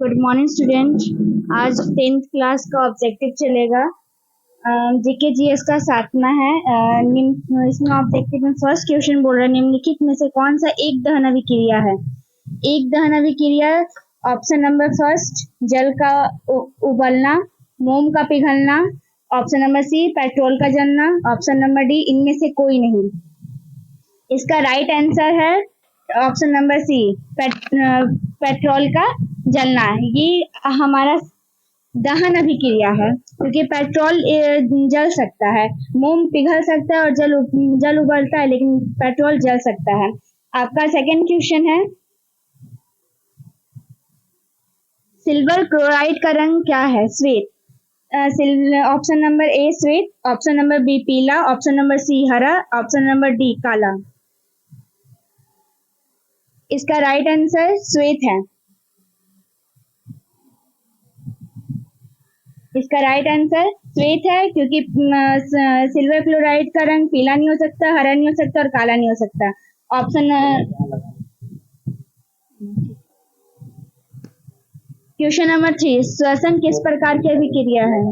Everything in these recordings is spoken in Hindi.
Good morning student. आज 10th क्लास का ऑब्जेक्टिव चलेगा। जीके जीएस का 7वां है। इसमें ऑब्जेक्टिव में फर्स्ट क्वेश्चन बोल रहा है, निम्नलिखित में से कौन सा एक दहन अभिक्रिया है। एक दहन अभिक्रिया ऑप्शन नंबर फर्स्ट जल का उबलना, मोम का पिघलना, ऑप्शन नंबर सी पेट्रोल का जलना, ऑप्शन नंबर डी इनमें से कोई नहीं। इसका राइट आंसर है ऑप्शन नंबर सी पेट्रोल का जलना। ये हमारा दहन अभिक्रिया है क्योंकि पेट्रोल जल सकता है, मोम पिघल सकता है और जल उबलता है, लेकिन पेट्रोल जल सकता है। आपका सेकंड क्वेश्चन है, सिल्वर क्लोराइड का रंग क्या है? श्वेत। ऑप्शन नंबर ए श्वेत, ऑप्शन नंबर बी पीला, ऑप्शन नंबर सी हरा, ऑप्शन नंबर डी काला। इसका राइट आंसर श्वेत है। इसका राइट आंसर श्वेत है क्योंकि सिल्वर क्लोराइड का रंग पीला नहीं हो सकता, हरा नहीं हो सकता और काला नहीं हो सकता। ऑप्शन क्वेश्चन नंबर 3, श्वसन किस प्रकार की अभिक्रिया है?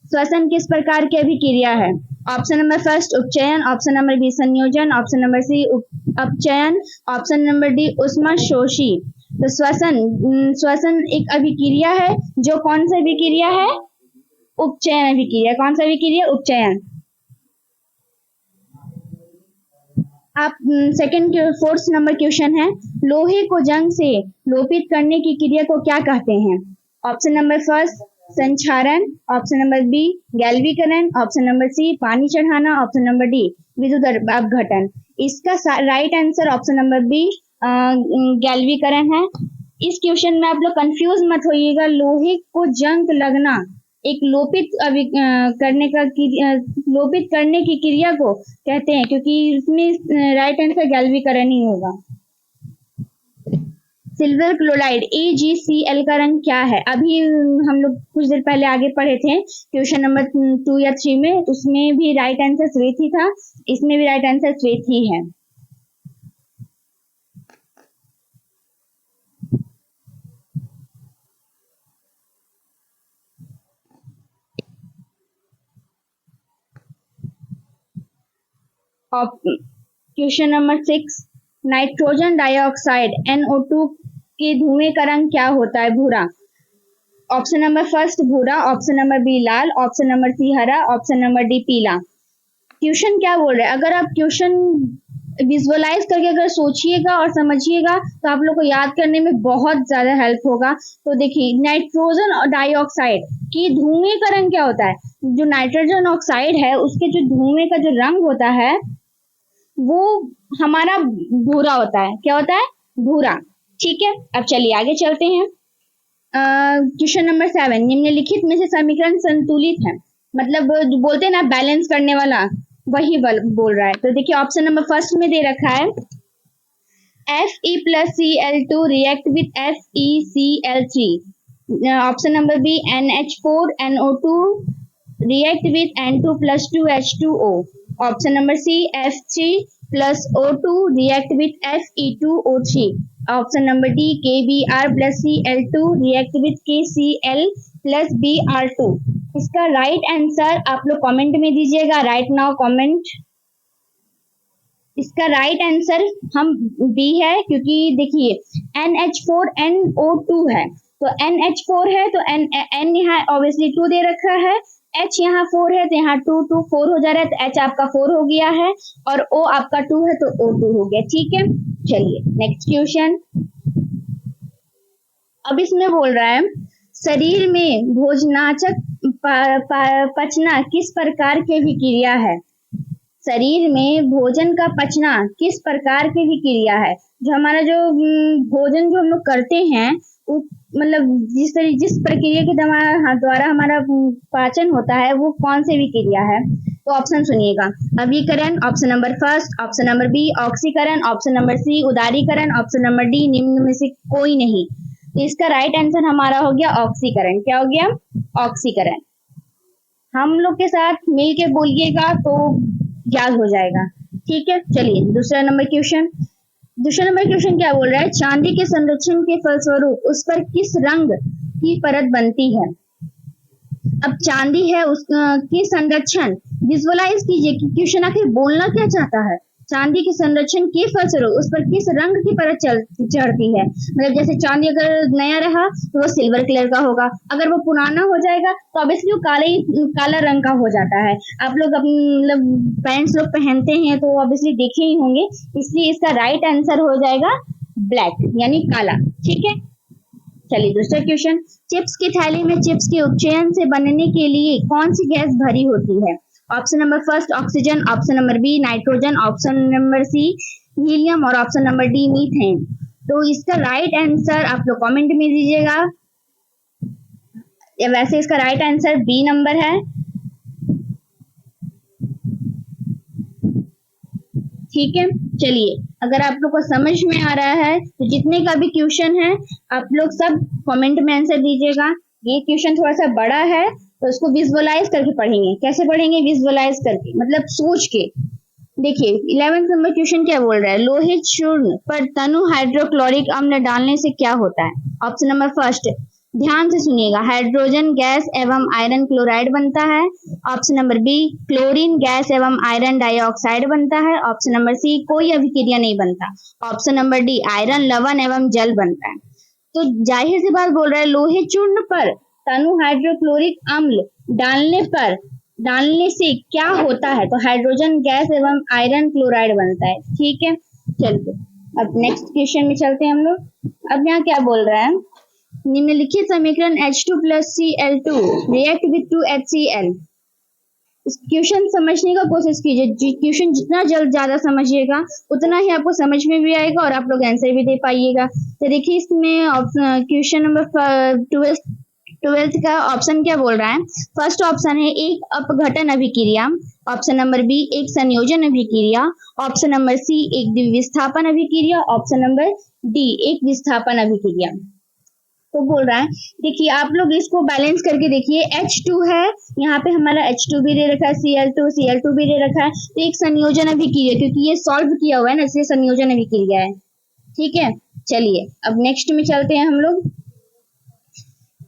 श्वसन किस प्रकार की अभिक्रिया है? ऑप्शन नंबर फर्स्ट उपचयन, ऑप्शन नंबर बी संयोजन, ऑप्शन नंबर सी अपचयन, ऑप्शन नंबर डी ऊष्माशोषी। तो श्वसन एक अभिक्रिया है जो कौन सा अभिक्रिया है? उपचयन अभिक्रिया। कौन सा अभिक्रिया? उपचयन। आप सेकंड फोर्थ नंबर क्वेश्चन है, लोहे को जंग से लोपित करने की क्रिया को क्या कहते हैं? ऑप्शन नंबर फर्स्ट संक्षारण, ऑप्शन नंबर बी गैल्वीकरण, ऑप्शन नंबर सी पानी चढ़ाना, ऑप्शन नंबर डी विद्युत अपघटन। इसका right answer option number B गैल्वीकरण है। इस क्वेश्चन में आप लोग कंफ्यूज मत होइएगा। लोहे को जंग लगना एक लोपित करने की क्रिया को कहते हैं, क्योंकि इसमें राइट आंसर गैल्वीकरण ही होगा। सिल्वर क्लोराइड AgCl का रंग क्या है? अभी हम लोग कुछ देर पहले आगे पढ़े थे क्वेश्चन नंबर 2 या 3 में, उसमें भी राइट आंसर श्वेत ही था, इसमें भी राइट आंसर श्वेत ही है। Question number 6, nitrogen dioxide NO2 के धुएं का रंग क्या होता है? भूरा। ऑप्शन नंबर फर्स्ट भूरा, ऑप्शन नंबर बी लाल, ऑप्शन नंबर सी हरा, ऑप्शन नंबर डी पीला। क्वेश्चन क्या बोल रहे हैं? अगर आप क्वेश्चन विजुअलाइज करके अगर सोचिएगा और समझिएगा तो आप लोग को याद करने में बहुत ज्यादा हेल्प होगा। तो देखिए, नाइट्रोजन डाइऑक्साइड की धुएं का रंग क्या होता है? जो नाइट्रोजन ऑक्साइड है उसके जो धुएं का जो रंग होता है वो हमारा भूरा होता है। क्या होता है? भूरा। ठीक है, अब चलिए आगे चलते हैं। क्वेश्चन नंबर 7, निम्नलिखित में से समीकरण संतुलित है, मतलब बोलते हैं ना बैलेंस करने वाला, वही बोल रहा है। तो देखिए ऑप्शन नंबर फर्स्ट में दे रखा है Fe+Cl2 react with FeCl3, option number B NH4NO2 react with N2+2H2O, option number C F3+O2 react with Fe2O3, option number D KBr+Cl2 react with KCl+Br2। इसका राइट आंसर आप लोग कमेंट में दीजिएगा, राइट नाउ कमेंट। इसका राइट आंसर हम बी है, क्योंकि देखिए NH4NO2 है, तो NH4 है तो N यहाँ ऑब्वियसली 2 दे रखा है, H यहाँ 4 है तो यहाँ 2 2 4 हो जा रहा है, तो H आपका 4 हो गया है और O आपका 2 है तो O2 हो गया। ठीक है, चलिए नेक्स्ट क्वेश्चन। अब इसमें बोल रहा है, शरीर में भोजनाचक पचना किस प्रकार की विक्रिया है? शरीर में भोजन का पचना किस प्रकार की विक्रिया है? जो हमारा जो भोजन जो हम लोग करते हैं, मतलब जिस प्रक्रिया के द्वारा हमारा पाचन होता है वो कौन सी विक्रिया है? तो ऑप्शन सुनिएगा, अभिकरण, option number first, option number B ऑक्सीकरण, ऑप्शन नंबर सी उदारीकरण, ऑप्शन नंबर डी निम्न में से कोई नहीं। तो इसका राइट आंसर हमारा हो गया ऑक्सीकरण। क्या हो गया? ऑक्सीकरण। हम लोग के साथ मिल के बोलिएगा तो याद हो जाएगा। ठीक है, चलिए दूसरा नंबर क्वेश्चन। दूसरा नंबर क्वेश्चन क्या बोल रहा है, चांदी के संरक्षण के फलस्वरूप उस पर किस रंग की परत बनती है। अब चांदी है उस की संरक्षण, विजुअलाइज कीजिए कि क्वेश्चन आखिर बोलना क्या चाहता है। चांदी के संरक्षण के फलस्वरूप उस पर किस रंग की परत चढ़ती है। मतलब जैसे चांदी अगर नया रहा तो वो सिल्वर कलर का होगा, अगर वो पुराना हो जाएगा तो ऑब्वियसली वो काला रंग का हो जाता है। आप लोग अपने मतलब पेरेंट्स लोग पहनते हैं तो ऑब्वियसली देखे ही होंगे, इसलिए इसका राइट आंसर हो जाएगा ब्लैक यानी काला। ठीक है, चलिए दूसरा क्वेश्चन, चिप्स की थैली में चिप्स के उपचयन से बनने के लिए कौन सी गैस भरी होती है। Option number first oxygen, option number B nitrogen, option number C helium और ऑप्शन नंबर डी मीथेन। तो इसका राइट आंसर आप लोग कमेंट में दीजिएगा। वैसे इसका राइट आंसर बी नंबर है। ठीक है, चलिए अगर आप लोग को समझ में आ रहा है तो जितने का भी क्वेश्चन है आप लोग सब कमेंट में आंसर दीजिएगा। ये क्वेश्चन थोड़ा सा बड़ा है तो उसको विजुअलाइज करके पढ़ेंगे। कैसे पढ़ेंगे, विजुअलाइज करके, मतलब सोच के। देखिए 11th नंबर क्वेश्चन क्या बोल रहा है, लोहित चूर्ण पर तनु हाइड्रोक्लोरिक अम्ल डालने से क्या होता है। ऑप्शन नंबर फर्स्ट, ध्यान से सुनिएगा, हाइड्रोजन गैस एवं आयरन क्लोराइड बनता है। Option number B, chlorine gas एवं आयरन डाइऑक्साइड बनता है। ऑप्शन नंबर सी, कोई अभिक्रिया नहीं बनता। ऑप्शन नंबर डी, आयरन लवण एवं जल बनता है। तो जाहिर सी बात बोल रहा है, लोहे चूर्ण पर तनु हाइड्रोक्लोरिक अम्ल डालने से क्या होता है, तो हाइड्रोजन गैस एवं आयरन क्लोराइड बनता है। ठीक है, चलिए अब नेक्स्ट क्वेश्चन में चलते हैं हम लोग। अब यहाँ क्या बोल रहा है, निम्नलिखित समीकरण H2 plus Cl2 react with 2HCl। Question समझने का कोशिश कीजिए, क्वेश्चन जितना ज्यादा समझिएगा उतना ही आपको समझ में भी आएगा और आप लोग आंसर भी दे पाइएगा। तो देखिए इसमें क्वेश्चन नंबर 12th का ऑप्शन क्या बोल रहा है। फर्स्ट ऑप्शन है एक अपघटन अभिक्रिया, ऑप्शन नंबर बी एक संयोजन अभिक्रिया, ऑप्शन नंबर सी एक द्विविस्थापन अभिक्रिया, ऑप्शन नंबर डी एक विस्थापन अभिक्रिया। तो बोल रहा है, देखिए आप लोग इसको बैलेंस करके देखिए, H2 है यहाँ पे हमारा H2 भी दे रखा है, Cl2 भी दे रखा है, तो एक संयोजन अभिक्रिया, क्योंकि ये सॉल्व किया हुआ है ना इसलिए संयोजन अभिक्रिया है। ठीक है, चलिए अब नेक्स्ट में चलते हैं हम लोग।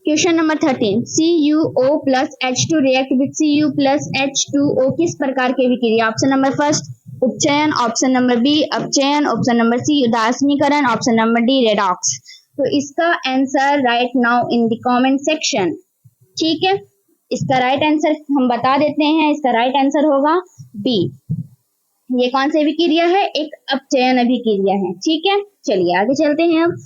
Question number 13, CuO plus H2 react with Cu plus H2O किस प्रकार की अभिक्रिया। ऑप्शन नंबर फर्स्ट उपचयन, ऑप्शन नंबर बी अपचयन, ऑप्शन नंबर सी उदासीनीकरण, ऑप्शन नंबर डी रेडॉक्स। तो इसका answer right now in the comment section. ठीक है, इसका राइट आंसर हम बता देते हैं, इसका राइट आंसर होगा बी। ये कौन सी अभिक्रिया है, एक अपचयन अभिक्रिया है। ठीक है, चलिए आगे चलते हैं। अब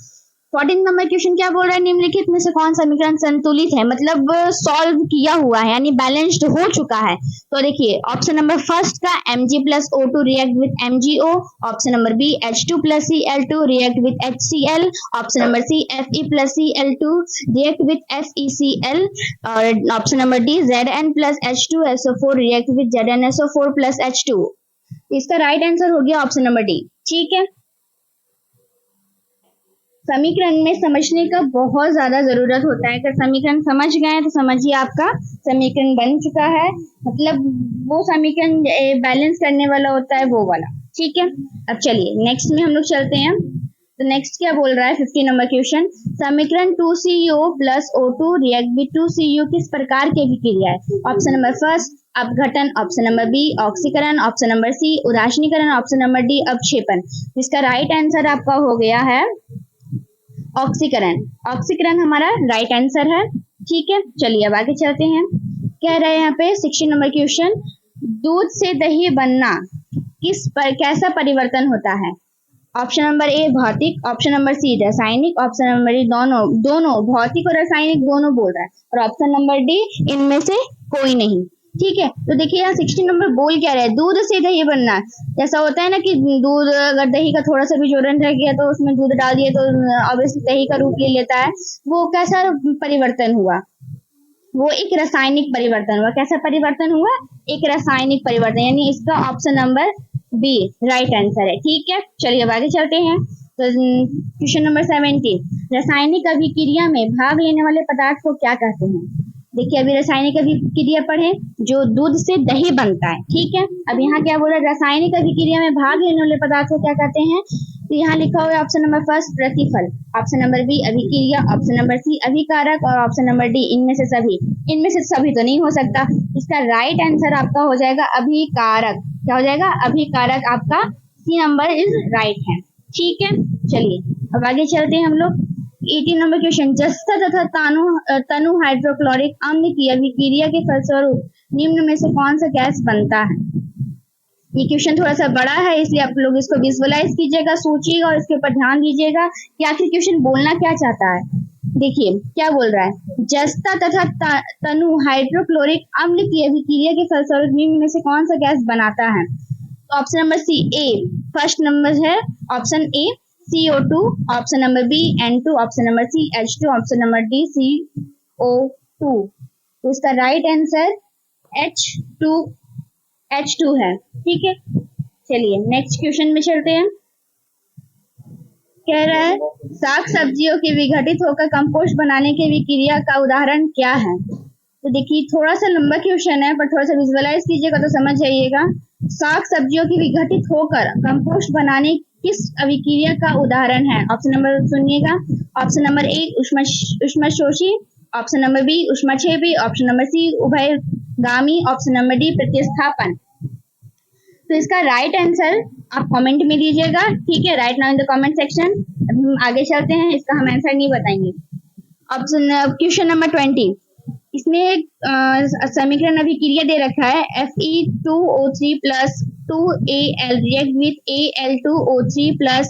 14 नंबर क्वेश्चन क्या बोल रहा है, निम्नलिखित में से कौन सा समीकरण संतुलित है, मतलब सॉल्व किया हुआ है यानी बैलेंस्ड हो चुका है। तो देखिए ऑप्शन नंबर फर्स्ट का Mg plus O2 react with MgO, option number B H2 plus Cl2 react with HCl, option number C Fe plus Cl2 react with FeCl, और option number D Zn plus H2SO4 react with ZnSO4 plus H2। इसका राइट आंसर हो गया ऑप्शन नंबर डी। ठीक है, समीकरण में समझने का बहुत ज्यादा जरूरत होता है। अगर समीकरण समझ गए तो समझिए आपका समीकरण बन चुका है, मतलब वो समीकरण बैलेंस करने वाला होता है वो वाला। ठीक है, अब चलिए नेक्स्ट में हम लोग चलते हैं। तो नेक्स्ट क्या बोल रहा है, 15 नंबर क्वेश्चन, समीकरण 2CO plus O2 react with 2Cu किस प्रकार की अभिक्रिया है। ऑप्शन नंबर फर्स्ट अपघटन, ऑप्शन नंबर बी ऑक्सीकरण, ऑप्शन नंबर सी उदासीनीकरण, ऑप्शन नंबर डी अपक्षेपण। इसका राइट आंसर आपका हो गया है ऑक्सीकरण। ऑक्सीकरण हमारा राइट आंसर है। ठीक है, चलिए अब आगे चलते हैं। कह रहे हैं यहाँ पे 16 नंबर क्वेश्चन, दूध से दही बनना कैसा परिवर्तन होता है। ऑप्शन नंबर ए भौतिक, ऑप्शन नंबर सी रासायनिक, ऑप्शन नंबर डी दोनों भौतिक और रासायनिक दोनों बोल रहा है, और ऑप्शन नंबर डी इनमें से कोई नहीं। ठीक है, तो देखिए यहाँ 16 नंबर बोल क्या रहा है, दूध से दही बनना। जैसा होता है ना कि दूध अगर दही का थोड़ा सा भी जोड़न रह गया तो उसमें दूध डाल दिए तो ऑब्वियसली दही का रूप ले लेता है। वो कैसा परिवर्तन हुआ, वो एक रासायनिक परिवर्तन हुआ। कैसा परिवर्तन हुआ, एक रासायनिक परिवर्तन, यानी इसका option number B right answer है। ठीक है, चलिए अब आगे चलते हैं। तो क्वेश्चन नंबर 17, रासायनिक अभिक्रिया में भाग लेने वाले पदार्थ को क्या कहते हैं। देखिए अभी रासायनिक अभिक्रिया पढ़े जो दूध से दही बनता है। ठीक है, अब यहाँ क्या बोल रहा है, रासायनिक अभिक्रिया में भाग लेने वाले पदार्थ को क्या कहते हैं। तो यहाँ लिखा हुआ है ऑप्शन नंबर फर्स्ट प्रतिफल, ऑप्शन नंबर बी अभिक्रिया, ऑप्शन नंबर सी अभिकारक और ऑप्शन नंबर डी इनमें से सभी। इनमें से सभी तो नहीं हो सकता, इसका राइट आंसर आपका हो जाएगा अभिकारक। क्या हो जाएगा? अभिकारक आपका सी नंबर इज राइट है। ठीक है, चलिए अब आगे चलते हैं हम लोग। 18 नंबर क्वेश्चन, जस्ता तथा तनु हाइड्रोक्लोरिक अम्ल की अभिक्रिया के फलस्वरूप निम्न में से कौन सा गैस बनता है? ये क्वेश्चन थोड़ा सा बड़ा है, इसलिए आप लोग इसको विजुअलाइज कीजिएगा, सोचिएगा और इसके ऊपर ध्यान दीजिएगा कि आखिर क्वेश्चन बोलना क्या चाहता है। देखिए क्या बोल रहा है, जस्ता तथा तनु हाइड्रोक्लोरिक अम्ल की अभिक्रिया के फलस्वरूप निम्न में से कौन सा गैस बनाता है? Option number C A first number है, option A CO2, option number B N2, option number C H2, option number D CO2। तो इसका राइट आंसर H2 है। ठीक है, चलिए नेक्स्ट क्वेश्चन में चलते हैं। कह रहा है साग सब्जियों के विघटित होकर कंपोस्ट बनाने की विक्रिया का उदाहरण क्या है? तो देखिए थोड़ा सा लंबा क्वेश्चन है, पर थोड़ा सा विजुअलाइज कीजिएगा तो समझ जाइएगा। साग सब्जियों की विघटित होकर कंपोस्ट बनाने किस अभिक्रिया का उदाहरण है? ऑप्शन नंबर सुनिएगा, ऑप्शन नंबर ए ऊष्मशोषी, ऑप्शन नंबर बी ऊष्मक्षेपी, ऑप्शन नंबर सी उभयगामी, ऑप्शन नंबर डी प्रतिस्थापन। तो इसका राइट आंसर आप कमेंट में दीजिएगा। ठीक है, right now in the comment section. अब हम आगे चलते हैं, इसका हम आंसर नहीं बताएंगे। ऑप्शन क्वेश्चन नंबर 20, इसमें समीकरण अभिक्रिया दे रखा है Fe2O3 plus 2Al react with Al2O3 plus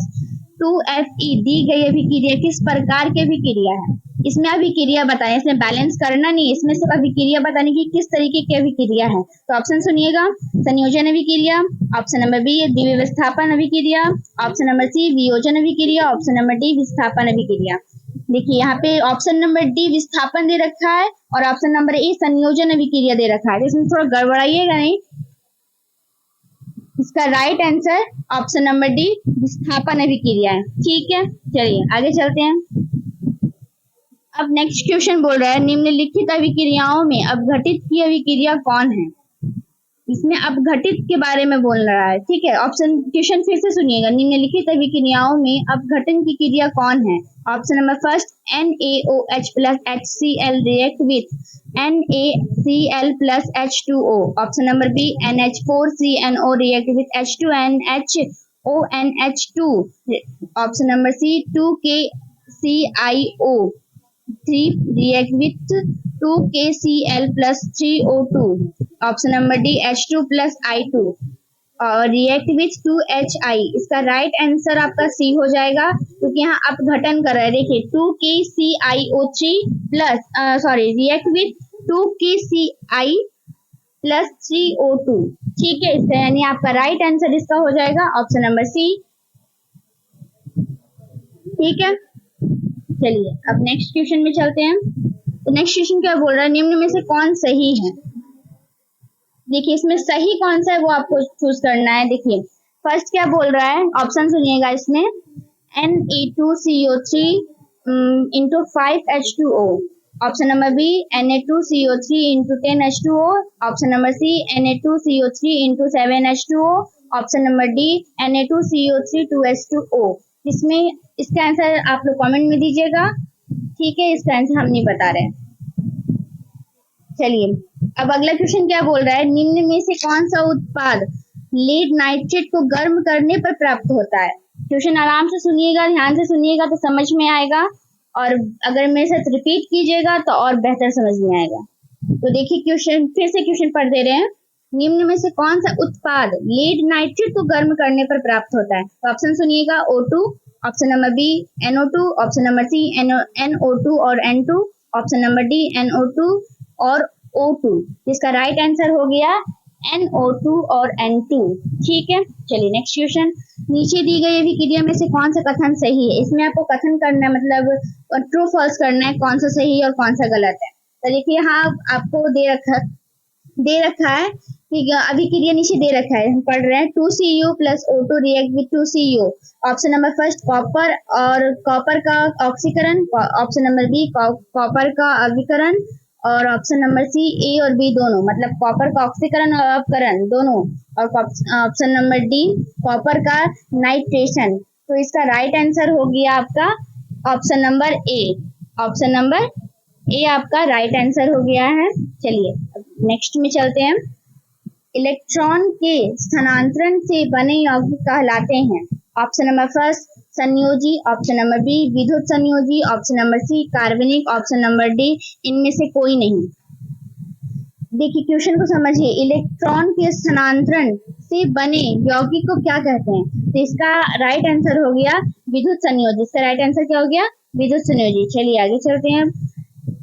2Fe। दी गई अभिक्रिया किस प्रकार की अभिक्रिया है? इसमें अभिक्रिया बताएं, इसमें बैलेंस करना नहीं, इसमें सिर्फ अभिक्रिया बताने की किस तरीके की अभिक्रिया है। तो ऑप्शन सुनिएगा, संयोजन अभिक्रिया, ऑप्शन नंबर बी द्विविस्थापन अभिक्रिया, ऑप्शन नंबर सी वियोजन अभिक्रिया, ऑप्शन नंबर डी विस्थापन अभिक्रिया। देखिए यहाँ पे ऑप्शन नंबर डी विस्थापन दे रखा है और ऑप्शन नंबर ए संयोजन अभिक्रिया दे रखा है, इसमें थोड़ा गड़बड़ाइएगा नहीं। इसका right answer option number D विस्थापन अभिक्रिया है। ठीक है, चलिए आगे चलते हैं। अब नेक्स्ट क्वेश्चन बोल रहा है निम्नलिखित अभिक्रियाओं में अपघटित की अभिक्रिया कौन है? इसमें अपघटित के बारे में बोल रहा है। ठीक है, ऑप्शन क्वेश्चन फिर से सुनिएगा, निम्नलिखित अभिक्रियाओं में अपघटन की क्रिया कौन है? Option number first NaOH plus HCl react with NaCl plus H2O, option number B NH4CNO react with H2NH2, option number C 2KClO3 react with 2KCl plus 3O2, option number D H2 plus I2 और रिएक्ट विथ 2HI। इसका राइट आंसर आपका सी हो जाएगा, क्योंकि यहाँ अपघटन कर रहा है। देखिए 2KClO3 plus react with 2KCl plus 3O2। ठीक है, इसका यानी आपका राइट आंसर इसका हो जाएगा ऑप्शन नंबर सी। ठीक है, चलिए अब नेक्स्ट क्वेश्चन में चलते हैं। तो नेक्स्ट क्वेश्चन क्या बोल रहा है, निम्न में से कौन सही है? देखिए इसमें सही कौन सा है वो आपको चूज करना है। देखिए फर्स्ट क्या बोल रहा है, ऑप्शन सुनिएगा, इसमें Na2CO3 into 5H2O, option number B Na2CO3 into 10H2O, option number C Na2CO3 into 7H2O, option number D Na2CO3 2H2O। इसमें इसका आंसर आप लोग कमेंट में दीजिएगा। ठीक है, इसका आंसर हम नहीं बता रहे। चलिए अब अगला क्वेश्चन क्या बोल रहा है, निम्न में से कौन सा उत्पाद लीड नाइट्रेट को गर्म करने पर प्राप्त होता है? क्वेश्चन आराम से सुनिएगा, ध्यान से सुनिएगा तो समझ में आएगा, और अगर मेरे साथ रिपीट कीजिएगा तो और बेहतर समझ में आएगा। तो देखिए क्वेश्चन फिर से क्वेश्चन पढ़ दे रहे हैं, निम्न में से कौन सा उत्पाद लीड नाइट्रेट को गर्म करने पर प्राप्त होता है? तो ऑप्शन सुनिएगा, O2, option number B NO2, option number C NO2 और N2, option number D NO2 और O2। इसका राइट आंसर हो गया NO2 और N2। ठीक है, चलिए नेक्स्ट क्वेश्चन, नीचे दी गई अभिक्रिया में से कौन सा कथन सही है? इसमें आपको कथन करना है, मतलब ट्रू फॉल्स करना है, कौन सा सही है और कौन सा गलत है। तो देखिए यहाँ आपको दे रखा है कि अभिक्रिया नीचे दे रखा है, हम पढ़ रहे हैं 2Cu plus O2 react with 2Cu, option number first copper और कॉपर का ऑक्सीकरण, ऑप्शन नंबर बी कॉपर का अभिकरण, और ऑप्शन नंबर सी ए और बी दोनों, मतलब कॉपर का ऑक्सीकरण और अपकरण दोनों, और ऑप्शन नंबर डी कॉपर का नाइट्रेशन। तो इसका राइट आंसर हो गया आपका option number A. Option number ए आपका राइट आंसर हो गया है। चलिए नेक्स्ट में चलते हैं। इलेक्ट्रॉन के स्थानांतरण से बने यौगिक कहलाते हैं। ऑप्शन नंबर फर्स्ट संयोजी, ऑप्शन नंबर बी विद्युत संयोजी, ऑप्शन नंबर सी कार्बनिक, ऑप्शन नंबर डी इनमें से कोई नहीं। देखिए क्वेश्चन को समझिए, इलेक्ट्रॉन के स्थानांतरण से बने यौगिक को क्या कहते हैं? तो इसका राइट आंसर हो गया विद्युत संयोजी। इसका राइट आंसर क्या हो गया? विद्युत संयोजी। चलिए आगे चलते हैं।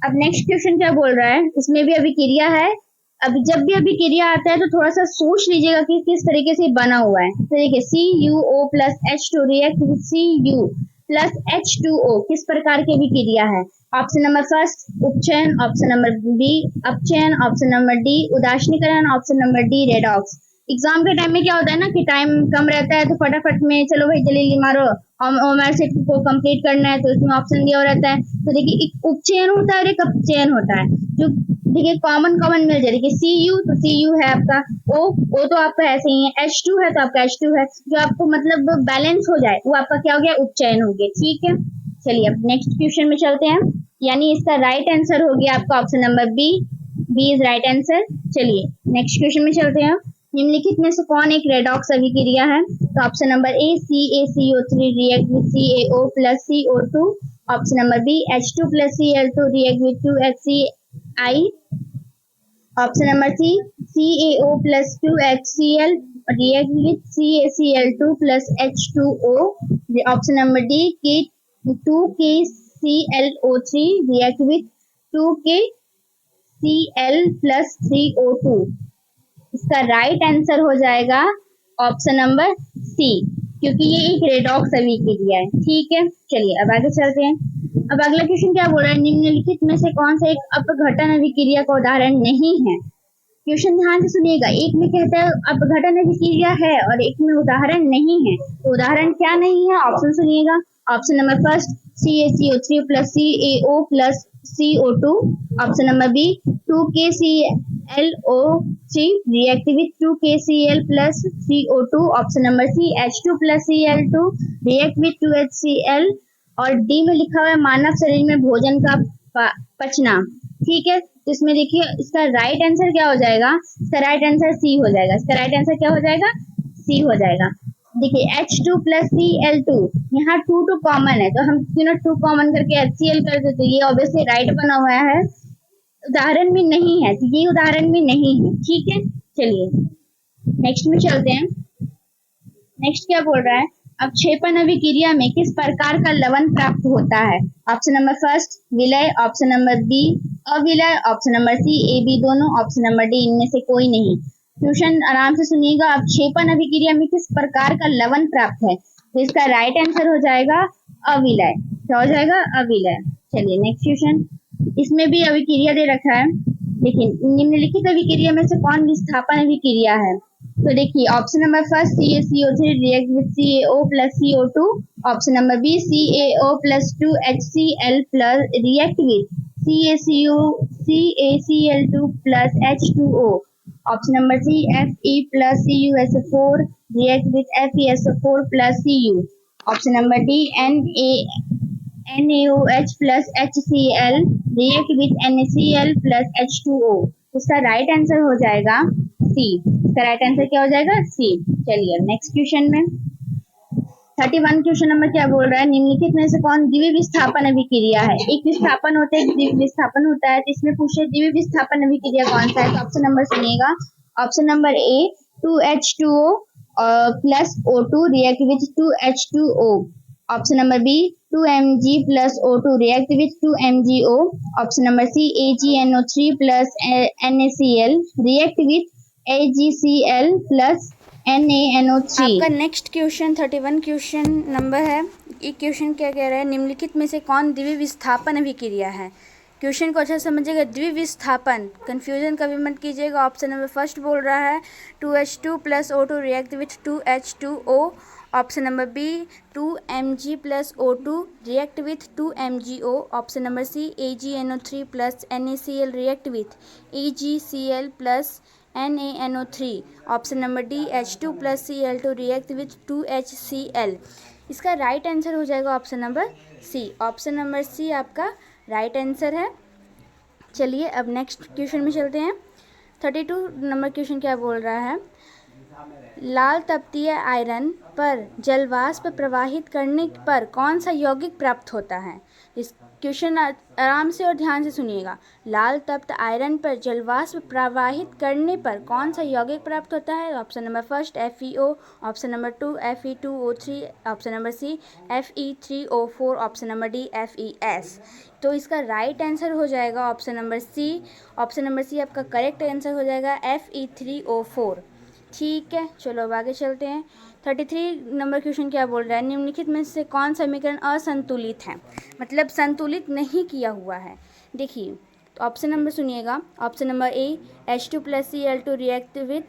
अब नेक्स्ट क्वेश्चन क्या बोल रहा है, इसमें भी अभिक्रिया है। अब जब भी अभिक्रिया आता है तो थोड़ा सा सोच लीजिएगा कि किस तरीके से बना हुआ है। तो देखिए CuO plus H2 react with Cu plus H2O किस प्रकार की अभिक्रिया है? ऑप्शन नंबर फर्स्ट उपचयन, ऑप्शन नंबर बी अपचयन, ऑप्शन नंबर डी उदासीनीकरण, option number D redox. Exam के टाइम में क्या होता है ना कि टाइम कम रहता है तो फटाफट में चलो भाई जल्दी मारो ओमर सेट को कंप्लीट करना है, तो इसमें ऑप्शन दिया रहता है। तो देखिए एक उपचयन होता है और एक अपचयन होता है। जो देखिए कॉमन मिल जाए, देखिए Cu तो Cu है आपका, O तो आपका ऐसे ही है, H2 है तो आपका H2 है। जो आपको मतलब बैलेंस हो जाए वो आपका क्या हो गया? उपचयन हो गया। ठीक है, चलिए अब नेक्स्ट क्वेश्चन में चलते हैं। यानी इसका राइट आंसर हो गया आपका option number B. B is right answer. चलिए नेक्स्ट क्वेश्चन में चलते हैं। निम्नलिखित में से कौन एक रेडॉक्स अभिक्रिया है? तो option number A CaCO3 react with CaO plus CO2, option number B H2 plus Cl2 react with 2HCl, option number C CaO plus 2HCl react with CaCl2 plus H2O, option number D के 2KClO3 react with 2KCl plus 3O2। इसका राइट आंसर हो जाएगा ऑप्शन नंबर सी, क्योंकि ये एक रेडॉक्स अभिक्रिया है। ठीक है, चलिए अब आगे चलते हैं। अब अगला क्वेश्चन क्या बोल रहा है, निम्नलिखित में से कौन सा एक अपघटन अभिक्रिया का उदाहरण नहीं है? क्वेश्चन ध्यान से सुनिएगा, एक में कहता है अपघटन अभिक्रिया है और एक में उदाहरण नहीं है। तो उदाहरण क्या नहीं है? ऑप्शन सुनिएगा। Option number first CaCO3 plus CaO plus CO2, option number B 2KClO3 react with 2KCl plus CO2, option number C H2 plus Cl2 react with 2HCl, और डी में लिखा हुआ है मानव शरीर में भोजन का पचना। ठीक है, तो इसमें देखिए इसका राइट आंसर क्या हो जाएगा? इसका राइट आंसर सी हो जाएगा। इसका राइट आंसर क्या हो जाएगा? सी हो जाएगा। देखिए H2 प्लस Cl2, यहाँ 2 कॉमन है तो हम क्यों 2 कॉमन करके HCl कर देते, तो ये ऑब्वियसली राइट बना हुआ है। उदाहरण में नहीं है तो ये उदाहरण में नहीं है। ठीक है, चलिए नेक्स्ट में चलते हैं। नेक्स्ट क्या बोल रहा है, अवक्षेपण अभिक्रिया में किस प्रकार का लवण प्राप्त होता है? ऑप्शन नंबर फर्स्ट विलय, ऑप्शन नंबर बी अविलय, option number C A B दोनों, ऑप्शन नंबर डी इनमें से कोई नहीं। क्वेश्चन आराम से सुनिएगा, अवक्षेपण अभिक्रिया में किस प्रकार का लवण प्राप्त है? तो इसका राइट आंसर हो जाएगा अविलय। क्या हो जाएगा? अविलय। चलिए नेक्स्ट क्वेश्चन, इसमें भी अभिक्रिया दे रखा है। देखिए निम्नलिखित अभिक्रिया में से कौन विस्थापन अभिक्रिया है? तो देखिए option number first CaCO3 react with CaO plus CO2, option number B CaO plus 2HCl plus react with CaCl2 plus H2O, option number C Fe plus CuSO4 react with FeSO4 plus Cu, option number D NaOH plus HCl react with NaCl plus H2O। इसका राइट आंसर हो जाएगा सी। इसका राइट आंसर क्या हो जाएगा? सी। चलिए नेक्स्ट क्वेश्चन में 31 क्वेश्चन नंबर क्या बोल रहा है, निम्नलिखित में से कौन द्वितीय विस्थापन अभिक्रिया है? एक विस्थापन होता है, द्वितीय विस्थापन होता है, तो इसमें पूछे द्वितीय विस्थापन अभिक्रिया कौन सा है? तो ऑप्शन नंबर सुनिएगा। Option number A 2H2O plus O2 react with 2H2O, option number B 2Mg plus O2 react with 2MgO, option number C AgNO3 plus NaCl react with AgCl plus NaNO3। आपका नेक्स्ट क्वेश्चन 31 क्वेश्चन नंबर है। ये क्वेश्चन क्या कह रहा है, निम्नलिखित में से कौन द्वितीय विस्थापन अभिक्रिया है? क्वेश्चन को अच्छा समझिएगा, द्वितीय विस्थापन कंफ्यूजन कभी मत कीजिएगा। ऑप्शन नंबर फर्स्ट बोल रहा है 2H2 plus O2 react with 2H2O, option number B 2Mg plus O2 react with 2MgO, option number C AgNO3 plus NaCl react with AgCl plus NaNO3, option number D H2 plus Cl2 react with 2HCl। इसका राइट आंसर हो जाएगा option number C. Option number C आपका राइट आंसर है। चलिए अब नेक्स्ट क्वेश्चन में चलते हैं। 32 नंबर क्वेश्चन क्या बोल रहा है, लाल तपतीय आयरन पर जलवाष्प प्रवाहित करने पर कौन सा यौगिक प्राप्त होता है। इस क्वेश्चन आराम से और ध्यान से सुनिएगा। लाल तप्त आयरन पर जलवाष्प प्रवाहित करने पर कौन सा यौगिक प्राप्त होता है। Option number first FeO, option number 2 Fe2O3, option number C Fe3O4, option number D FeS। तो इसका राइट आंसर हो जाएगा option number C. Option number C आपका करेक्ट आंसर हो जाएगा Fe3O4। ठीक है, चलो अब आगे चलते हैं। 33 नंबर क्वेश्चन क्या बोल रहा है, निम्नलिखित में से कौन समीकरण असंतुलित है, मतलब संतुलित नहीं किया हुआ है। देखिए तो ऑप्शन नंबर सुनिएगा। Option number A H2+Cl2 react with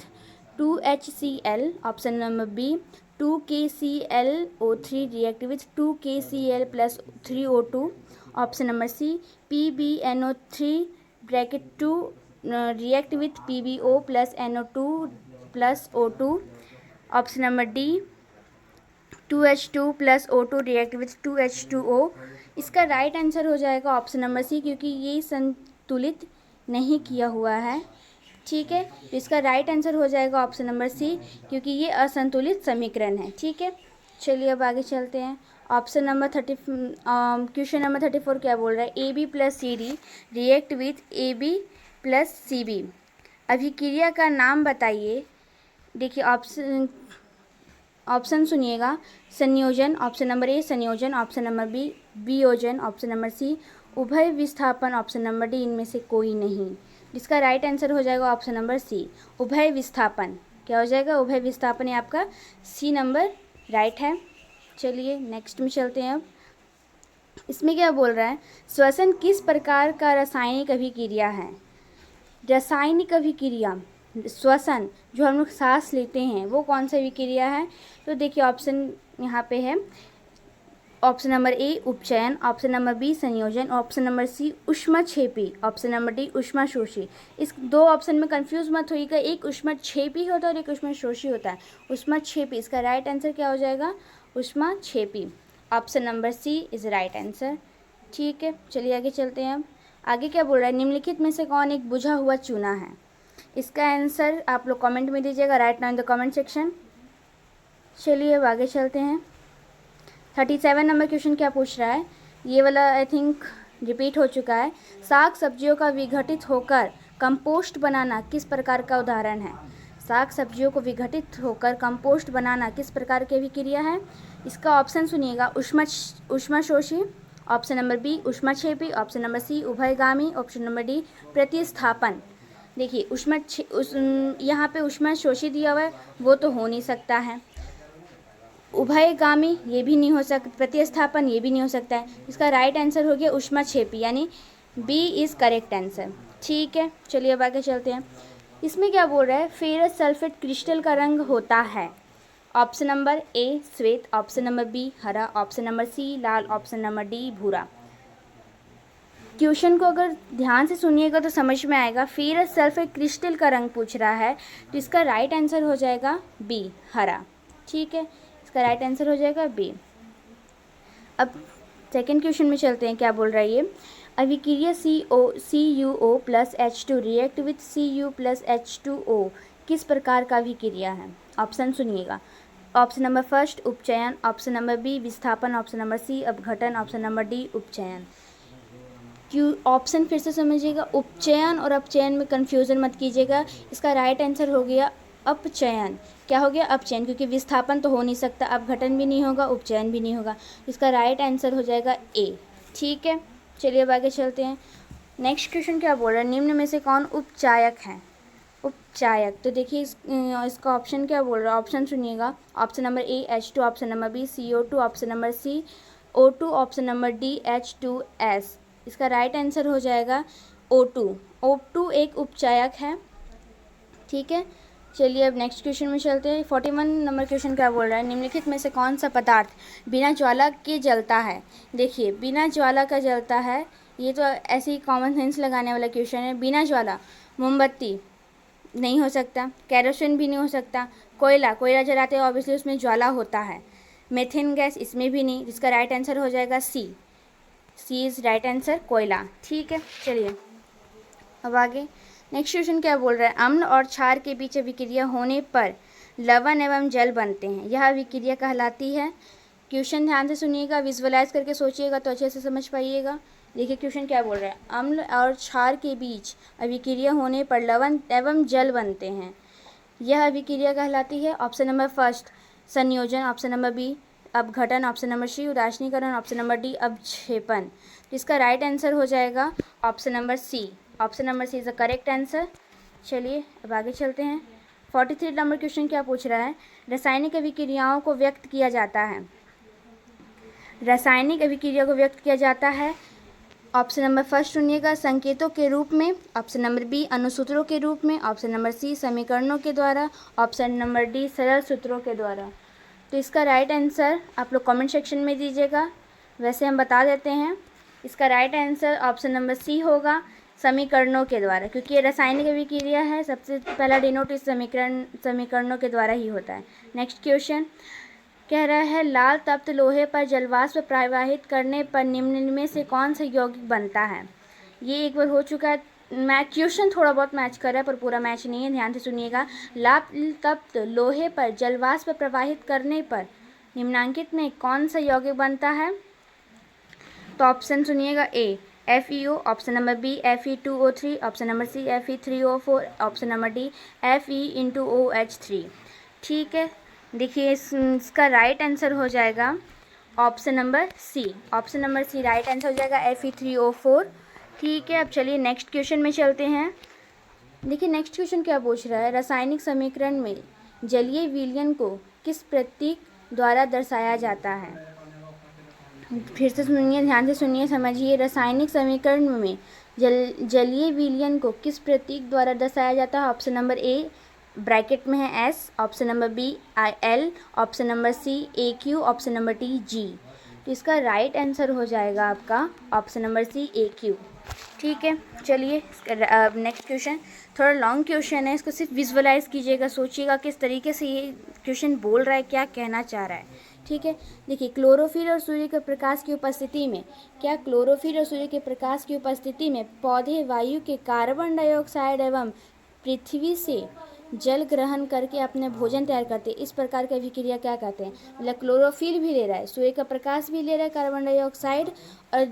2HCl, option number B 2KClO3 react with 2KCl+3O2, option number C PbNO3 bracket 2 react with PbO+NO2+O2, option number D 2H2+O2 react with 2H2O। इसका राइट आंसर हो जाएगा ऑप्शन नंबर सी, क्योंकि ये संतुलित नहीं किया हुआ है। ठीक है, तो इसका राइट आंसर हो जाएगा ऑप्शन नंबर सी, क्योंकि ये असंतुलित समीकरण है। ठीक है, चलिए अब आगे चलते हैं। ऑप्शन नंबर 30 क्वेश्चन नंबर 34 क्या बोल रहा है, AB+CD रिएक्ट विथ AB+CB, अभिक्रिया का नाम बताइए। देखिए ऑप्शन सुनिएगा। संयोजन, ऑप्शन नंबर ए संयोजन, ऑप्शन नंबर बी वियोजन, ऑप्शन नंबर सी उभय विस्थापन, ऑप्शन नंबर डी इनमें से कोई नहीं। जिसका राइट आंसर हो जाएगा ऑप्शन नंबर सी उभय विस्थापन। क्या हो जाएगा, उभय विस्थापन, ये आपका सी नंबर राइट है। चलिए नेक्स्ट में चलते हैं। अब इसमें क्या बोल रहा है, श्वसन किस प्रकार का रासायनिक अभिक्रिया है। रासायनिक अभिक्रिया, श्वसन जो हम लोग सांस लेते हैं वो कौन सा अभिक्रिया है। तो देखिए ऑप्शन यहाँ पे है। ऑप्शन नंबर ए उपचयन, ऑप्शन नंबर बी संयोजन, ऑप्शन नंबर सी ऊष्माक्षेपी, ऑप्शन नंबर डी ऊष्माशोषी। इस दो ऑप्शन में कंफ्यूज मत होइएगा, एक ऊष्माक्षेपी होता है और एक ऊष्माशोषी होता है। ऊष्माक्षेपी, इसका राइट आंसर क्या हो जाएगा, ऊष्माक्षेपी। Option number C is right answer. ठीक है, चलिए आगे चलते हैं। अब आगे क्या बोल रहा है, निम्नलिखित में से कौन एक बुझा हुआ चूना है। इसका आंसर आप लोग कमेंट में दीजिएगा, right now in the comment section. चलिए अब आगे चलते हैं। 37 नंबर क्वेश्चन क्या पूछ रहा है, ये वाला आई थिंक रिपीट हो चुका है। साग सब्जियों का विघटित होकर कंपोस्ट बनाना किस प्रकार का उदाहरण है। साग सब्जियों को विघटित होकर कंपोस्ट बनाना किस प्रकार की अभिक्रिया है। इसका ऑप्शन सुनिएगा, ऊष्माशोषी, ऑप्शन नंबर बी ऊष्माक्षेपी, ऑप्शन नंबर सी उभयगामी, ऑप्शन नंबर डी प्रतिस्थापन। देखिए यहाँ पे ऊष्माशोषी दिया हुआ है, वो तो हो नहीं सकता है। उभयगामी ये भी नहीं हो सकता, प्रतिस्थापन ये भी नहीं हो सकता है। इसका राइट आंसर हो गया ऊष्माक्षेपी, यानी बी इज़ करेक्ट आंसर। ठीक है, चलिए अब आगे चलते हैं। इसमें क्या बोल रहा है, फेरस सल्फेट क्रिस्टल का रंग होता है। ऑप्शन नंबर ए श्वेत, ऑप्शन नंबर बी हरा, ऑप्शन नंबर सी लाल, ऑप्शन नंबर डी भूरा। क्वेश्चन को अगर ध्यान से सुनिएगा तो समझ में आएगा। फेरस सल्फेट क्रिस्टल का रंग पूछ रहा है, तो इसका राइट आंसर हो जाएगा बी हरा। ठीक है, इसका राइट आंसर हो जाएगा बी। अब सेकेंड क्वेश्चन में चलते हैं। क्या बोल रहा है ये, अभिक्रिया CuO+H2 रिएक्ट विथ Cu+H2O किस प्रकार का अभिक्रिया है। ऑप्शन सुनिएगा। ऑप्शन नंबर फर्स्ट उपचयन, ऑप्शन नंबर बी विस्थापन, ऑप्शन नंबर सी अपघटन, ऑप्शन नंबर डी उपचयन। ऑप्शन फिर से समझिएगा, उपचयन और अपचयन में कन्फ्यूज़न मत कीजिएगा। इसका राइट आंसर हो गया अपचयन। क्या हो गया, अपचयन, क्योंकि विस्थापन तो हो नहीं सकता, अपघटन भी नहीं होगा, उपचयन भी नहीं होगा। इसका राइट आंसर हो जाएगा ए। ठीक है, चलिए अब आगे चलते हैं। नेक्स्ट क्वेश्चन क्या बोल रहा है, निम्न में से कौन उपचायक है। उपचायक, तो देखिए इसका ऑप्शन क्या बोल रहा है, ऑप्शन सुनिएगा। Option number A H2, option number B CO2, option number C O2, option number D H2S। इसका राइट आंसर हो जाएगा O2। O2 एक उपचायक है। ठीक है, चलिए अब नेक्स्ट क्वेश्चन में चलते हैं। 41 नंबर क्वेश्चन क्या बोल रहा है, निम्नलिखित में से कौन सा पदार्थ बिना ज्वाला के जलता है। देखिए बिना ज्वाला का जलता है, ये तो ऐसे ही कॉमन सेंस लगाने वाला क्वेश्चन है। बिना ज्वाला, मोमबत्ती नहीं हो सकता, कैरोसिन भी नहीं हो सकता, कोयला जलाते हैं ऑब्वियसली उसमें ज्वाला होता है। मेथेन गैस, इसमें भी नहीं, जिसका राइट आंसर हो जाएगा सी इज़ राइट आंसर, कोयला। ठीक है, चलिए अब आगे नेक्स्ट क्वेश्चन क्या बोल रहा है, अम्ल और क्षार के बीच अभिक्रिया होने पर लवण एवं जल बनते हैं, यह अभिक्रिया कहलाती है। क्वेश्चन ध्यान से सुनिएगा, विजुअलाइज करके सोचिएगा तो अच्छे से समझ पाइएगा। देखिए क्वेश्चन क्या बोल रहा है, अम्ल और क्षार के बीच अभिक्रिया होने पर लवण एवं जल बनते हैं, यह अभिक्रिया कहलाती है। ऑप्शन नंबर फर्स्ट संयोजन, ऑप्शन नंबर बी अपघटन, ऑप्शन नंबर सी उदासीनीकरण, ऑप्शन नंबर डी अवक्षेपण। इसका राइट आंसर हो जाएगा option number C. Option number C is the correct answer. चलिए अब आगे चलते हैं। 43 नंबर क्वेश्चन क्या पूछ रहा है, रासायनिक अभिक्रियाओं को व्यक्त किया जाता है, रासायनिक अभिक्रिया को व्यक्त किया जाता है। ऑप्शन नंबर फर्स्ट सुनिएगा, संकेतों के रूप में, ऑप्शन नंबर बी अनुसूत्रों के रूप में, ऑप्शन नंबर सी समीकरणों के द्वारा, ऑप्शन नंबर डी सरल सूत्रों के द्वारा। तो इसका राइट आंसर आप लोग कमेंट सेक्शन में दीजिएगा, वैसे हम बता देते हैं। इसका right answer option number C होगा, समीकरणों के द्वारा, क्योंकि ये रासायनिक अभिक्रिया है, सबसे पहला डिनोट इस समीकरणों के द्वारा ही होता है। नेक्स्ट क्वेश्चन कह रहा है, लाल तप्त लोहे पर जलवाष्प प्रवाहित करने पर निम्न में से कौन सा यौगिक बनता है। ये एक बार हो चुका है, क्वेश्चन थोड़ा बहुत मैच कर रहा है पर पूरा मैच नहीं है, ध्यान से सुनिएगा। लाल तप्त लोहे पर जलवाष्प प्रवाहित करने पर निम्नांकित में कौन सा यौगिक बनता है। तो ऑप्शन सुनिएगा, A FeO, option number B Fe2O3, option number C Fe3O4, option number D Fe(OH3). ठीक है, देखिए इसका राइट आंसर हो जाएगा option number C. Option number C right answer हो जाएगा Fe3O4। ठीक है, अब चलिए नेक्स्ट क्वेश्चन में चलते हैं। देखिए नेक्स्ट क्वेश्चन क्या पूछ रहा है, रासायनिक समीकरण में जलीय विलयन को किस प्रतीक द्वारा दर्शाया जाता है। फिर से सुनिए, ध्यान से सुनिए, समझिए। रासायनिक समीकरण में जलीय विलयन को किस प्रतीक द्वारा दर्शाया जाता है। ऑप्शन नंबर ए ब्रैकेट में है S, option number B L, option number C AQ, option number D G। तो इसका राइट आंसर हो जाएगा आपका ऑप्शन नंबर सी AQ। ठीक है, चलिए नेक्स्ट क्वेश्चन थोड़ा लॉन्ग क्वेश्चन है, इसको सिर्फ विजुअलाइज कीजिएगा, सोचिएगा किस तरीके से ये क्वेश्चन बोल रहा है, क्या कहना चाह रहा है। ठीक है, देखिए क्लोरोफिल और सूर्य के प्रकाश की उपस्थिति में, क्या क्लोरोफिल और सूर्य के प्रकाश की उपस्थिति में पौधे वायु के कार्बन डाइऑक्साइड एवं पृथ्वी से जल ग्रहण करके अपने भोजन तैयार करते हैं, इस प्रकार की अभिक्रिया क्या कहते हैं। मतलब क्लोरोफिल भी ले रहा है, सूर्य का प्रकाश भी ले रहा है, कार्बन डाइऑक्साइड, और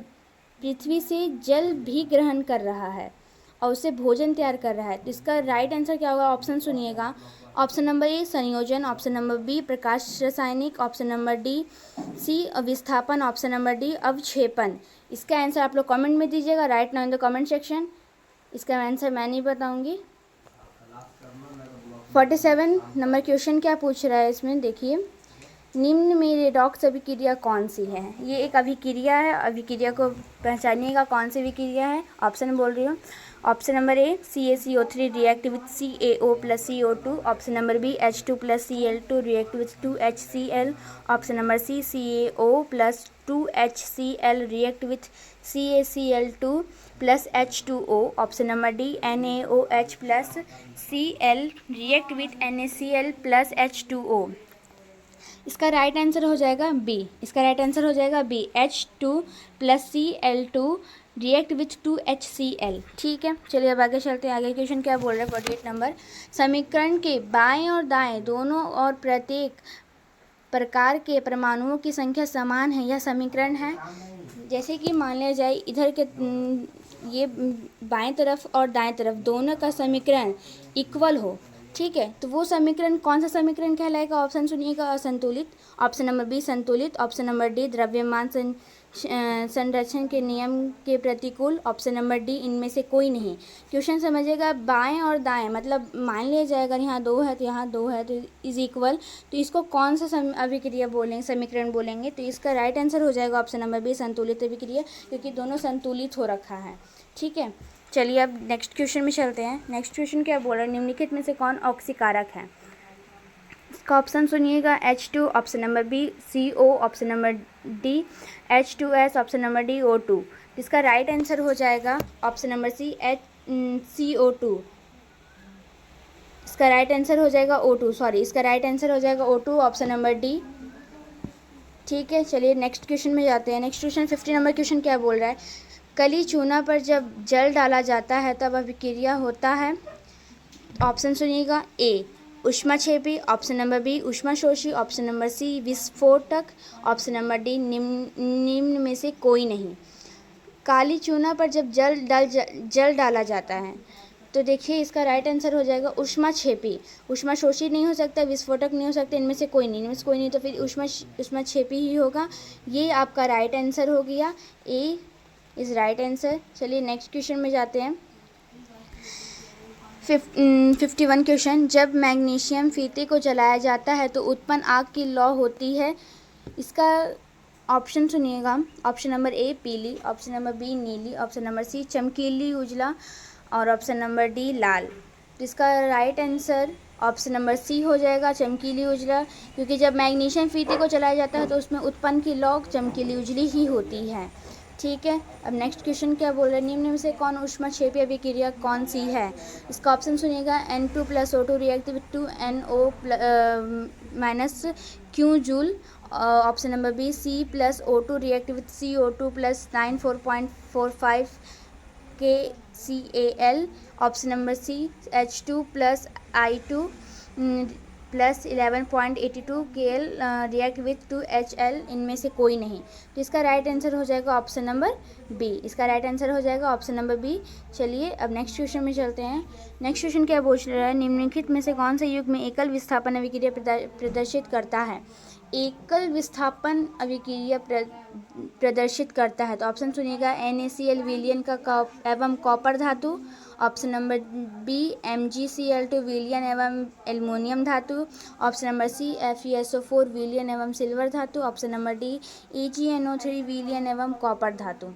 पृथ्वी से जल भी ग्रहण कर रहा है और उससे भोजन तैयार कर रहा है। तो इसका राइट आंसर क्या होगा, ऑप्शन सुनिएगा। ऑप्शन नंबर ए संयोजन, ऑप्शन नंबर बी प्रकाश रासायनिक, ऑप्शन नंबर डी सी विस्थापन, ऑप्शन नंबर डी अवक्षेपण। इसका आंसर आप लोग कमेंट में दीजिएगा, right now in the comment section. इसका आंसर मैं नहीं बताऊंगी। 47 नंबर क्वेश्चन क्या पूछ रहा है इसमें, देखिए निम्न में रेडॉक्स अभिक्रिया कौन सी है। ये एक अभिक्रिया है, अभिक्रिया को पहचानिएगा कौन सी अभिक्रिया है। ऑप्शन बोल रही हूँ, option number A CaCO3 react with CaO plus CO2, option number B H2 plus Cl2 react with 2HCl, option number C CaO plus 2HCl react with CaCl2 plus H2O, option number D NaOH plus Cl react with NaCl plus H2O। इसका राइट आंसर हो जाएगा बी। इसका राइट आंसर हो जाएगा B, H2 plus Cl2 react with 2HCl। ठीक है, चलिए अब आगे चलते हैं। आगे क्वेश्चन क्या बोल रहा है 48 नंबर, समीकरण के बाएं और दाएं दोनों और प्रत्येक प्रकार के परमाणुओं की संख्या समान है, यह समीकरण है। जैसे कि मान लिया जाए इधर के ये बाएं तरफ और दाएं तरफ दोनों का समीकरण इक्वल हो, ठीक है, तो वो समीकरण कौन सा समीकरण कहलाएगा। ऑप्शन सुनिएगा, असंतुलित, ऑप्शन नंबर बी संतुलित, ऑप्शन नंबर डी द्रव्यमान संरक्षण के नियम के प्रतिकूल, ऑप्शन नंबर डी इनमें से कोई नहीं। क्वेश्चन समझिएगा, बाएं और दाएं मतलब मान लिया जाएगा यहाँ 2 है तो यहाँ 2 है तो इज इक्वल, तो इसको कौन सा अभिक्रिया बोलेंगे, समीकरण बोलेंगे। तो इसका राइट आंसर हो जाएगा ऑप्शन नंबर बी संतुलित अभिक्रिया, क्योंकि दोनों संतुलित हो रखा है। ठीक है, चलिए अब नेक्स्ट क्वेश्चन में चलते हैं। नेक्स्ट क्वेश्चन क्या बोल रहा है, निम्नलिखित में से कौन ऑक्सीकारक है। इसका ऑप्शन सुनिएगा, H2, option number B CO, option number D H2S, option number D O2। इसका राइट आंसर हो जाएगा ऑप्शन नंबर सी CO2। इसका राइट आंसर हो जाएगा O2, सॉरी इसका राइट आंसर हो जाएगा O2, ऑप्शन नंबर डी ठीक है, चलिए नेक्स्ट क्वेश्चन में जाते हैं। नेक्स्ट क्वेश्चन 50 नंबर क्वेश्चन क्या बोल रहा है, कली चूना पर जब जल डाला जाता है तब अभिक्रिया होता है। ऑप्शन सुनिएगा, ए ऊष्माक्षेपी, ऑप्शन नंबर बी ऊष्माशोषी, ऑप्शन नंबर सी विस्फोटक, ऑप्शन नंबर डी निम्न में से कोई नहीं। काली चूना पर जब जल डाला जाता है तो देखिए इसका राइट आंसर हो जाएगा ऊष्माक्षेपी। ऊष्माशोषी नहीं हो सकता, विस्फोटक नहीं हो सकता, इनमें से कोई नहीं, तो फिर ऊष्माक्षेपी ही होगा। ये आपका राइट आंसर हो गया, ए इज राइट आंसर। चलिए नेक्स्ट क्वेश्चन में जाते हैं। 51 क्वेश्चन, जब मैग्नीशियम फीते को जलाया जाता है तो उत्पन्न आग की लौ होती है। इसका ऑप्शन सुनिएगा, ऑप्शन नंबर ए पीली, ऑप्शन नंबर बी नीली, ऑप्शन नंबर सी चमकीली उजला और ऑप्शन नंबर डी लाल। तो इसका right answer option number C हो जाएगा, चमकीली उजला, क्योंकि जब मैग्नीशियम फीते को जलाया जाता है तो उसमें उत्पन्न की लौ चमकीली उजली ही होती है। ठीक है, अब नेक्स्ट क्वेश्चन क्या बोल रहा है, निम्न में से कौन ऊष्माक्षेपी अभिक्रिया कौन सी है। इसका ऑप्शन सुनिएगा, N2 + O2 react with 2 NO - Q joule, option number B C + O2 react with CO2 + 94.45 KCAl, option number C H2 + I2 + 11.82 KL react with 2HL, इनमें से कोई नहीं। तो इसका राइट आंसर हो जाएगा ऑप्शन नंबर बी। इसका राइट आंसर हो जाएगा ऑप्शन नंबर बी। चलिए अब नेक्स्ट क्वेश्चन में चलते हैं। नेक्स्ट क्वेश्चन क्या पूछ रहा है, निम्नलिखित में से कौन से युग में एकल विस्थापन अभिक्रिया प्रदर्शित करता है। एकल विस्थापन अभिक्रिया प्रदर्शित करता है, तो ऑप्शन सुनिएगा, NaCl विलयन का एवं कॉपर धातु, ऑप्शन नंबर बी MgCl2 विलयन एवं एल्युमिनियम धातु, ऑप्शन नंबर सी FeSO4 विलयन एवं सिल्वर धातु, ऑप्शन नंबर डी EgNO3 विलयन एवं कॉपर धातु।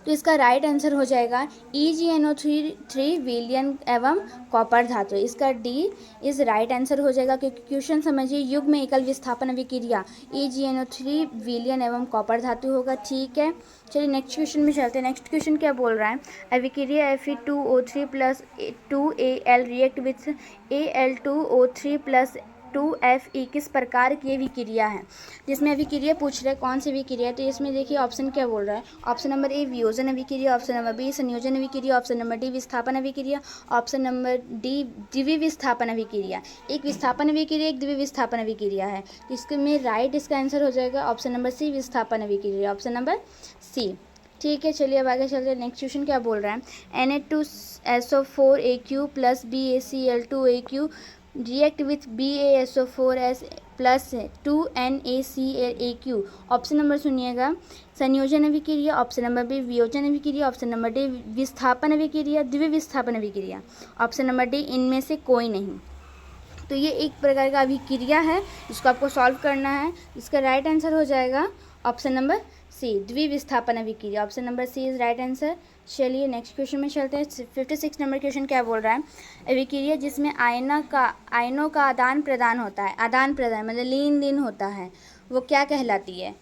तो इसका राइट आंसर हो जाएगा EgNO3 विलयन एवं कॉपर धातु। इसका डी इज राइट आंसर हो जाएगा, क्योंकि क्वेश्चन समझिए युग में एकल विस्थापन अभिक्रिया EgNO3 विलयन एवं कॉपर धातु होगा। ठीक है, चलिए नेक्स्ट क्वेश्चन में चलते हैं। नेक्स्ट क्वेश्चन क्या बोल रहा है, अभिक्रिया Fe2O3 + 2Al react with Al2O3 + 2Fe किस प्रकार की अभिक्रिया है। जिसमें अभिक्रिया पूछ रहे हैं कौन सी अभिक्रिया है, तो इसमें देखिए ऑप्शन क्या बोल रहा है, ऑप्शन नंबर ए वियोजन अभिक्रिया, ऑप्शन नंबर बी संयोजन अभिक्रिया, ऑप्शन नंबर डी विस्थापन अभिक्रिया, ऑप्शन नंबर डी द्वितीय विस्थापन अभिक्रिया। एक विस्थापन अभिक्रिया, एक द्वितीय विस्थापन अभिक्रिया है, तो इसमें राइट इसका आंसर हो जाएगा ऑप्शन नंबर सी विस्थापन अभिक्रिया, ऑप्शन नंबर सी। ठीक है, चलिए अब आगे चलते हैं। नेक्स्ट क्वेश्चन क्या बोल रहा है, Na2SO4AQ + BaCl2AQ react with BaSO4S + 2NaClAQ। Option number सुनिएगा, संयोजन अभिक्रिया, ऑप्शन नंबर बी वियोजन अभिक्रिया, ऑप्शन नंबर डी विस्थापन अभिक्रिया, द्वितीय विस्थापन अभिक्रिया, ऑप्शन नंबर डी इनमें से कोई नहीं। तो ये एक प्रकार का अभिक्रिया है, इसको आपको सॉल्व करना है। इसका राइट आंसर हो जाएगा ऑप्शन नंबर सी द्वितीय विस्थापन अभिक्रिया, option number C is right answer. चलिए नेक्स्ट क्वेश्चन में चलते हैं। 56 नंबर क्वेश्चन क्या बोल रहा है, अभिक्रिया जिसमें आयनों का आदान प्रदान होता है, आदान प्रदान मतलब लेन देन होता है, वो क्या कहलाती है।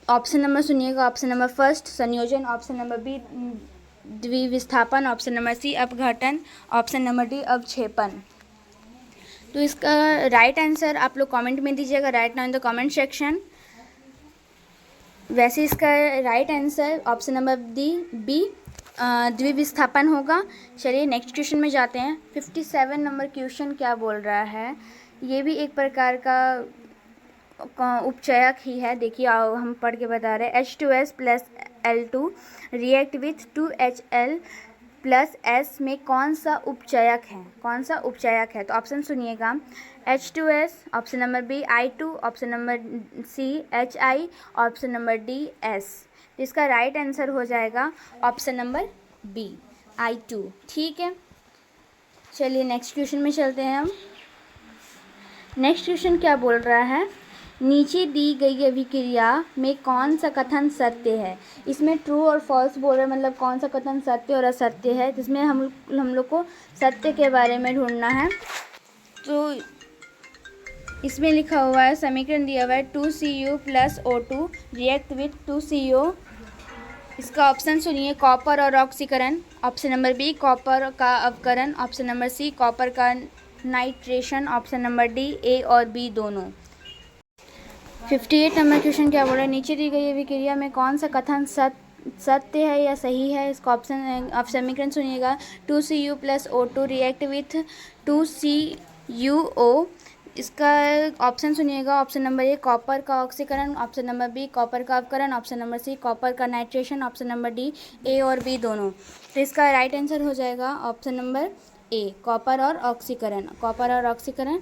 ऑप्शन नंबर सुनिएगा, ऑप्शन नंबर फर्स्ट संयोजन, ऑप्शन नंबर बी द्वितीय विस्थापन, ऑप्शन नंबर सी अपघटन, ऑप्शन नंबर डी अवक्षेपण। तो इसका राइट आंसर आप लोग कमेंट में दीजिएगा, right now in the comment section. वैसे इसका right answer option number D B द्वितीय विस्थापन होगा। चलिए नेक्स्ट क्वेश्चन में जाते हैं। 57 नंबर क्वेश्चन क्या बोल रहा है, ये भी एक प्रकार का उपचयक ही है। देखिए हम पढ़ के बता रहे हैं, H2S + L2 react with 2HL + S में कौन सा उपचयक है, कौन सा उपचयक है। तो ऑप्शन सुनिएगा, H2S, option number B I2, option number C HI, option number D S। तो इसका राइट आंसर हो जाएगा ऑप्शन नंबर बी I2। ठीक है, चलिए नेक्स्ट क्वेश्चन में चलते हैं हम। नेक्स्ट क्वेश्चन क्या बोल रहा है, नीचे दी गई अभिक्रिया में कौन सा कथन सत्य है। इसमें ट्रू और फॉल्स बोल रहे हैं, मतलब कौन सा कथन सत्य और असत्य है, जिसमें हम लोग को सत्य के बारे में ढूंढना है। तो इसमें लिखा हुआ है, समीकरण दिया हुआ है 2Cu + O2 react with 2CO। इसका ऑप्शन सुनिए, कॉपर और ऑक्सीकरण, ऑप्शन नंबर बी कॉपर का अवकरण, ऑप्शन नंबर सी कॉपर का nitration, option number D A और बी दोनों। 58 नंबर क्वेश्चन क्या बोल रहा है, नीचे दी गई अभिक्रिया में कौन सा कथन सत्य है या सही है। इसका ऑप्शन आप समीकरण सुनिएगा। 2Cu + O2 react with 2CuO। इसका ऑप्शन सुनिएगा। ऑप्शन नंबर ए कॉपर का ऑक्सीकरण, ऑप्शन नंबर बी कॉपर का अपकरण, ऑप्शन नंबर सी कॉपर का nitration, option number D A और बी दोनों। तो इसका राइट आंसर हो जाएगा ऑप्शन नंबर ए कॉपर और ऑक्सीकरण, कॉपर और ऑक्सीकरण।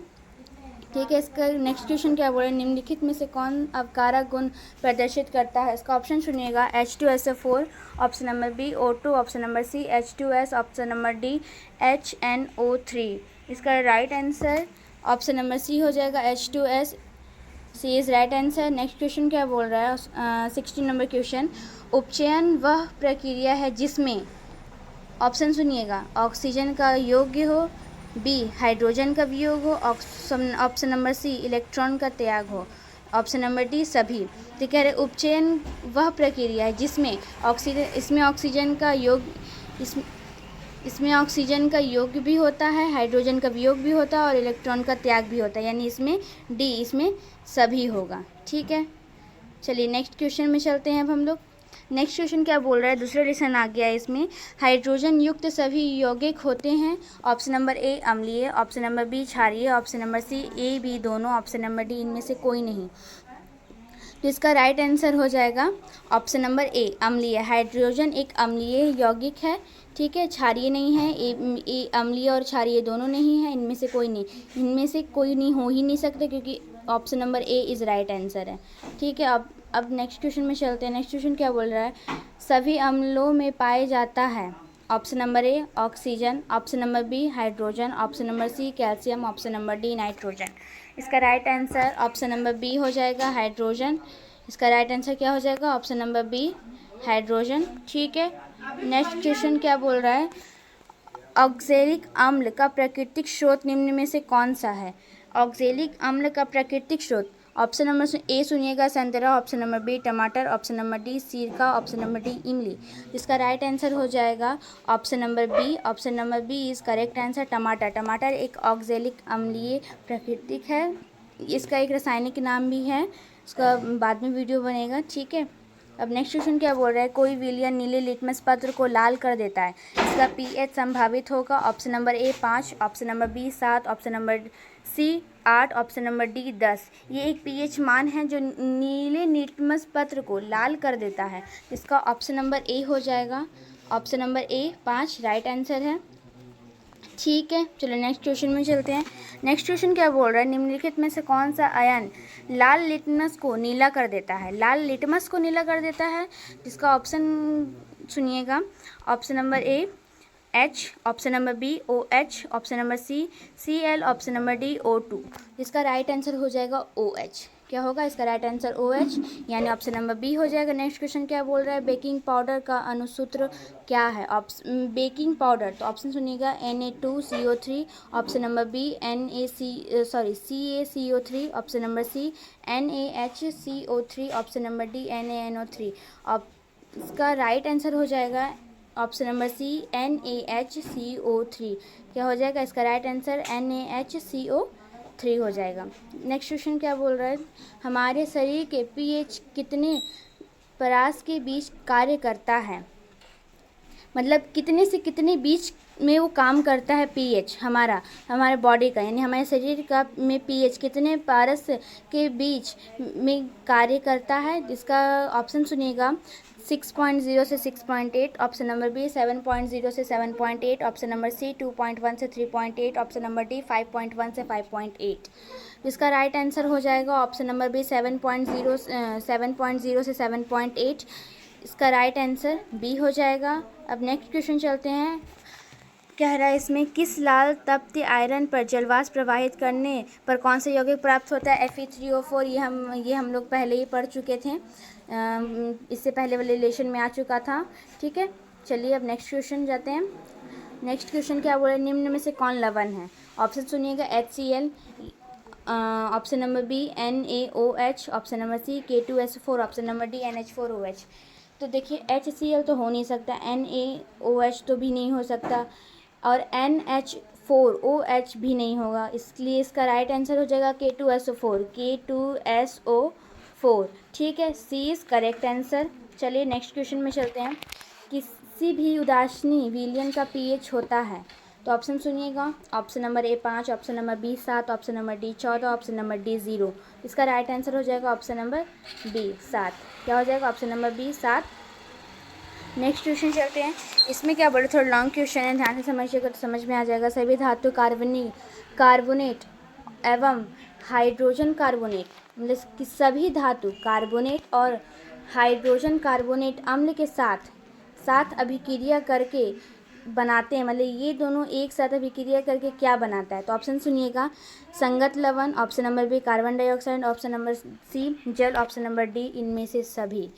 ठीक है, इसका नेक्स्ट क्वेश्चन क्या बोले, निम्नलिखित में से कौन अवकारक गुण प्रदर्शित करता है। इसका ऑप्शन सुनिएगा। H2SO4, option number B O2, option number C H2S, option number D HNO3। इसका right answer option number C हो जाएगा H2S। C is right answer. Next question क्या बोल रहा है, 16 नंबर क्वेश्चन, उपचयन वह प्रक्रिया है जिसमें, ऑप्शन सुनिएगा, ऑक्सीजन का योग्य हो, बी हाइड्रोजन का वियोग हो, ऑप्शन नंबर सी इलेक्ट्रॉन का त्याग हो, ऑप्शन नंबर डी सभी। तो कह रहे उपचयन वह प्रक्रिया है जिसमें इसमें ऑक्सीजन का योग इसमें ऑक्सीजन का योग भी होता है, हाइड्रोजन का वियोग भी होता है और इलेक्ट्रॉन का त्याग भी होता है, यानी इसमें डी, इसमें सभी होगा। ठीक है, चलिए नेक्स्ट क्वेश्चन में चलते हैं अब हम लोग। नेक्स्ट क्वेश्चन क्या बोल रहा है, दूसरा लेसन आ गया है इसमें। हाइड्रोजन युक्त सभी यौगिक होते हैं। ऑप्शन नंबर ए अम्लीय, ऑप्शन नंबर बी क्षारीय, option number C A B दोनों, ऑप्शन नंबर डी इनमें से कोई नहीं। तो इसका राइट आंसर हो जाएगा ऑप्शन नंबर ए अम्लीय। हाइड्रोजन एक अम्लीय यौगिक है। ठीक है, क्षारीय नहीं है। ए अम्लीय और क्षारीय दोनों नहीं है, इनमें से कोई नहीं, इनमें से कोई नहीं हो ही नहीं सकता, क्योंकि option number A is right answer है। ठीक है, अब नेक्स्ट क्वेश्चन में चलते हैं। नेक्स्ट क्वेश्चन क्या बोल रहा है, सभी अम्लों में पाए जाता है। Option number A oxygen, option number B hydrogen, option number C calcium, option number D nitrogen. इसका right answer option number B हो जाएगा हाइड्रोजन। इसका राइट आंसर क्या हो जाएगा, ऑप्शन नंबर बी हाइड्रोजन। ठीक है, नेक्स्ट क्वेश्चन क्या बोल रहा है, ऑक्जेलिक अम्ल का प्राकृतिक स्रोत निम्न में से कौन सा है। ऑक्जेलिक अम्ल का प्राकृतिक स्रोत, ऑप्शन नंबर ए सुनिएगा संतरा, ऑप्शन नंबर बी टमाटर, ऑप्शन नंबर डी सिरका, ऑप्शन नंबर डी इमली। इसका राइट आंसर हो जाएगा option number B. Option number B is correct answer, टमाटर। टमाटर एक ऑक्जेलिक अम्लीय प्राकृतिक है। इसका एक रासायनिक नाम भी है, इसका बाद में वीडियो बनेगा। ठीक है, अब नेक्स्ट क्वेश्चन क्या बोल रहा है, कोई विलयन नीले लिटमस पत्र को लाल कर देता है। इसका पीएच संभावित होगा। Option number A 5, option number B 7, option number C 8, option number D 10। ये एक पीएच मान है जो नीले लिटमस पत्र को लाल कर देता है। इसका ऑप्शन नंबर ए हो जाएगा। Option number A 5 right answer है। ठीक है, चलो नेक्स्ट क्वेश्चन में चलते हैं। नेक्स्ट क्वेश्चन क्या बोल रहा है, निम्नलिखित में से कौन सा आयन लाल लिटमस को नीला कर देता है। लाल लिटमस को नीला कर देता है, जिसका ऑप्शन सुनिएगा। Option number A H, option number B OH, option number C Cl, option number D O2। इसका राइट आंसर हो जाएगा OH। क्या होगा इसका राइट आंसर OH, यानी ऑप्शन नंबर बी हो जाएगा। नेक्स्ट क्वेश्चन क्या बोल रहा है, बेकिंग पाउडर का अनुसूत्र क्या है। बेकिंग पाउडर, तो ऑप्शन सुनिएगा Na2CO3, option number B CaCO3, option number C NaHCO3, option number D NaNO3। इसका राइट आंसर हो जाएगा ऑप्शन नंबर सी NaHCO3। क्या हो जाएगा इसका राइट आंसर NaHCO3 हो जाएगा। नेक्स्ट क्वेश्चन क्या बोल रहा है, हमारे शरीर के pH कितने परास के बीच कार्य करता है। मतलब कितने से कितने बीच में वो काम करता है pH हमारे बॉडी का, यानी हमारे शरीर का में pH कितने पारस के बीच में कार्य करता है। जिसका ऑप्शन सुनिएगा 6.0 से 6.8, ऑप्शन नंबर बी 7.0 से 7.8, ऑप्शन नंबर सी 2.1 से 3.8, ऑप्शन नंबर डी 5.1 से 5.8। जिसका राइट आंसर हो जाएगा ऑप्शन नंबर बी 7.0 से 7.8। इसका राइट आंसर बी हो जाएगा। अब नेक्स्ट क्वेश्चन चलते हैं। कह रहा है इसमें किस लाल तप्त आयरन पर जलवाष्प प्रवाहित करने पर कौन सा यौगिक प्राप्त होता है। Fe3O4। ये हम लोग पहले ही पढ़ चुके थे, इससे पहले वाले लेशन में आ चुका था। ठीक है, चलिए अब नेक्स्ट क्वेश्चन जाते हैं। नेक्स्ट क्वेश्चन क्या बोले, निम्न में से कौन लवण है। ऑप्शन सुनिएगा HCl, option number B NaOH, option number C K2SO4, option number D NH4OH। तो देखिए HCl तो हो नहीं सकता, NaOH तो भी नहीं हो सकता, और NH4OH भी नहीं होगा, इसलिए इसका राइट आंसर हो जाएगा K2SO4। 4। ठीक है, सी इज़ करेक्ट आंसर। चलिए नेक्स्ट क्वेश्चन में चलते हैं। किसी भी उदासीनी विलयन का pH होता है, तो ऑप्शन सुनिएगा। Option number A 5, option number B 7, option number D 14, option number D 0। इसका राइट आंसर हो जाएगा ऑप्शन नंबर बी 7। क्या हो जाएगा? Option number B 7। Next question चलते हैं। इसमें क्या बोले, थोड़ा लॉन्ग क्वेश्चन है, ध्यान से समझिएगा तो समझ में आ जाएगा। सभी धातु कार्बोनेट एवं हाइड्रोजन कार्बोनेट, मतलब कि सभी धातु कार्बोनेट और हाइड्रोजन कार्बोनेट अम्ल के साथ अभिक्रिया करके बनाते हैं, मतलब ये दोनों एक साथ अभिक्रिया करके क्या बनाता है? तो ऑप्शन सुनिएगा। संगत लवण, option number B carbon dioxide, option number C जल, ऑप्शन नंबर डी इनमें से सभी।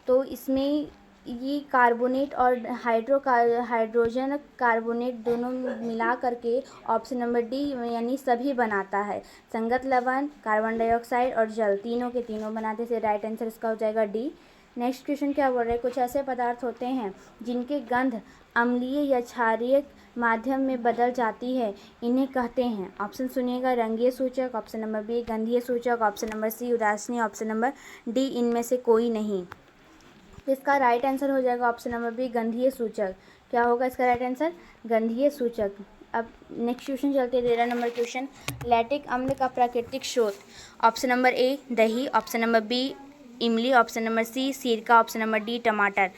तो इसमें ये कार्बोनेट और हाइड्रोजन कार्बोनेट दोनों मिला करके ऑप्शन नंबर डी यानी सभी बनाता है। संगत लवण, कार्बन डाइऑक्साइड और जल, तीनों के तीनों बनाते से राइट आंसर इसका हो जाएगा डी। नेक्स्ट क्वेश्चन क्या बोल रहे हैं, कुछ ऐसे पदार्थ होते हैं जिनके गंध अम्लीय या क्षारीय माध्यम में बदल जाती है, इन्हें कहते हैं। ऑप्शन सुनिएगा। रंगीय सूचक, ऑप्शन नंबर बी गंधीय सूचक, ऑप्शन नंबर सी उदासीनी, ऑप्शन नंबर डी इनमें से कोई नहीं। तो इसका राइट आंसर हो जाएगा ऑप्शन नंबर बी गंधीय सूचक। क्या होगा इसका राइट आंसर? गंधीय सूचक। अब नेक्स्ट क्वेश्चन चलते हैं, 13 नंबर क्वेश्चन। लैक्टिक अम्ल का प्राकृतिक स्रोत, ऑप्शन नंबर ए दही, ऑप्शन नंबर बी इमली, ऑप्शन नंबर सी सिरका, ऑप्शन नंबर डी टमाटर।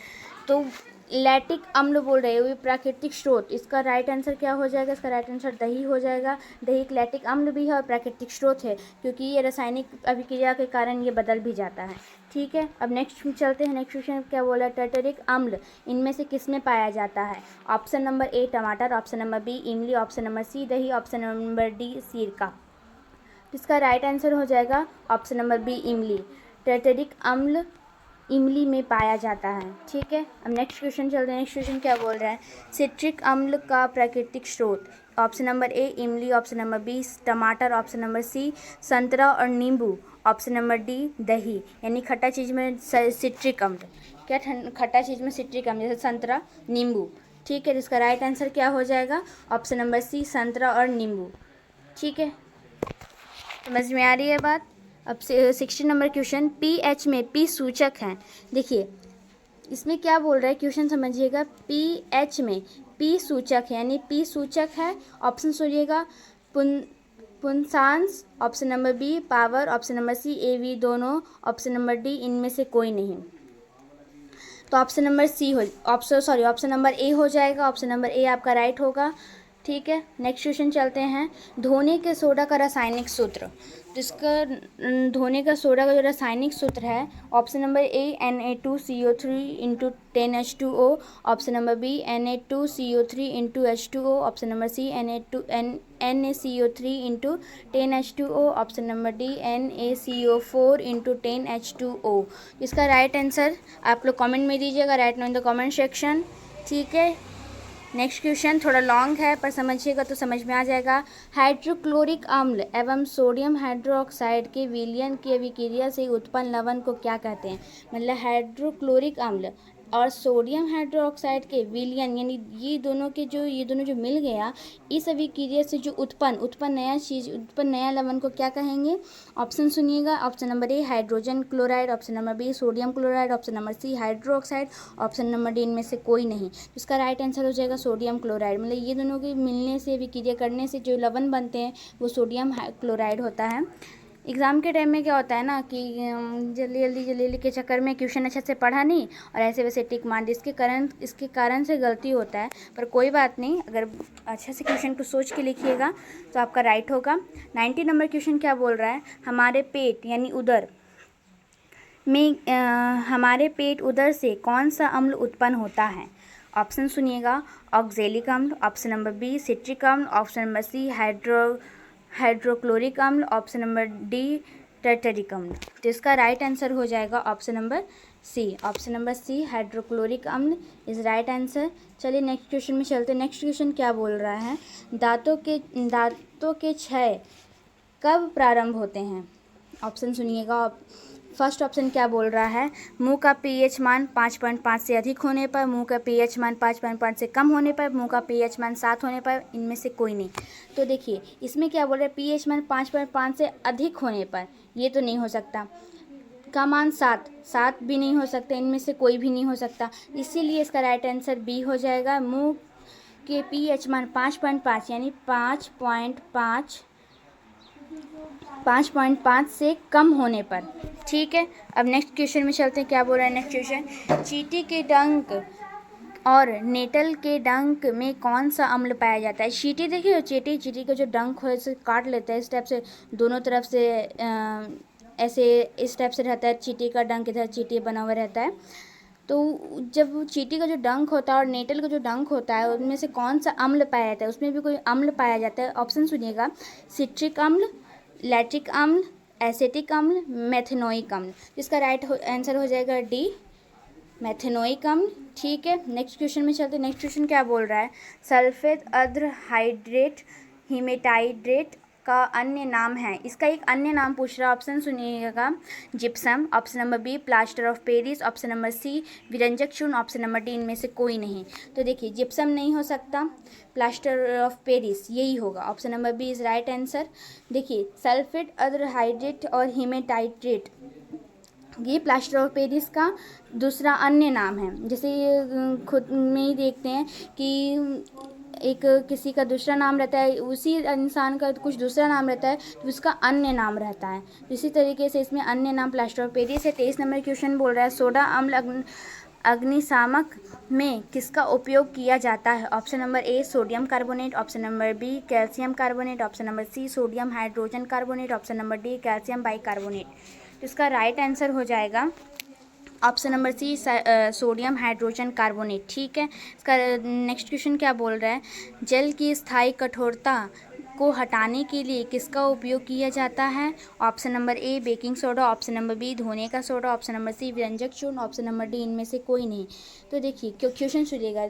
तो लैक्टिक अम्ल बोल रहे हो ये प्राकृतिक स्रोत, इसका राइट आंसर क्या हो जाएगा? इसका राइट आंसर दही हो जाएगा। दही एक लैक्टिक अम्ल भी है और प्राकृतिक स्रोत है, क्योंकि ये रासायनिक अभिक्रिया के कारण ये बदल भी जाता है। ठीक है, अब नेक्स्ट चलते हैं। नेक्स्ट क्वेश्चन क्या बोला? टर्टरिक अम्ल इनमें से किसमें पाया जाता है? ऑप्शन नंबर ए टमाटर, ऑप्शन नंबर बी इमली, ऑप्शन नंबर सी दही, ऑप्शन नंबर डी सिरका। इसका राइट आंसर हो जाएगा ऑप्शन नंबर बी इमली। टर्टरिक अम्ल इमली में पाया जाता है। ठीक है, अब नेक्स्ट क्वेश्चन चलते हैं। नेक्स्ट क्वेश्चन क्या बोल रहा है? सिट्रिक अम्ल का प्राकृतिक स्रोत, ऑप्शन नंबर ए इमली, ऑप्शन नंबर बी टमाटर, ऑप्शन नंबर सी संतरा और नींबू, ऑप्शन नंबर डी दही। यानी खट्टा चीज़ में सिट्रिक अम्ल, क्या खट्टा चीज़ में सिट्रिक अम्ल, जैसे संतरा नींबू। ठीक है, इसका राइट आंसर क्या हो जाएगा? ऑप्शन नंबर सी संतरा और नींबू। ठीक है, समझ में आ रही है बात? अब 16 नंबर क्वेश्चन। पीएच में पी सूचक हैं। देखिए इसमें क्या बोल रहा है, क्वेश्चन समझिएगा। पीएच में पी सूचक है, यानी पी सूचक है। ऑप्शन सुनिएगा। पुंसांस, option number B power, option number C A B दोनों, ऑप्शन नंबर डी इनमें से कोई नहीं। तो ऑप्शन नंबर सी हो ऑप्शन नंबर ए हो जाएगा। ऑप्शन नंबर ए आपका राइट होगा। ठीक है, नेक्स्ट क्वेश्चन चलते हैं। धोने के सोडा का रासायनिक सूत्र, जिसका धोने का सोडा का जो रासायनिक सूत्र है, option number A Na2CO3 into 10H2O, option number B Na2CO3 into H2O, option number C NaCO3 into 10H2O, option number D NaCO4 into 10H2O। इसका राइट आंसर आप लोग कमेंट में दीजिएगा, right now in the comment section. ठीक है, नेक्स्ट क्वेश्चन थोड़ा लॉन्ग है पर समझिएगा तो समझ में आ जाएगा। हाइड्रोक्लोरिक अम्ल एवं सोडियम हाइड्रोक्साइड के विलयन की अभिक्रिया से उत्पन्न लवण को क्या कहते हैं? मतलब हाइड्रोक्लोरिक अम्ल और सोडियम हाइड्रोक्साइड के विलयन, यानी ये दोनों जो मिल गया, इस अभिक्रिया से जो उत्पन्न नया लवण को क्या कहेंगे? ऑप्शन सुनिएगा। Option number A hydrogen chloride, option number B sodium chloride, option number C hydroxide, option number D इनमें से कोई नहीं। इसका राइट आंसर हो जाएगा सोडियम क्लोराइड। मतलब ये दोनों के मिलने से अभिक्रिया करने से जो लवण बनते हैं वो सोडियम क्लोराइड होता है। एग्ज़ाम के टाइम में क्या होता है ना कि जल्दी के चक्कर में क्वेश्चन अच्छे से पढ़ा नहीं और ऐसे वैसे टिक मार दी, इसके कारण से गलती होता है। पर कोई बात नहीं, अगर अच्छे से क्वेश्चन को सोच के लिखिएगा तो आपका राइट होगा। 90 नंबर क्वेश्चन क्या बोल रहा है? हमारे पेट यानी उदर में हमारे पेट उदर से कौन सा अम्ल उत्पन्न होता है? ऑप्शन सुनिएगा। ऑक्जेलिक अम्ल, ऑप्शन नंबर बी सिट्रिक अम्ल, ऑप्शन नंबर सी हाइड्रोक्लोरिक अम्ल, ऑप्शन नंबर डी टर्टरिक अम्ल। तो इसका राइट आंसर हो जाएगा option number C. Option number C hydrochloric अम्ल इज राइट आंसर। चलिए नेक्स्ट क्वेश्चन में चलते हैं। नेक्स्ट क्वेश्चन क्या बोल रहा है? दांतों के क्षय कब प्रारंभ होते हैं? ऑप्शन सुनिएगा। फर्स्ट ऑप्शन क्या बोल रहा है? मुंह का पीएच मान 5.5 से अधिक होने पर, मुंह का पीएच मान 5.5 से कम होने पर, मुंह का पीएच मान 7 होने पर, इनमें से कोई नहीं। तो देखिए इसमें क्या बोल रहा है? पीएच मान 5.5 से अधिक होने पर, ये तो नहीं हो सकता। का मान 7 भी नहीं हो सकता, इनमें से कोई भी नहीं हो सकता, इसीलिए इसका राइट आंसर बी हो जाएगा। मुंह के पीएच मान 5.5 यानी 5.5 से कम होने पर। ठीक है, अब नेक्स्ट क्वेश्चन में चलते हैं, क्या बोल रहा है नेक्स्ट क्वेश्चन। चींटी के डंक और नेटल के डंक में कौन सा अम्ल पाया जाता है। चींटी देखिए, चींटी का जो डंक हो इसे काट लेता है, इस टाइप से दोनों तरफ से ऐसे इस टाइप से रहता है, चींटी का डंक इधर चींटी बना हुआ रहता है। तो जब चींटी का जो डंक होता है और नेटल का जो डंक होता है उनमें से कौन सा अम्ल पाया जाता है, उसमें भी कोई अम्ल पाया जाता है। ऑप्शन सुनिएगा, सिट्रिक अम्ल, लैक्टिक अम्ल, एसिटिक अम्ल, मेथनोइक अम्ल। इसका राइट आंसर हो जाएगा डी, मेथनोइक अम्ल। ठीक है, नेक्स्ट क्वेश्चन में चलते हैं। नेक्स्ट क्वेश्चन क्या बोल रहा है, सल्फेट अद्रहाइड्रेट हीमेटाइड्रेट का अन्य नाम है। इसका एक अन्य नाम पूछ रहा है, ऑप्शन सुनिएगा, gypsum, option number B plaster of Paris, option number C विरंजक चूर्ण, ऑप्शन नंबर डी इनमें से कोई नहीं। तो देखिए, जिप्सम नहीं हो सकता, प्लास्टर ऑफ पेरिस यही होगा, option number B is right answer. देखिए, सल्फेट अद्रहाइड्रेट और हीमेटाइड्रेट ये प्लास्टर ऑफ पेरिस का दूसरा अन्य नाम है। जैसे ये खुद में ही देखते हैं कि एक किसी का दूसरा नाम रहता है, उसी इंसान का कुछ दूसरा नाम रहता है तो उसका अन्य नाम रहता है। तो इसी तरीके से इसमें अन्य नाम प्लास्टर ऑफ पेरिस है। 23 नंबर क्वेश्चन बोल रहा है, सोडा अम्ल अग्निशामक में किसका उपयोग किया जाता है। Option number A sodium carbonate, option number B calcium carbonate, option number C sodium hydrogen carbonate, option number D calcium bicarbonate. तो इसका राइट आंसर हो जाएगा option number C sodium hydrogen carbonate. ठीक है, इसका नेक्स्ट क्वेश्चन क्या बोल रहा है, जल की स्थायी कठोरता को हटाने के लिए किसका उपयोग किया जाता है। Option number A baking soda, option number B धोने का सोडा, ऑप्शन नंबर सी व्यंजक चूर्ण, ऑप्शन नंबर डी इनमें से कोई नहीं। तो देखिए क्वेश्चन सुनिएगा,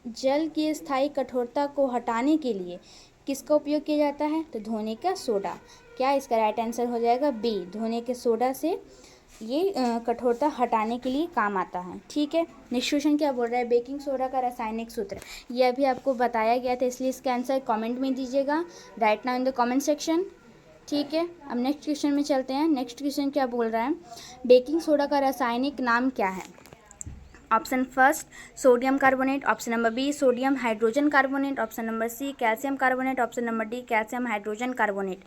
जल की स्थायी कठोरता को हटाने के लिए किसका उपयोग किया जाता है, तो धोने का सोडा। क्या इसका राइट आंसर हो जाएगा बी, धोने के सोडा से ये कठोरता हटाने के लिए काम आता है। ठीक है, नेक्स्ट क्वेश्चन क्या बोल रहा है, बेकिंग सोडा का रासायनिक सूत्र। ये अभी आपको बताया गया था, इसलिए इसका आंसर कमेंट में दीजिएगा, right now in the comment section. ठीक है, अब नेक्स्ट क्वेश्चन में चलते हैं। नेक्स्ट क्वेश्चन क्या बोल रहा है, बेकिंग सोडा का रासायनिक नाम क्या है। Option first sodium carbonate, option number B sodium hydrogen carbonate, option number C calcium carbonate, option number D calcium hydrogen carbonate.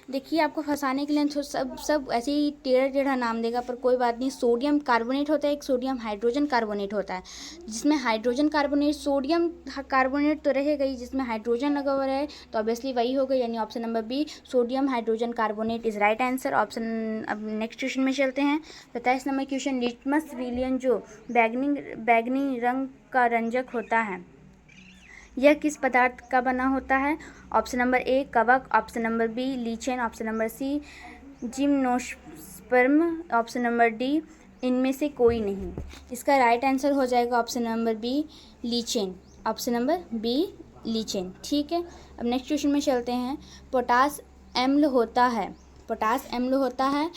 देखिए, आपको फंसाने के लिए तो सब ऐसे ही टेढ़ा टेढ़ा नाम देगा, पर कोई बात नहीं। सोडियम कार्बोनेट होता है, एक सोडियम हाइड्रोजन कार्बोनेट होता है, जिसमें हाइड्रोजन कार्बोनेट, सोडियम कार्बोनेट तो रहेगा ही, जिसमें हाइड्रोजन लगा हुआ है तो ऑब्वियसली वही होगा, यानी option number B sodium hydrogen carbonate is right answer. Option, अब नेक्स्ट क्वेश्चन में चलते हैं। 27 नंबर क्वेश्चन, लिटमस विलियन जो बैगनी रंग का रंजक होता है, यह किस पदार्थ का बना होता है। ऑप्शन नंबर ए कवक, option number B lichen, option number C gymnosperm, option number D इनमें से कोई नहीं। इसका राइट आंसर हो जाएगा option number B lichen, option number B lichen. ठीक है, अब नेक्स्ट क्वेश्चन में चलते हैं। पोटास अम्ल होता है, पोटास अम्ल होता है,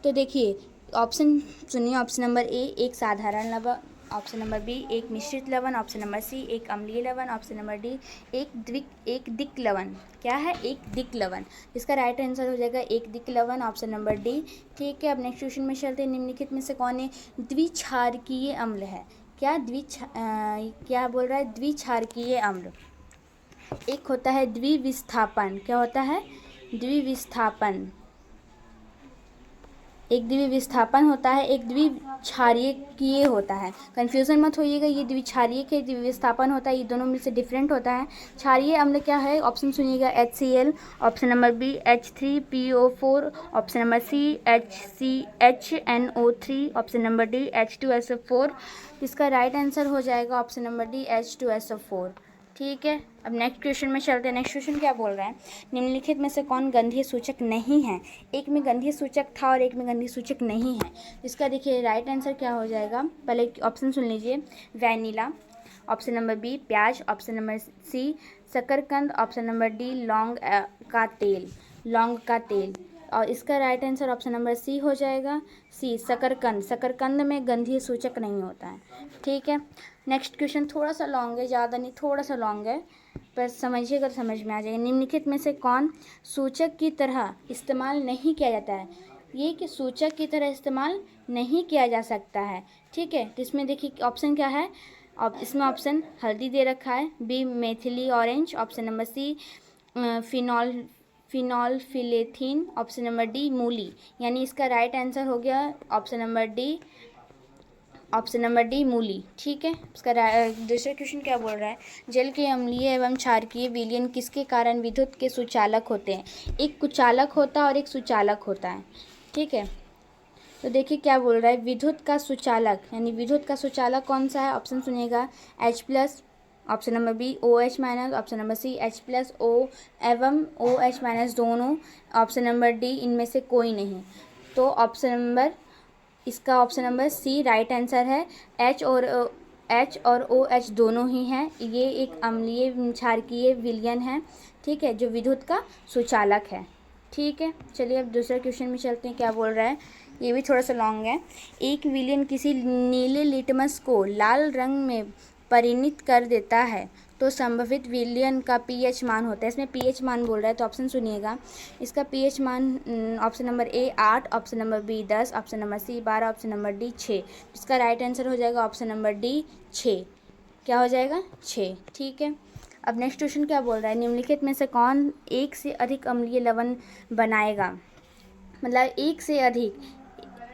तो देखिए ऑप्शन सुनिए, ऑप्शन नंबर ए एक साधारण लवण, ऑप्शन नंबर बी एक मिश्रित लवण, ऑप्शन नंबर सी एक अम्लीय लवण, ऑप्शन नंबर डी एक दिक् लवण। क्या है, एक दिक् लवण। इसका राइट आंसर हो जाएगा एक दिक् लवण, ऑप्शन नंबर डी। ठीक है, अब नेक्स्ट क्वेश्चन में चलते हैं। निम्नलिखित में से कौन है द्विक्षारकीय अम्ल है। क्या क्या बोल रहा है, द्विक्षारकीय अम्ल। एक होता है द्विविस्थापन, क्या होता है, द्विविस्थापन, एक द्विविस्थापन होता है, एक द्विक्षारीय होता है। कन्फ्यूज़न मत होइएगा, ये द्विक्षारीय के द्विविस्थापन होता है, ये दोनों में से डिफरेंट होता है। क्षारीय अम्ल क्या है, ऑप्शन सुनिएगा HCl, option number B H3PO4, option number C HCHNO3, option number D H2SO4। इसका राइट आंसर हो जाएगा ऑप्शन नंबर डी H2SO4। ठीक है, अब नेक्स्ट क्वेश्चन में चलते हैं। नेक्स्ट क्वेश्चन क्या बोल रहा है, निम्नलिखित में से कौन गंधीय सूचक नहीं है। एक में गंधीय सूचक था और एक में गंधीय सूचक नहीं है। इसका देखिए राइट आंसर क्या हो जाएगा, पहले ऑप्शन सुन लीजिए, वैनिला, ऑप्शन नंबर बी प्याज, ऑप्शन नंबर सी शकरकंद, ऑप्शन नंबर डी लौंग का तेल, और इसका right answer option number C हो जाएगा, सी शकरकंद। शकरकंद में गंधीय सूचक नहीं होता है। ठीक है, नेक्स्ट क्वेश्चन थोड़ा सा लॉन्ग है, ज़्यादा नहीं, थोड़ा सा लॉन्ग है, पर समझिएगा तो समझ में आ जाएगा। निम्नलिखित में से कौन सूचक की तरह इस्तेमाल नहीं किया जाता है। ये कि सूचक की तरह इस्तेमाल नहीं किया जा सकता है। ठीक है, तो इसमें देखिए ऑप्शन क्या है। इसमें ऑप्शन हल्दी दे रखा है, B methyl orange, option number C phenolphthalein, option number D मूली। यानी इसका राइट आंसर हो गया ऑप्शन नंबर डी मूली। ठीक है, इसका दूसरा क्वेश्चन क्या बोल रहा है, जल के अम्लीय एवं क्षारकीय विलयन किसके कारण विद्युत के सुचालक होते हैं। एक कुचालक होता है और एक सुचालक होता है। ठीक है, तो देखिए क्या बोल रहा है, विद्युत का सुचालक यानी विद्युत का सुचालक कौन सा है। ऑप्शन सुनिएगा, H+, option number B OH-, option number C H+ O एवं OH- दोनों, ऑप्शन नंबर डी इनमें से कोई नहीं। तो इसका option number C right answer है। H और OH दोनों ही हैं। ये एक अम्लीय क्षारकीय विलयन है। ठीक है, जो विद्युत का सुचालक है। ठीक है, चलिए अब दूसरे क्वेश्चन में चलते हैं। क्या बोल रहा है, ये भी थोड़ा सा लॉन्ग है। एक विलयन किसी नीले लिटमस को लाल रंग में परिणित कर देता है तो संभावित विलयन का पीएच मान होता है। इसमें पीएच मान बोल रहा है, तो ऑप्शन सुनिएगा। इसका पीएच मान option number A 8, option number B 10, option number C 12, option number D 6। इसका राइट आंसर हो जाएगा ऑप्शन नंबर डी 6। क्या हो जाएगा 6। ठीक है, अब नेक्स्ट क्वेश्चन क्या बोल रहा है, निम्नलिखित में से कौन एक से अधिक अम्लीय लवण बनाएगा। मतलब एक से अधिक,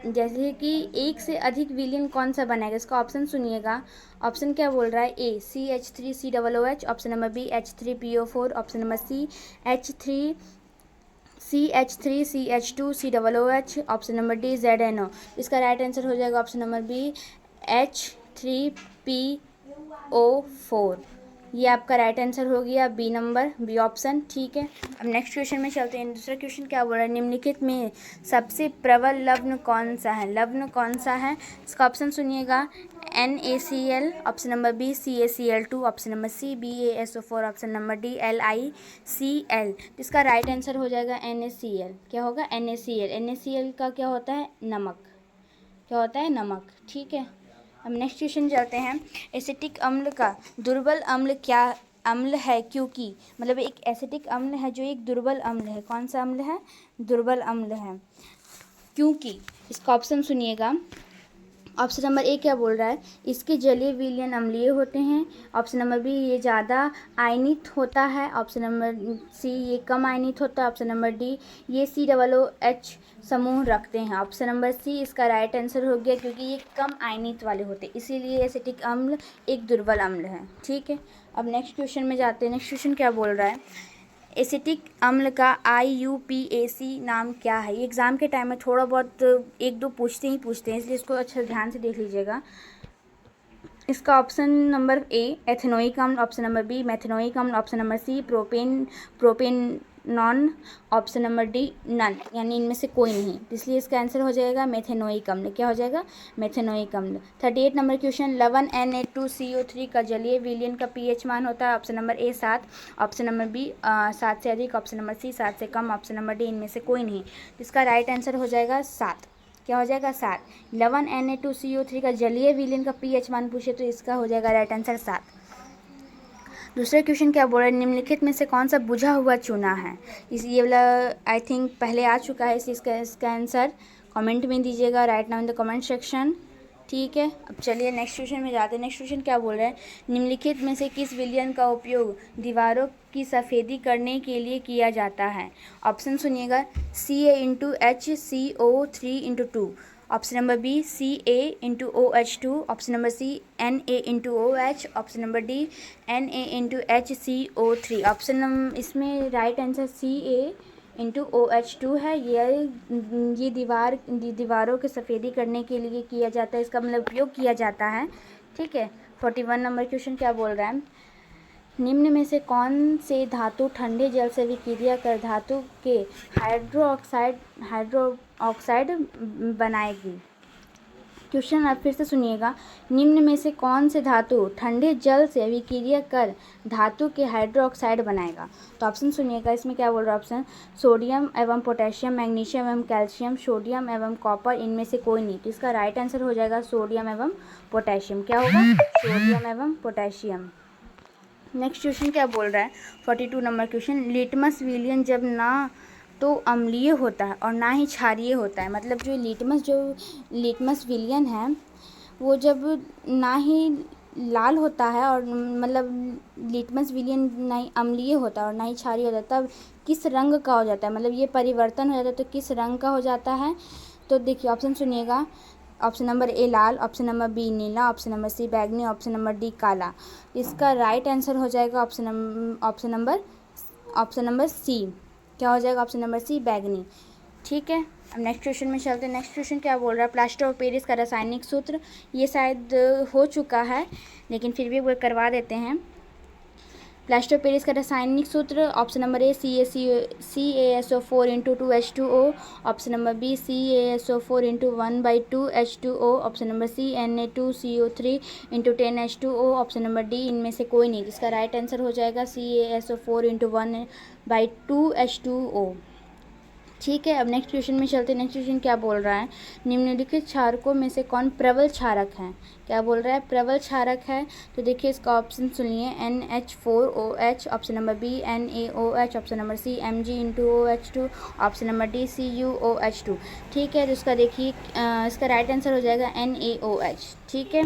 जैसे कि एक से अधिक विलयन कौन सा बनाएगा। इसका ऑप्शन सुनिएगा। ऑप्शन क्या बोल रहा है, A CH3COOH, option number B H3PO4, option number C CH3CH2COOH, option number D ZNO। इसका राइट आंसर हो जाएगा ऑप्शन नंबर बी H3PO4। ये आपका राइट आंसर हो गया, बी नंबर, बी ऑप्शन। ठीक है, अब नेक्स्ट क्वेश्चन में चलते हैं। दूसरा क्वेश्चन क्या बोल रहा है, निम्नलिखित में सबसे प्रबल लवण कौन सा है। लवण कौन सा है, इसका ऑप्शन सुनिएगा। NaCl, option number B CaCl2, option number C BaSO4, option number D LiCl। इसका राइट आंसर हो जाएगा NaCl। क्या होगा, NaCl। NaCl का क्या होता है, नमक। क्या होता है, नमक। ठीक है, अब नेक्स्ट क्वेश्चन चलते हैं। एसिटिक अम्ल का दुर्बल अम्ल क्या अम्ल है, क्योंकि मतलब एक एसिटिक अम्ल है जो एक दुर्बल अम्ल है। कौन सा अम्ल है, दुर्बल अम्ल है, क्योंकि इसका ऑप्शन सुनिएगा। ऑप्शन नंबर ए क्या बोल रहा है, इसके जलीय विलयन अम्लीय होते हैं। ऑप्शन नंबर बी ये ज़्यादा आयनित होता है। ऑप्शन नंबर सी ये कम आयनित होता है। ऑप्शन नंबर डी ये COOH समूह रखते हैं। ऑप्शन नंबर सी इसका राइट आंसर हो गया, क्योंकि ये कम आयनित वाले होते हैं, इसीलिए एसिटिक अम्ल एक दुर्बल अम्ल है। ठीक है, अब नेक्स्ट क्वेश्चन में जाते हैं। नेक्स्ट क्वेश्चन क्या बोल रहा है, एसिटिक अम्ल का IUPAC नाम क्या है। ये एग्ज़ाम के टाइम में थोड़ा बहुत एक दो पूछते हैं, इसलिए इसको अच्छा ध्यान से देख लीजिएगा। इसका ऑप्शन नंबर ए एथेनोइक अम्ल, ऑप्शन नंबर बी मेथेनोइक अम्ल, option number C propanone, option number D none, यानी इनमें से कोई नहीं। इसलिए इसका आंसर हो जाएगा मेथेनोइक अम्ल। क्या हो जाएगा, मेथेनोइक अम्ल। 38 नंबर क्वेश्चन, लवण Na2CO3 का जलीय विलयन का pH मान होता है। Option number A 7, option number B 7 से अधिक, ऑप्शन नंबर सी 7 से कम, ऑप्शन नंबर डी इनमें से कोई नहीं। इसका राइट आंसर हो जाएगा 7। क्या हो जाएगा, 7। लवण Na2CO3 का जलीय विलयन का pH मान पूछे तो इसका हो जाएगा राइट आंसर 7। दूसरा क्वेश्चन क्या बोल रहा है, निम्नलिखित में से कौन सा बुझा हुआ चूना है। ये वाला आई थिंक पहले आ चुका है, इसका आंसर कमेंट में दीजिएगा, right now in the comment section. ठीक है, अब चलिए नेक्स्ट क्वेश्चन में जाते हैं। नेक्स्ट क्वेश्चन क्या बोल रहे हैं, निम्नलिखित में से किस विलयन का उपयोग दीवारों की सफ़ेदी करने के लिए किया जाता है। ऑप्शन सुनिएगा, Ca×HCO3×2, option number B Ca×OH2, option number C Na×OH, option number D Na×HCO3। इसमें राइट आंसर Ca×OH2 है। ये दीवारों की सफ़ेदी करने के लिए किया जाता है, इसका मतलब उपयोग किया जाता है। ठीक है, 41 नंबर क्वेश्चन क्या बोल रहा है, निम्न में से कौन से धातु ठंडे जल से विक्रिया कर धातु के हाइड्रोक्साइड बनाएगी। क्वेश्चन आप फिर से सुनिएगा, निम्न में से कौन से धातु ठंडे जल से विक्रिया कर धातु के हाइड्रोक्साइड बनाएगा। तो ऑप्शन सुनिएगा, इसमें क्या बोल रहा है ऑप्शन, सोडियम एवं पोटेशियम, मैग्नीशियम एवं कैल्शियम, सोडियम एवं कॉपर, इनमें से कोई नहीं। तो इसका राइट आंसर हो जाएगा सोडियम एवं पोटेशियम। क्या होगा, सोडियम एवं पोटेशियम। नेक्स्ट क्वेश्चन क्या बोल रहा है, 42 नंबर क्वेश्चन, लिटमस विलयन जब ना तो अम्लीय होता है और ना ही क्षारीय होता है। मतलब जो लिटमस विलियन है वो जब ना ही लाल होता है और मतलब लिटमस विलियन ना ही अम्लीय होता है और ना ही क्षारीय होता है, तब किस रंग का हो जाता है, मतलब ये परिवर्तन हो जाता है तो किस रंग का हो जाता है। तो देखिए ऑप्शन सुनिएगा। ऑप्शन नंबर ए लाल, ऑप्शन नंबर बी नीला, ऑप्शन नंबर सी बैंगनी, ऑप्शन नंबर डी काला। इसका राइट आंसर हो जाएगा ऑप्शन नंबर सी। क्या हो जाएगा? ऑप्शन नंबर सी बैंगनी। ठीक है, अब नेक्स्ट क्वेश्चन में चलते हैं। नेक्स्ट क्वेश्चन क्या बोल रहा है? प्लास्टर ऑफ पेरिस का रासायनिक सूत्र। ये शायद हो चुका है लेकिन फिर भी वो करवा देते हैं। प्लास्टर ऑफ पेरिस का रासायनिक सूत्र option number A CaSO4 into 2H2O, option number B CaSO4 into 1/2H2O, option number C Na2CO3 into 10H2O, option number D इनमें से कोई नहीं। इसका राइट आंसर हो जाएगा CaSO4 इंटू 1/2H2O। ठीक है, अब नेक्स्ट क्वेश्चन में चलते हैं। नेक्स्ट क्वेश्चन क्या बोल रहा है? निम्नलिखित क्षारकों में से कौन प्रबल क्षारक है? क्या बोल रहा है? प्रबल क्षारक है। तो देखिए इसका ऑप्शन सुनिए। NH4OH, option number B NaOH, option number C Mg/OH2, option number D CuOH2। ठीक है, तो इसका देखिए इसका राइट आंसर हो जाएगा NaOH। ठीक है,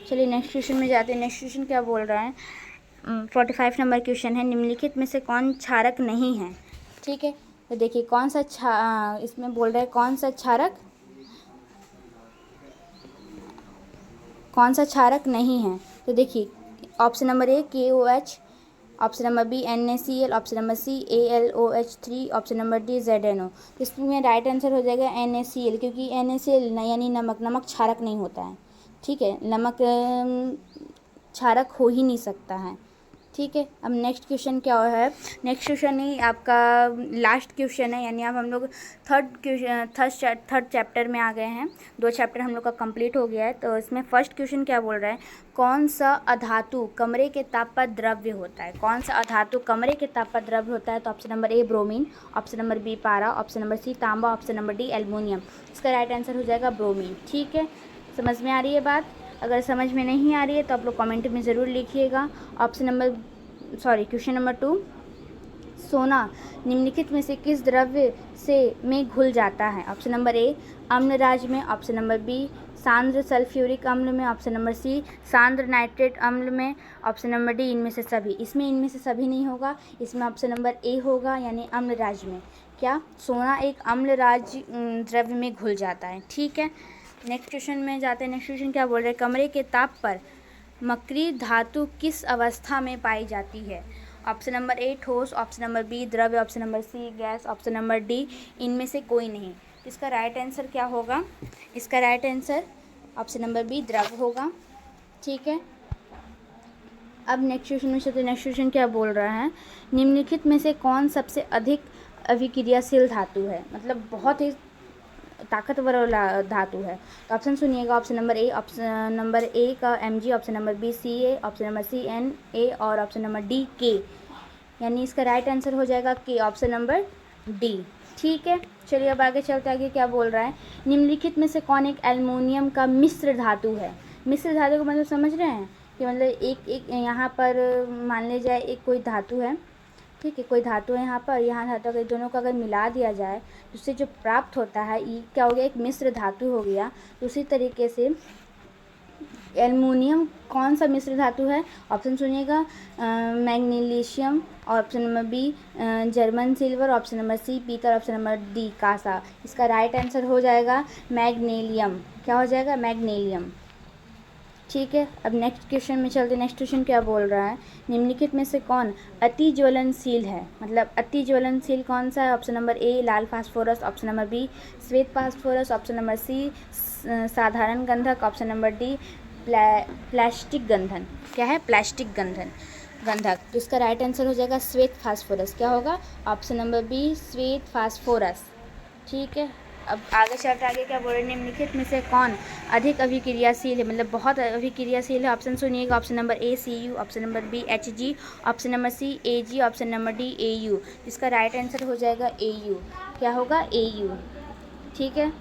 चलिए नेक्स्ट क्वेश्चन में जाते हैं। नेक्स्ट क्वेश्चन क्या बोल रहा है? 45 नंबर क्वेश्चन है। निम्नलिखित में से कौन क्षारक नहीं है? ठीक है, तो देखिए कौन सा इसमें बोल रहा है कौन सा क्षारक नहीं है। तो देखिए option number A KOH, option number B NaCl, option number C AlOH3, option number D ZNO। इसमें राइट आंसर हो जाएगा NaCl, क्योंकि NaCl यानी नमक क्षारक नहीं होता है। ठीक है, नमक क्षारक हो ही नहीं सकता है। ठीक है, अब नेक्स्ट क्वेश्चन क्या है? नेक्स्ट क्वेश्चन ही आपका लास्ट क्वेश्चन है, यानी अब हम लोग थर्ड चैप्टर में आ गए हैं। 2 चैप्टर हम लोग का कंप्लीट हो गया है। तो इसमें फर्स्ट क्वेश्चन क्या बोल रहा है? कौन सा अधातु कमरे के ताप पर द्रव्य होता है? कौन सा अधातु कमरे के ताप पर द्रव्य होता है? तो option number A bromine, option number B पारा, ऑप्शन नंबर सी तांबा, ऑप्शन नंबर डी एल्युमिनियम। इसका राइट आंसर हो जाएगा ब्रोमीन। ठीक है, समझ में आ रही है बात? अगर समझ में नहीं आ रही है तो आप लोग कमेंट में ज़रूर लिखिएगा। क्वेश्चन नंबर 2, सोना निम्नलिखित में से किस द्रव्य में घुल जाता है? ऑप्शन नंबर ए अम्लराज में, ऑप्शन नंबर बी सांद्र सल्फ्यूरिक अम्ल में, ऑप्शन नंबर सी सांद्र नाइट्रेट अम्ल में, ऑप्शन नंबर डी इनमें से सभी। इसमें इनमें से सभी नहीं होगा, इसमें ऑप्शन नंबर ए होगा, यानी अम्लराज में। क्या सोना एक अम्लराज द्रव्य में घुल जाता है? ठीक है, नेक्स्ट क्वेश्चन में जाते हैं। नेक्स्ट क्वेश्चन क्या बोल रहे हैं? कमरे के ताप पर मकरी धातु किस अवस्था में पाई जाती है? ऑप्शन नंबर ए ठोस, ऑप्शन नंबर बी द्रव्य, option number C gas, option number D इनमें से कोई नहीं। इसका राइट आंसर क्या होगा? इसका right answer option number B द्रव्य होगा। ठीक है, अब नेक्स्ट क्वेश्चन में चलते। नेक्स्ट क्वेश्चन क्या बोल रहा है? निम्नलिखित में से कौन सबसे अधिक अभिक्रियाशील धातु है? मतलब बहुत ही ताकतवर वाला धातु है। तो ऑप्शन सुनिएगा। ऑप्शन नंबर ए का Mg, option number B Ca, option number C Na और ऑप्शन नंबर डी K, यानी इसका राइट आंसर हो जाएगा K, ऑप्शन नंबर डी। ठीक है, चलिए अब आगे चलते। आगे क्या बोल रहा है? निम्नलिखित में से कौन एक एल्युमिनियम का मिश्र धातु है? मिश्र धातु का मतलब समझ रहे हैं कि मतलब एक यहाँ पर मान ले जाए एक कोई धातु है। ठीक है, कोई धातु है यहाँ धातु अगर दोनों को अगर मिला दिया जाए तो उससे जो प्राप्त होता है ये क्या हो गया? एक मिश्र धातु हो गया। तो उसी तरीके से एल्युमिनियम कौन सा मिश्र धातु है? ऑप्शन सुनिएगा। Magnesium, option number B German silver, option number C पीतल, ऑप्शन नंबर डी कांसा। इसका राइट आंसर हो जाएगा मैग्नीलियम। क्या हो जाएगा? मैग्नीलियम। ठीक है, अब नेक्स्ट क्वेश्चन में चलते। नेक्स्ट क्वेश्चन क्या बोल रहा है? निम्नलिखित में से कौन अति ज्वलनशील है? मतलब अति ज्वलनशील कौन सा है? ऑप्शन नंबर ए लाल फास्फोरस, ऑप्शन नंबर बी श्वेत फास्फोरस, ऑप्शन नंबर सी साधारण गंधक, ऑप्शन नंबर डी प्लास्टिक गंधन। क्या है? प्लास्टिक गंधक। तो इसका राइट आंसर हो जाएगा श्वेत फास्फोरस। क्या होगा? ऑप्शन नंबर बी श्वेत फास्फोरस। ठीक है, अब आगे चलते। आगे क्या बोल रहे हैं? निम्नलिखित में से कौन अधिक अभिक्रियाशील है? मतलब बहुत अभिक्रियाशील है। ऑप्शन सुनिएगा। Option number A Cu, option number B Hg, option number C Ag, option number D Au। इसका राइट आंसर हो जाएगा Au। क्या होगा? Au। ठीक है,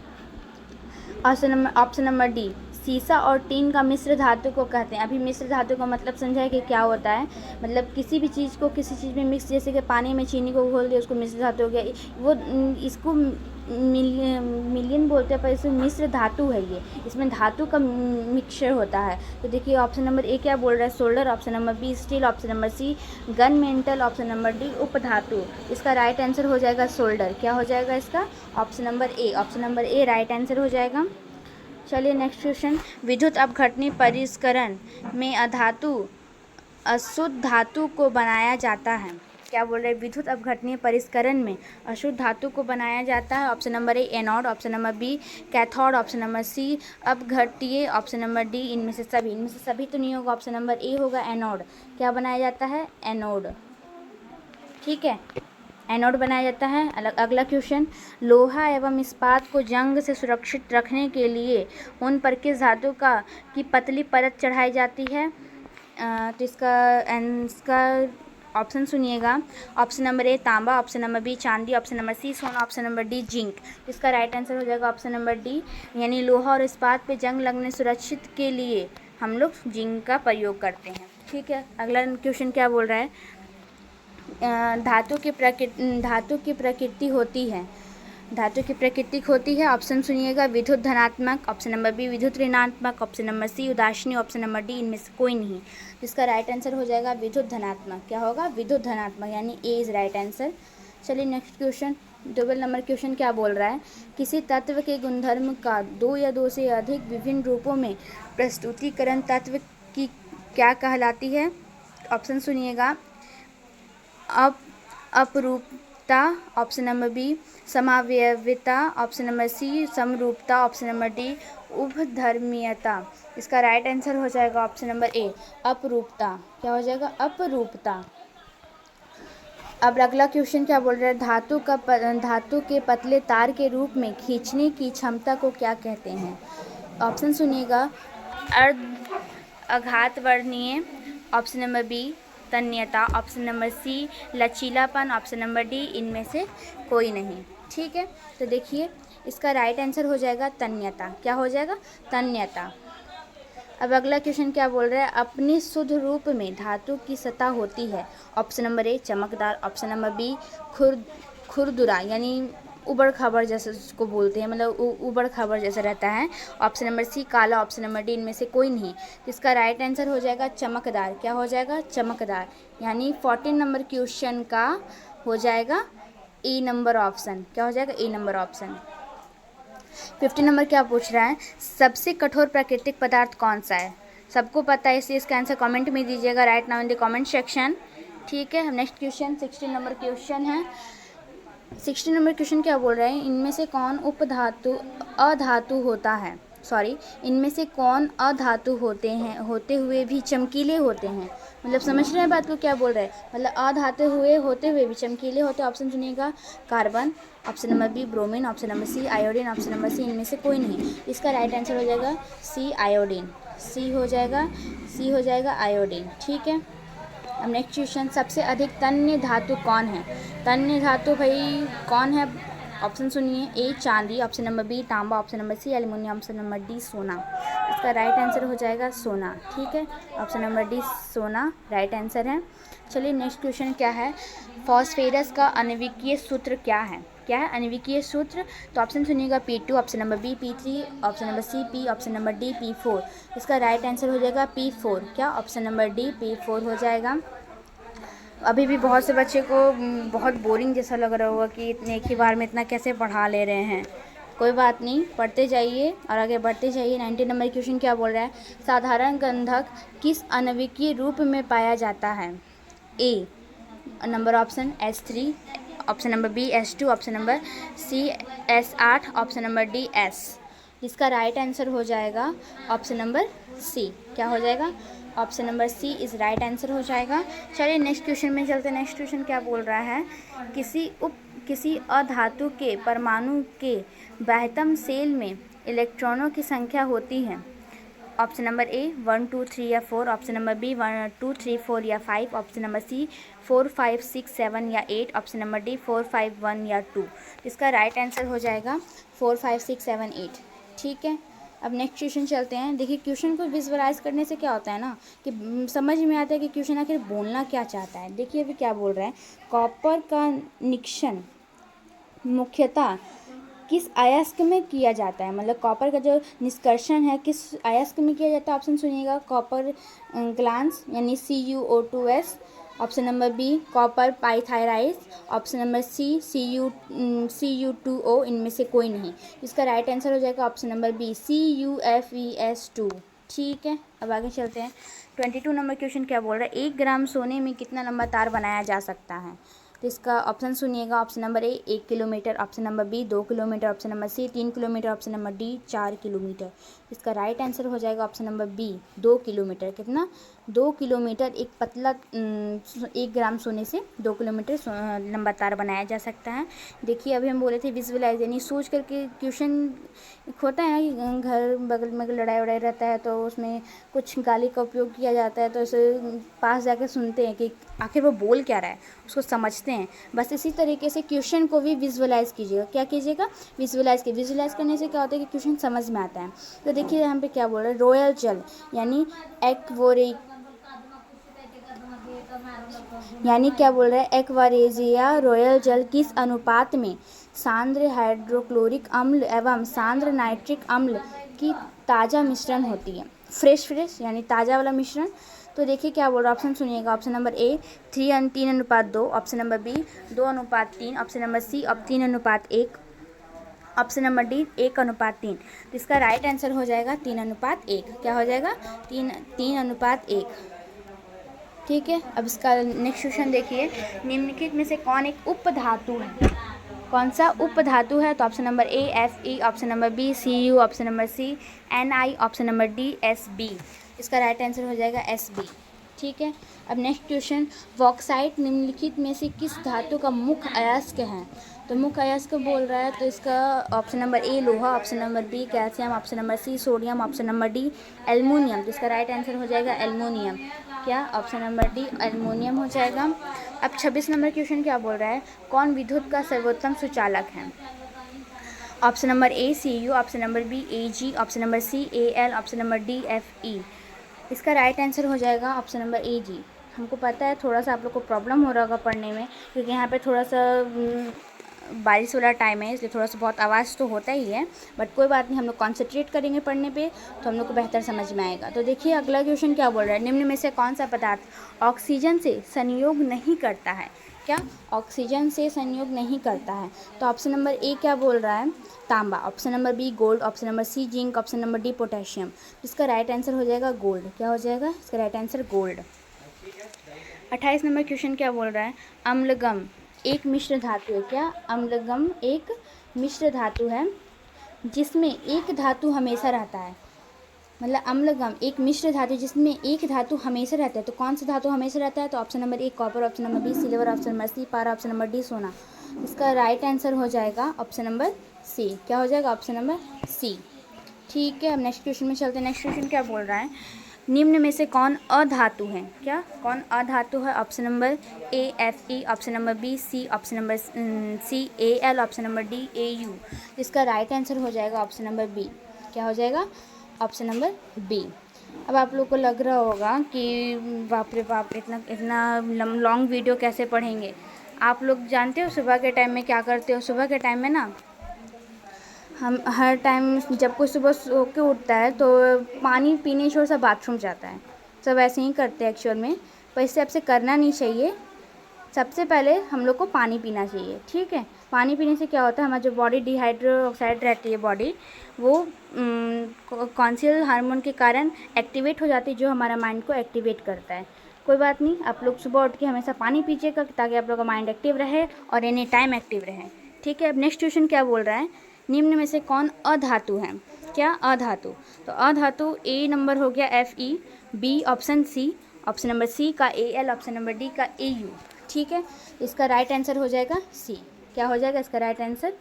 ऑप्शन नंबर डी सीसा और टीन का मिश्र धातु को कहते हैं। अभी मिश्र धातु का मतलब समझा है कि क्या होता है, मतलब किसी भी चीज़ को किसी चीज़ में मिक्स, जैसे कि पानी में चीनी को घोल दिया उसको मिश्र धातु हो गया, वो इसको मिलियन बोलते हैं, पर इसमें मिश्र धातु है ये, इसमें धातु का मिक्सचर होता है। तो देखिए ऑप्शन नंबर ए क्या बोल रहा है, solder, option number B steel, option number C gun metal, option number D उपधातु। इसका राइट आंसर हो जाएगा सोल्डर। क्या हो जाएगा इसका, option number A, option number A right answer हो जाएगा। चलिए नेक्स्ट क्वेश्चन, विद्युत अपघटनी परिष्करण में अधातु अशुद्ध धातु को बनाया जाता है। क्या बोल रहे हैं, विद्युत अपघटनीय परिष्करण में अशुद्ध धातु को बनाया जाता है। Option number A anode, option number B cathode, option number C अपघट्य, ऑप्शन नंबर डी इनमें से सभी। इनमें से सभी तो नहीं होगा, ऑप्शन नंबर ए होगा एनोड। क्या बनाया जाता है, एनोड, ठीक है, एनोड बनाया जाता है। अगला क्वेश्चन, लोहा एवं इस्पात को जंग से सुरक्षित रखने के लिए उन पर किस धातु की पतली परत चढ़ाई जाती है। तो इसका ऑप्शन सुनिएगा, ऑप्शन नंबर ए तांबा, ऑप्शन नंबर बी चांदी, ऑप्शन नंबर सी सोना, ऑप्शन नंबर डी जिंक। इसका राइट आंसर हो जाएगा ऑप्शन नंबर डी, यानी लोहा और इस्पात पे जंग लगने सुरक्षित के लिए हम लोग जिंक का प्रयोग करते हैं, ठीक है। अगला क्वेश्चन क्या बोल रहा है, धातु की प्रकृति होती है, धातु की प्रकृति होती है। ऑप्शन सुनिएगा, विद्युत धनात्मक, ऑप्शन नंबर बी विद्युत ऋणात्मक, ऑप्शन नंबर सी उदासीन, ऑप्शन नंबर डी इनमें से कोई नहीं। इसका राइट आंसर हो जाएगा विद्युत धनात्मक। क्या होगा, विद्युत धनात्मक, यानी ए इज राइट आंसर। चलिए नेक्स्ट क्वेश्चन, 12 नंबर क्वेश्चन क्या बोल रहा है, किसी तत्व के गुणधर्म का दो या दो से अधिक विभिन्न रूपों में प्रस्तुतिकरण तत्व की क्या कहलाती है। ऑप्शन सुनिएगा, अपरूपता, ऑप्शन नंबर बी समावयविता, ऑप्शन नंबर सी समरूपता, ऑप्शन नंबर डी उभधर्मीयता। इसका राइट आंसर हो जाएगा ऑप्शन नंबर ए अपरूपता। क्या हो जाएगा, अपरूपता। अब अगला क्वेश्चन क्या बोल रहा है, धातु के पतले तार के रूप में खींचने की क्षमता को क्या कहते हैं। ऑप्शन सुनिएगा, अर्ध आघातवर्णीय, ऑप्शन नंबर बी तन्यता, ऑप्शन नंबर सी लचीलापन, ऑप्शन नंबर डी इनमें से कोई नहीं, ठीक है। तो देखिए इसका राइट आंसर हो जाएगा तन्यता। क्या हो जाएगा, तन्यता। अब अगला क्वेश्चन क्या बोल रहा है, अपने शुद्ध रूप में धातु की सतह होती है। ऑप्शन नंबर ए चमकदार, ऑप्शन नंबर बी खुरदुरा, यानी उबड़ खाबड़ जैसे उसको बोलते हैं, मतलब उबड़ खाबड़ जैसा रहता है। ऑप्शन नंबर सी काला, ऑप्शन नंबर डी इनमें से कोई नहीं। इसका राइट आंसर हो जाएगा चमकदार। क्या हो जाएगा, चमकदार, यानी 14 नंबर क्वेश्चन का हो जाएगा ए नंबर ऑप्शन। क्या हो जाएगा, ए नंबर ऑप्शन। 15 नंबर क्या पूछ रहा है, सबसे कठोर प्राकृतिक पदार्थ कौन सा है। सबको पता है, इसलिए इसका आंसर कमेंट में दीजिएगा right now in the comment section, ठीक है। नेक्स्ट क्वेश्चन 16 नंबर क्वेश्चन है। 16 नंबर क्वेश्चन क्या बोल रहे हैं, इनमें से कौन अधातु होता है, सॉरी इनमें से कौन अधातु होते हुए भी चमकीले होते हैं। मतलब समझ रहे हैं बात को, क्या बोल रहे हैं, मतलब अधातु होते हुए भी चमकीले होते हैं। ऑप्शन सुनिएगा, carbon, option number B bromine, option number C iodine, option number C इनमें से कोई नहीं। इसका राइट आंसर हो जाएगा सी आयोडीन। सी हो जाएगा आयोडीन, ठीक है। अब नेक्स्ट क्वेश्चन, सबसे अधिक तन्य धातु कौन है। तन्य धातु भाई कौन है, ऑप्शन सुनिए, ए चांदी, ऑप्शन नंबर बी तांबा, option number C aluminium, option number D सोना। इसका राइट आंसर हो जाएगा सोना, ठीक है। ऑप्शन नंबर डी सोना राइट आंसर है। चलिए नेक्स्ट क्वेश्चन क्या है, फॉस्फेरस का आणविकीय सूत्र क्या है। क्या है आणविकीय सूत्र, तो ऑप्शन सुनिएगा P2, option number B P3, option number C P, option number D P4। इसका राइट आंसर हो जाएगा P4। क्या, ऑप्शन नंबर डी P4 हो जाएगा। अभी भी बहुत से बच्चे को बहुत बोरिंग जैसा लग रहा होगा कि इतने एक ही बार में इतना कैसे पढ़ा ले रहे हैं। कोई बात नहीं, पढ़ते जाइए और आगे बढ़ते जाइए। 19 नंबर क्वेश्चन क्या बोल रहा है, साधारण गंधक किस आणविकीय रूप में पाया जाता है। A number option S3, option number B S2, option number C S8, option number D S। इसका राइट आंसर हो जाएगा ऑप्शन नंबर सी। क्या हो जाएगा, option number C is right answer हो जाएगा। चलिए नेक्स्ट क्वेश्चन में चलते हैं। नेक्स्ट क्वेश्चन क्या बोल रहा है, किसी अधातु के परमाणु के बाह्यतम सेल में इलेक्ट्रॉनों की संख्या होती है। ऑप्शन नंबर ए 1 2 3 या 4, ऑप्शन नंबर बी 1 2 3 4 या 5, ऑप्शन नंबर सी 4 5 6 7 या 8, ऑप्शन नंबर डी 4 5 1 या 2। इसका राइट आंसर हो जाएगा 4 5 6 7 8, ठीक है। अब नेक्स्ट क्वेश्चन चलते हैं। देखिए क्वेश्चन को विजुअलाइज करने से क्या होता है ना कि समझ में आता है कि क्वेश्चन आखिर बोलना क्या चाहता है। देखिए अभी क्या बोल रहा है, कॉपर का निरीक्षण मुख्यतः किस अयस्क में किया जाता है, मतलब कॉपर का जो निष्कर्षण है किस अयस्क में किया जाता है। ऑप्शन सुनिएगा, कॉपर ग्लांस यानी CuO2s, option number B copper pyrites, option number C Cu2O, इनमें से कोई नहीं। इसका राइट आंसर हो जाएगा ऑप्शन नंबर बी CuFeS2। ठीक है, अब आगे चलते हैं। 22 नंबर क्वेश्चन क्या बोल रहा है, 1 ग्राम सोने में कितना लंबा तार बनाया जा सकता है। तो इसका ऑप्शन सुनिएगा, option number A 1 kilometre, option number B 2 kilometre, option number C 3 kilometre, option number D 4 kilometre. इसका राइट आंसर हो जाएगा ऑप्शन नंबर बी 2 किलोमीटर। कितना, 2 किलोमीटर एक पतला 1 ग्राम सोने से 2 किलोमीटर लंबा तार बनाया जा सकता है। देखिए अभी हम बोले थे विजुअलाइज यानी सोच करके क्वेश्चन होता है ना कि घर बगल में लड़ाई वड़ाई रहता है तो उसमें कुछ गाली का उपयोग किया जाता है, तो उसे पास जाके सुनते हैं कि आखिर वो बोल क्या रहा है, उसको समझते हैं। बस इसी तरीके से क्वेश्चन को भी विजुअलाइज कीजिएगा। क्या कीजिएगा, विजुअलाइज करने से क्या होता है कि क्वेश्चन समझ में आता है। तो देखिए यहाँ पे क्या बोल रहा है, रॉयल जल यानी एक्वोरिक यानी क्या बोल रहा है, एक्वारेजिया रॉयल जल किस अनुपात में सांद्र हाइड्रोक्लोरिक अम्ल एवं सांद्र नाइट्रिक अम्ल की ताज़ा मिश्रण होती है। फ्रेश यानी ताज़ा वाला मिश्रण। तो देखिए क्या बोल रहा है, ऑप्शन सुनिएगा, option number A 3:2, option number B 2:3, option number C अब 3:1, ऑप्शन नंबर डी 1:3। तो इसका राइट आंसर हो जाएगा 3:1। क्या हो जाएगा, 3:1। ठीक है, अब इसका नेक्स्ट क्वेश्चन देखिए, निम्नलिखित में से कौन एक उपधातु है। कौन सा उपधातु है, तो option number A Fe, option number B Cu, option number C Ni, option number D Sb। इसका राइट आंसर हो जाएगा Sb। ठीक है, अब नेक्स्ट क्वेश्चन, बॉक्साइट निम्नलिखित में से किस धातु का मुख्य अयस्क है। तो मुख्य अयस्क बोल रहा है, तो इसका ऑप्शन नंबर ए लोहा, option number B calcium, option number C sodium, option number D aluminium. तो इसका राइट आंसर हो जाएगा एल्युमिनियम। क्या, ऑप्शन नंबर डी एल्युमिनियम हो जाएगा। अब 26 नंबर क्वेश्चन क्या बोल रहा है, कौन विद्युत का सर्वोत्तम सुचालक है। Option number A Cu, option number B Ag, option number C Al, option number D Fe। इसका राइट आंसर हो जाएगा ऑप्शन नंबर Ag। हमको पता है थोड़ा सा आप लोग को प्रॉब्लम हो रहा होगा पढ़ने में, क्योंकि यहाँ पे थोड़ा सा बारिश वाला टाइम है, इसलिए थोड़ा सा बहुत आवाज़ तो होता ही है, बट कोई बात नहीं, हम लोग कॉन्सेंट्रेट करेंगे पढ़ने पे तो हम लोग को बेहतर समझ में आएगा। तो देखिए अगला क्वेश्चन क्या बोल रहा है, निम्न में से कौन सा पदार्थ ऑक्सीजन से संयोग नहीं करता है। क्या, ऑक्सीजन से संयोग नहीं करता है। तो ऑप्शन नंबर ए क्या बोल रहा है, तांबा, option number B gold, option number C zinc, option number D potassium. इसका राइट आंसर हो जाएगा गोल्ड। क्या हो जाएगा, इसका right answer gold. 28 number question क्या बोल रहा है, अम्लगम एक मिश्र धातु है। क्या, अम्लगम एक मिश्र धातु है जिसमें एक धातु हमेशा रहता है। मतलब अम्लगम एक मिश्र धातु जिसमें एक धातु हमेशा रहता है। तो कौन सा धातु हमेशा रहता है, तो option number A copper, option number B silver, option number C पारा, ऑप्शन नंबर डी सोना। इसका राइट आंसर हो जाएगा ऑप्शन नंबर सी। क्या हो जाएगा, ऑप्शन नंबर सी। ठीक है, अब नेक्स्ट क्वेश्चन में चलते हैं। नेक्स्ट क्वेश्चन क्या बोल रहा है, निम्न में से कौन अधातु है। क्या, कौन अधातु है। Option number A Fe, option number B C, option number C Al, option number D Au। इसका राइट आंसर हो जाएगा ऑप्शन नंबर बी। क्या हो जाएगा, ऑप्शन नंबर बी। अब आप लोग को लग रहा होगा कि बाप रे बाप, इतना इतना लॉन्ग वीडियो कैसे पढ़ेंगे। आप लोग जानते हो सुबह के टाइम में क्या करते हो। सुबह के टाइम में ना हम हर टाइम जब कोई सुबह सो के उठता है तो पानी पीने छोड़ सब बाथरूम जाता है, सब ऐसे ही करते हैं एक्चुअल में, पर इससे आपसे करना नहीं चाहिए। सबसे पहले हम लोग को पानी पीना चाहिए। ठीक है, पानी पीने से क्या होता है, हमारी जो बॉडी डिहाइड्रोक्साइड रहती है बॉडी, वो कॉन्शियल हार्मोन के कारण एक्टिवेट हो जाती है, जो हमारा माइंड को एक्टिवेट करता है। कोई बात नहीं, आप लोग सुबह उठ के हमेशा पानी पीजिएगा ताकि आप लोग का माइंड एक्टिव रहे और एनी टाइम एक्टिव रहे। ठीक है, अब नेक्स्ट क्वेश्चन क्या बोल रहा है, निम्न में से कौन अधातु है। क्या, अधातु। तो अधातु ए नंबर हो गया Fe, B option C, option number C का Al, ऑप्शन नंबर डी का Au। ठीक है, इसका राइट आंसर हो जाएगा सी। क्या हो जाएगा, इसका राइट आंसर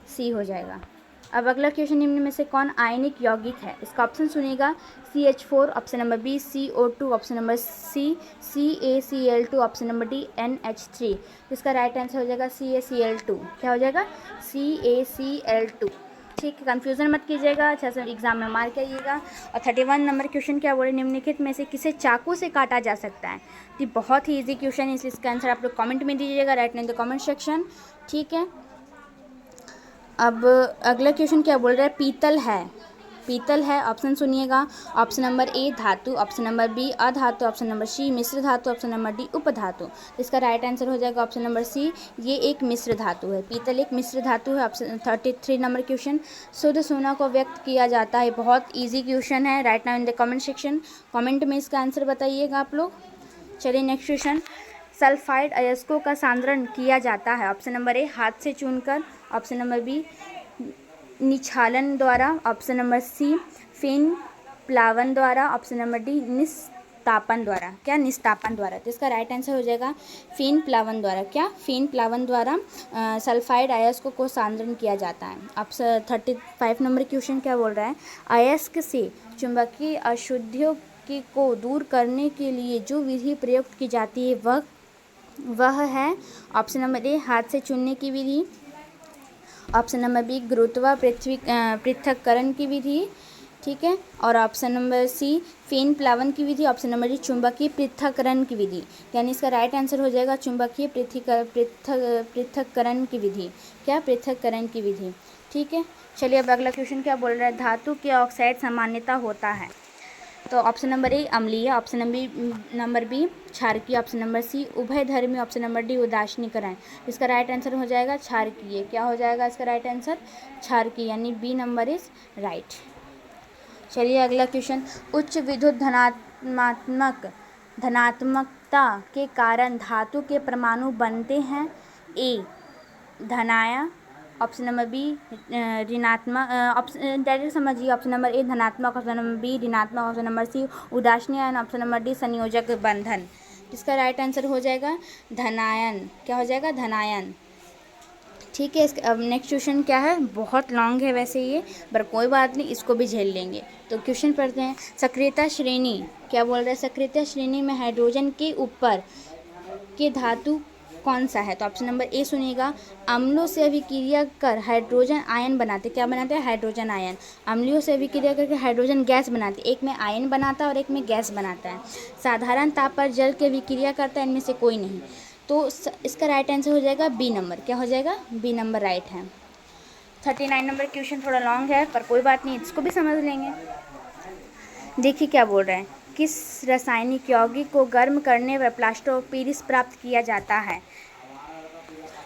सी हो जाएगा। अब अगला क्वेश्चन, निम्न में से कौन आयनिक यौगिक है। इसका ऑप्शन सुनिएगा, CH4, option number B CO2, option number C CaCl2, option number D NH3। इसका राइट आंसर हो जाएगा CaCl2। क्या हो जाएगा, CaCl2। ठीक है, कन्फ्यूज़न मत कीजिएगा, अच्छा से एग्ज़ाम में मार्क आइएगा। और 31 नंबर क्वेश्चन क्या बोले, निम्नलिखित में से किसे चाकू से काटा जा सकता है। तो बहुत ही ईजी क्वेश्चन है, इसलिए इसका आंसर आप लोग कमेंट में दीजिएगा, right in the comment section. ठीक है, अब अगला क्वेश्चन क्या बोल रहा है, पीतल है। पीतल है, ऑप्शन सुनिएगा। ऑप्शन नंबर ए धातु, ऑप्शन नंबर बी अधातु, ऑप्शन नंबर सी मिश्र धातु, ऑप्शन नंबर डी उपधातु। इसका राइट आंसर हो जाएगा ऑप्शन नंबर सी, ये एक मिश्र धातु है। पीतल एक मिश्र धातु है। ऑप्शन 33 नंबर क्वेश्चन, शुद्ध सोना को व्यक्त किया जाता है। बहुत ईजी क्वेश्चन है, right now in the comment section, comment में इसका आंसर बताइएगा आप लोग। चलिए नेक्स्ट क्वेश्चन, सल्फाइड अयस्कों का सांद्रण किया जाता है। ऑप्शन नंबर ए हाथ से चूनकर, ऑप्शन नंबर बी निछालन द्वारा, ऑप्शन नंबर सी फेन प्लावन द्वारा, ऑप्शन नंबर डी निस्तापन द्वारा। क्या निस्तापन द्वारा, तो इसका राइट आंसर हो जाएगा फेन प्लावन द्वारा। क्या फेन प्लावन द्वारा सल्फाइड अयस्क को सांद्रण किया जाता है। ऑप्शन 35 नंबर क्वेश्चन क्या बोल रहा है, अयस्क से चुंबकीय अशुद्धियों को दूर करने के लिए जो विधि प्रयुक्त की जाती है वह है ऑप्शन नंबर ए हाथ से चुनने की विधि, ऑप्शन नंबर बी गुरुत्व पृथक्करण की विधि, ठीक है, और ऑप्शन नंबर सी फेन प्लावन की विधि, ऑप्शन नंबर डी चुंबकीय पृथक्करण की विधि। यानी इसका राइट आंसर हो जाएगा चुंबकीय पृथक्करण की विधि। क्या, पृथक्करण की विधि। ठीक है, चलिए अब अगला क्वेश्चन क्या बोल रहा है, धातु के ऑक्साइड सामान्यता होता है। तो ऑप्शन नंबर ए अम्लीय, ऑप्शन नंबर बी क्षारकीय, ऑप्शन नंबर सी उभयधर्मी, ऑप्शन नंबर डी उदासीनीकरण। इसका राइट आंसर हो जाएगा क्षारकीय। क्या हो जाएगा इसका राइट आंसर, क्षारकीय, यानी बी नंबर इज राइट। चलिए अगला क्वेश्चन, उच्च विद्युत धनात्मकता के कारण धातु के परमाणु बनते हैं। ए धनाया, ऑप्शन नंबर बी ऋणात्मक, ऑप्शन डायरेक्ट समझिए, ऑप्शन नंबर ए धनात्मक, ऑप्शन नंबर बी ऋणात्मक, ऑप्शन नंबर सी उदासीन, ऑप्शन नंबर डी संयोजक बंधन। इसका राइट आंसर हो जाएगा धनायन। क्या हो जाएगा, धनायन। ठीक है, अब नेक्स्ट क्वेश्चन क्या है, बहुत लॉन्ग है वैसे ये, पर कोई बात नहीं, इसको भी झेल लेंगे। तो क्वेश्चन पढ़ते हैं, सक्रियता श्रेणी क्या बोल रहे हैं, सक्रियता श्रेणी में हाइड्रोजन के ऊपर के धातु कौन सा है। तो ऑप्शन नंबर ए सुनिएगा, अम्लों से अभिक्रिया कर हाइड्रोजन आयन बनाते। क्या बनाते हैं, हाइड्रोजन आयन। अम्लियों से अभिक्रिया करके हाइड्रोजन गैस बनाते, एक में आयन बनाता है और एक में गैस बनाता है। साधारण ताप पर जल की अभिक्रिया करता है, इनमें से कोई नहीं। तो इसका राइट आंसर हो जाएगा बी नंबर। क्या हो जाएगा, बी नंबर राइट है। 39 नंबर क्वेश्चन थोड़ा लॉन्ग है, पर कोई बात नहीं, इसको भी समझ लेंगे। देखिए क्या बोल रहे हैं, किस रासायनिक यौगिक को गर्म करने पर प्लास्टर ऑफ पेरिस प्राप्त किया जाता है।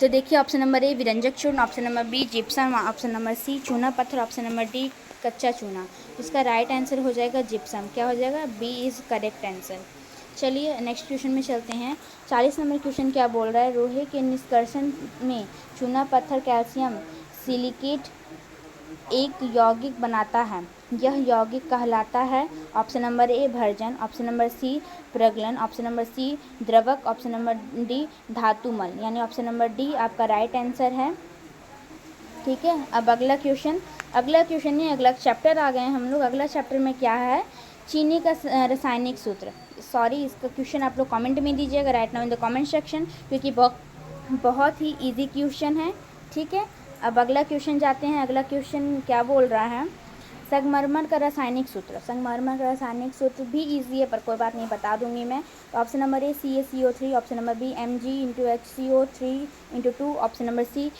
तो देखिए ऑप्शन नंबर ए विरंजक चूर्ण, option number B gypsum, option number C चूना पत्थर, ऑप्शन नंबर डी कच्चा चूना। इसका राइट आंसर हो जाएगा जिप्सम। क्या हो जाएगा, बी इज़ करेक्ट आंसर। चलिए नेक्स्ट क्वेश्चन में चलते हैं। 40 नंबर क्वेश्चन क्या बोल रहा है, लोहे के निष्कर्षण में चूना पत्थर कैल्शियम सिलिकेट एक यौगिक बनाता है, यह यौगिक कहलाता है। ऑप्शन नंबर ए भर्जन, ऑप्शन नंबर सी प्रगलन, ऑप्शन नंबर सी द्रवक, ऑप्शन नंबर डी धातुमल। यानी ऑप्शन नंबर डी आपका राइट आंसर है। ठीक है, अब अगला क्वेश्चन नहीं, अगला चैप्टर आ गए हम लोग। अगला चैप्टर में क्या है, चीनी का रासायनिक सूत्र। सॉरी, इसका क्वेश्चन आप लोग कमेंट में दीजिएगा, right now in the comment section, क्योंकि बहुत ही इजी क्वेश्चन है। ठीक है, अब अगला क्वेश्चन जाते हैं। अगला क्वेश्चन क्या बोल रहा है, संगमरमर का रासायनिक सूत्र। संगमरमर का रासायनिक सूत्र भी इजी है, पर कोई बात नहीं, बता दूंगी मैं। तो option number A CaCO3, option number B Mg×HCO3×2, option number C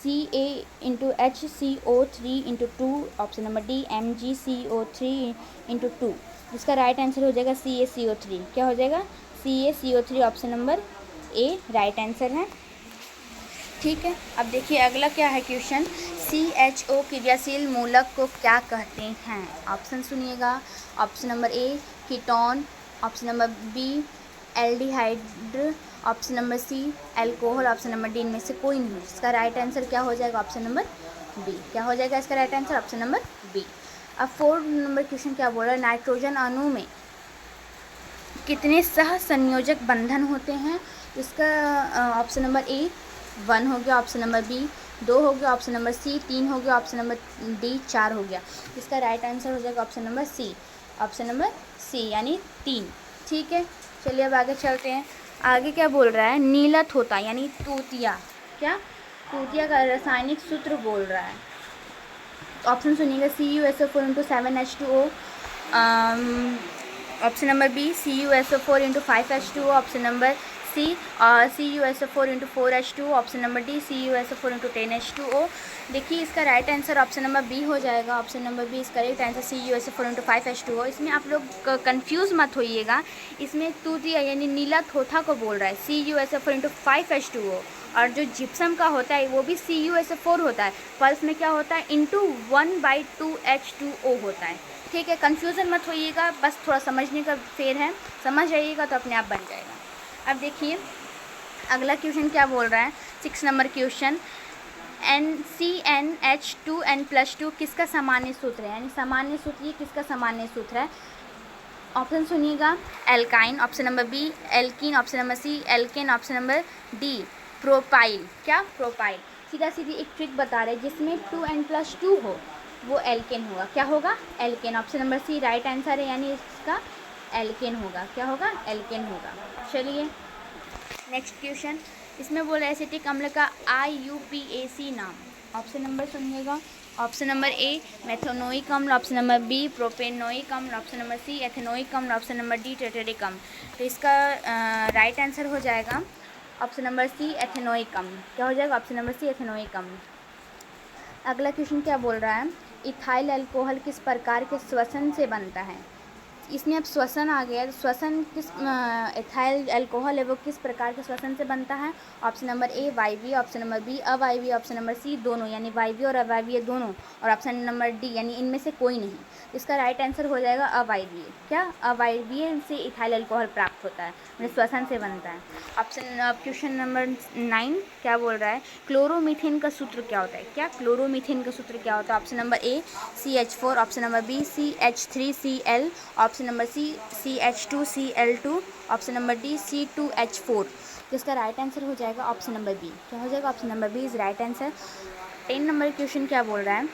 Ca×HCO3×2, option number D MgCO3×2। इसका राइट आंसर हो जाएगा CaCO3। क्या हो जाएगा, CaCO3, ऑप्शन नंबर ए राइट आंसर है। ठीक है, अब देखिए अगला क्या है क्वेश्चन, CHO क्रियाशील मूलक को क्या कहते हैं। ऑप्शन सुनिएगा, option number A ketone, option number B aldehyde, option number C alcohol, option number D इनमें से कोई नहीं। इसका राइट आंसर क्या हो जाएगा, ऑप्शन नंबर बी। क्या हो जाएगा इसका right answer, option number B. अब 4 नंबर क्वेश्चन क्या बोल रहा है, नाइट्रोजन अणु में कितने सह संयोजक बंधन होते हैं। इसका ऑप्शन नंबर ए 1 हो गया, ऑप्शन नंबर बी 2 हो गया, ऑप्शन नंबर सी 3 हो गया, ऑप्शन नंबर डी 4 हो गया। इसका राइट आंसर हो जाएगा option number C. Option number C यानी 3। ठीक है, चलिए अब आगे चलते हैं। आगे क्या बोल रहा है, नीलत होता यानी तूतिया। क्या, तूतिया का रासायनिक सूत्र बोल रहा है। ऑप्शन सुनिएगा, CuSO4 into 7H2O, option number B CuSO4 into 5H2O, option number C CuSO4 into 4H2O, option number D CuSO4 into 10H2O। देखिए इसका right answer option number B हो जाएगा। ऑप्शन नंबर बी इसका correct answer CuSO4 into 5H2O। इसमें आप लोग कंफ्यूज मत होइएगा, इसमें तूतिया यानी नीला थोथा को बोल रहा है CuSO4 इंटू 5H2O, और जो जिप्सम का होता है वो भी CuSO4 होता है, पर इसमें क्या होता है इंटू 1/2H2O होता है। ठीक है, कन्फ्यूज़न मत होइएगा, बस थोड़ा समझने का फेर है, समझ जाइएगा तो अपने आप बन जाएगा। अब देखिए अगला क्वेश्चन क्या बोल रहा है, 6 नंबर क्वेश्चन, NCNH2N+2 किसका सामान्य सूत्र है, यानी सामान्य सूत्र ये किसका सामान्य सूत्र है। ऑप्शन सुनिएगा, alkyne, option number B alkene, option number C alkane, option number D propyl. क्या प्रोपाइल, सीधा सीधी एक ट्रिक बता रहे हैं, जिसमें 2N+2 हो वो एल्केन होगा। क्या होगा, alkane. Option number C right answer है, यानी इसका एल्केन होगा। क्या होगा, एल्केन होगा। चलिए नेक्स्ट क्वेश्चन, इसमें बोला एसिटिक अम्ल का IUPAC नाम। ऑप्शन नंबर सुनिएगा, ऑप्शन नंबर ए मेथोनोइक अम्ल, ऑप्शन नंबर बी प्रोपेनोइक अम्ल, ऑप्शन नंबर सी एथेनोइक अम्ल, ऑप्शन नंबर डी टेट्रेटिक अम्ल। तो इसका राइट आंसर हो जाएगा ऑप्शन नंबर सी एथेनोइक अम्ल। क्या हो जाएगा, ऑप्शन नंबर सी एथेनोइक अम्ल। अगला क्वेश्चन क्या बोल रहा है, इथाइल अल्कोहल किस प्रकार के श्वसन से बनता है। इसमें अब श्वसन आ गया, तो श्वसन किस इथाइल अल्कोहल है वो किस प्रकार के श्वसन से बनता है। ऑप्शन नंबर ए वायवीय, ऑप्शन नंबर बी अवायवीय, ऑप्शन नंबर सी दोनों यानी वायवीय और अवायवीय दोनों, और ऑप्शन नंबर डी यानी इनमें से कोई नहीं। इसका राइट आंसर हो जाएगा अवायवीय। क्या, अवायवीय से इथाइल अल्कोहल प्राप्त होता है, मतलब श्वसन से बनता है। ऑप्शन क्वेश्चन नंबर 9 क्या बोल रहा है, क्लोरोमीथेन का सूत्र क्या होता है। क्या, क्लोरोमीथेन का सूत्र क्या होता है। Option number A CH4, option number B CH3Cl, option number C CH2Cl2, option number D C2H4। जिसका राइट आंसर हो जाएगा ऑप्शन नंबर बी। क्या हो जाएगा, option number B is right answer. 10 number question क्या बोल रहा है,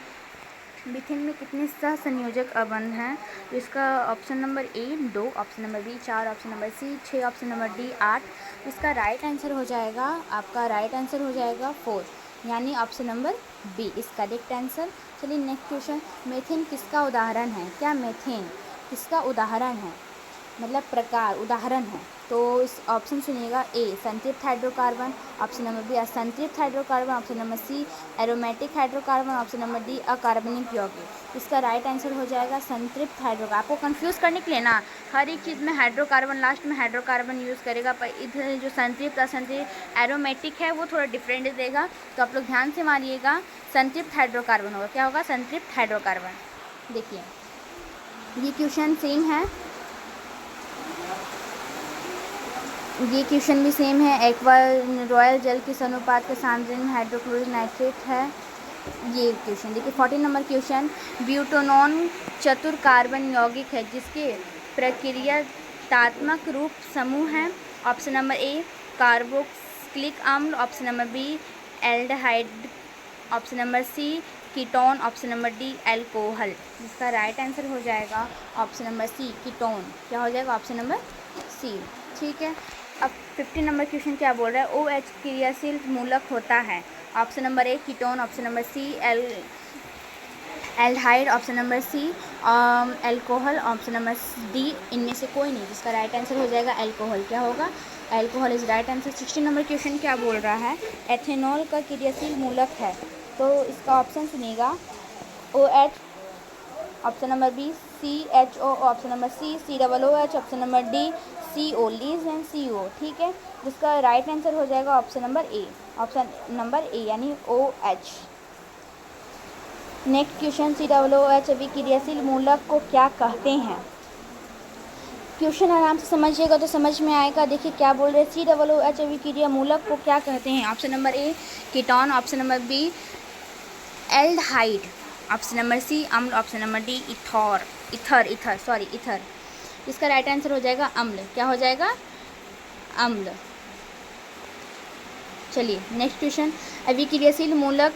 मीथेन में कितने सहसंयोजक अबंध हैं। तो इसका option number A 2, option number B 4, option number C 6, option number D 8। इसका राइट आंसर हो जाएगा, आपका राइट आंसर हो जाएगा 4, यानी option number B is correct answer. चलिए नेक्स्ट क्वेश्चन, मीथेन किसका उदाहरण है। क्या, मीथेन किसका उदाहरण है, मतलब प्रकार उदाहरण है। तो इस ऑप्शन सुनिएगा, ए संतृप्त हाइड्रोकार्बन, ऑप्शन नंबर बी असंतृप्त hydrocarbon, option number C aromatic hydrocarbon, option number D अकार्बनिक यौगिक। इसका राइट आंसर हो जाएगा संतृप्त हाइड्रोकार्बन। आपको कंफ्यूज करने के लिए ना हर एक चीज़ में हाइड्रोकार्बन लास्ट में हाइड्रोकार्बन यूज़ करेगा, पर इधर जो संतृप्त असंतृप्त एरोमेटिक है वो थोड़ा डिफरेंट देगा, तो आप लोग ध्यान से मानिएगा, संतृप्त हाइड्रोकार्बन होगा। क्या होगा, संतृप्त हाइड्रोकार्बन। देखिए ये क्वेश्चन सेम है, ये क्वेश्चन भी सेम है। एक्वा रॉयल जल किस अनुपात के सांद्रण हाइड्रोक्लोरिक नाइट्रेट है, ये क्वेश्चन देखिए। 14 नंबर क्वेश्चन, ब्यूटेनॉन चतुर कार्बन यौगिक है जिसके प्रक्रियात्मक रूप समूह हैं। ऑप्शन नंबर ए कार्बोक्सिलिक अम्ल, option number B aldehyde, option number C ketone, option number D alcohol. जिसका राइट आंसर हो जाएगा ऑप्शन नंबर सी कीटोन। क्या हो जाएगा, ऑप्शन नंबर सी। ठीक है, अब 15 नंबर क्वेश्चन क्या बोल रहा है, OH क्रियाशील मूलक होता है। Option number A ketone, option number C aldehyde, option number C alcohol, option number D इनमें से कोई नहीं। जिसका राइट आंसर हो जाएगा अल्कोहल। क्या होगा, alcohol is right answer. 16 number question क्या बोल रहा है, एथेनॉल का क्रियाशील मूलक है। तो इसका ऑप्शन सुनिएगा, OH, option number B CHO, option number C COOH, option number D CO लीज एंड CO। ठीक है, जिसका राइट आंसर हो जाएगा option number A, option number A यानी OH। नेक्स्ट क्वेश्चन, COOH अभिक्रियाशील मूलक को क्या कहते हैं। क्वेश्चन आराम से समझिएगा तो समझ में आएगा। देखिए क्या बोल रहे हैं, COOH अभिक्रिया मूलक को क्या कहते हैं। Option number A ketone, option number B aldehyde, option number C अम्ल, ऑप्शन नंबर डी इथर। इसका राइट आंसर हो जाएगा अम्ल। क्या हो जाएगा, अम्ल। चलिए नेक्स्ट क्वेश्चन, अभिक्रियाशील मूलक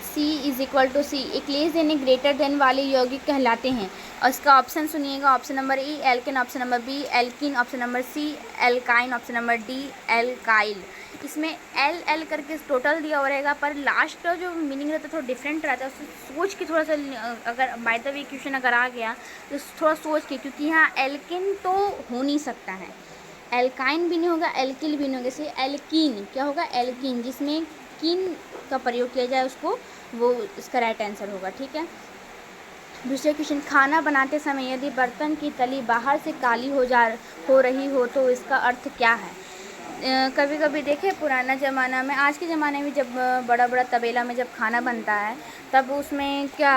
C=C एक लेस देन ग्रेटर देन वाले यौगिक कहलाते हैं। और इसका ऑप्शन सुनिएगा, option number E alkane, option number B alkene, option number C alkyne, option number D alkyl. इसमें एल एल करके टोटल दिया हुआ रहेगा, पर लास्ट का जो मीनिंग रहता है थोड़ा डिफरेंट रहता है, उसको सोच के थोड़ा सा अगर बाय द वे क्वेश्चन अगर आ गया तो थोड़ा सोच के, क्योंकि यहाँ एल्किन तो हो नहीं सकता है, एल्काइन भी नहीं होगा, एल्किल भी नहीं होगा, इसलिए एल्कीन क्या होगा, एल्कीन, जिसमें कीन का प्रयोग किया जाए उसको, वो इसका राइट आंसर होगा। ठीक है। दूसरा क्वेश्चन, खाना बनाते समय यदि बर्तन की तली बाहर से काली हो रही हो तो इसका अर्थ क्या है। कभी कभी देखे पुराना ज़माना में, आज के ज़माने में जब बड़ा बड़ा तबेला में जब खाना बनता है तब उसमें क्या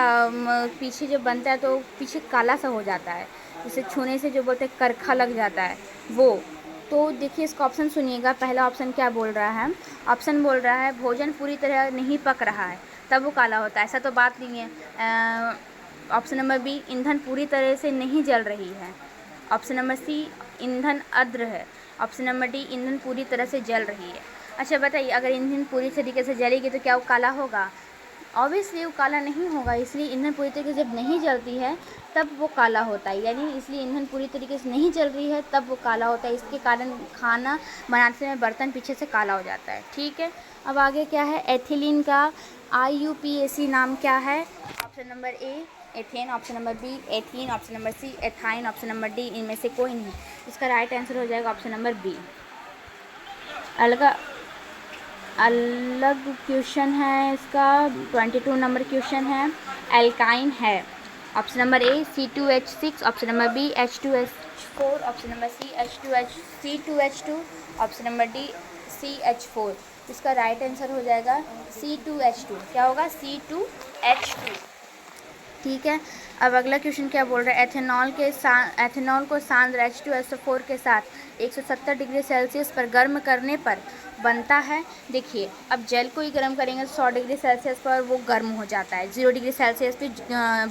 पीछे जब बनता है तो पीछे काला सा हो जाता है, जिसे छूने से जो बोलते हैं करखा लग जाता है वो। तो देखिए इसका ऑप्शन सुनिएगा, पहला ऑप्शन क्या बोल रहा है, ऑप्शन बोल रहा है भोजन पूरी तरह नहीं पक रहा है तब वो काला होता है, ऐसा तो बात नहीं है। ऑप्शन नंबर बी, ईंधन पूरी तरह से नहीं जल रही है। ऑप्शन नंबर सी, ईंधन अद्र है। ऑप्शन नंबर डी, ईंधन पूरी तरह से जल रही है। अच्छा बताइए, अगर ईंधन पूरी तरीके से जलेगी तो क्या वो काला होगा? ऑब्वियसली वो काला नहीं होगा, इसलिए ईंधन पूरी तरीके से जब नहीं जलती है तब वो काला होता है, यानी इसलिए ईंधन पूरी तरीके से नहीं जल रही है तब वो काला होता है, इसके कारण खाना बनाते समय बर्तन पीछे से काला हो जाता है। ठीक है। अब आगे क्या है, एथिलीन का IUPAC नाम क्या है? Option number A ethane, option number B ethene, option number C ethyne, option number D इनमें से कोई नहीं। इसका राइट आंसर हो जाएगा ऑप्शन नंबर बी। अलग अलग क्वेश्चन है इसका, 22 नंबर क्वेश्चन है, एल्काइन है। Option number A C2H6, option number B H2H4, option number C C2H2, option number D CH4। इसका राइट आंसर हो जाएगा C2H2। क्या होगा? C2H2। ठीक है। अब अगला क्वेश्चन क्या बोल रहा है, एथेनॉल को सांद्र H2SO4 के साथ 170 डिग्री सेल्सियस पर गर्म करने पर बनता है। देखिए अब जल को ही गर्म करेंगे तो 100 डिग्री सेल्सियस पर वो गर्म हो जाता है, 0 डिग्री सेल्सियस पे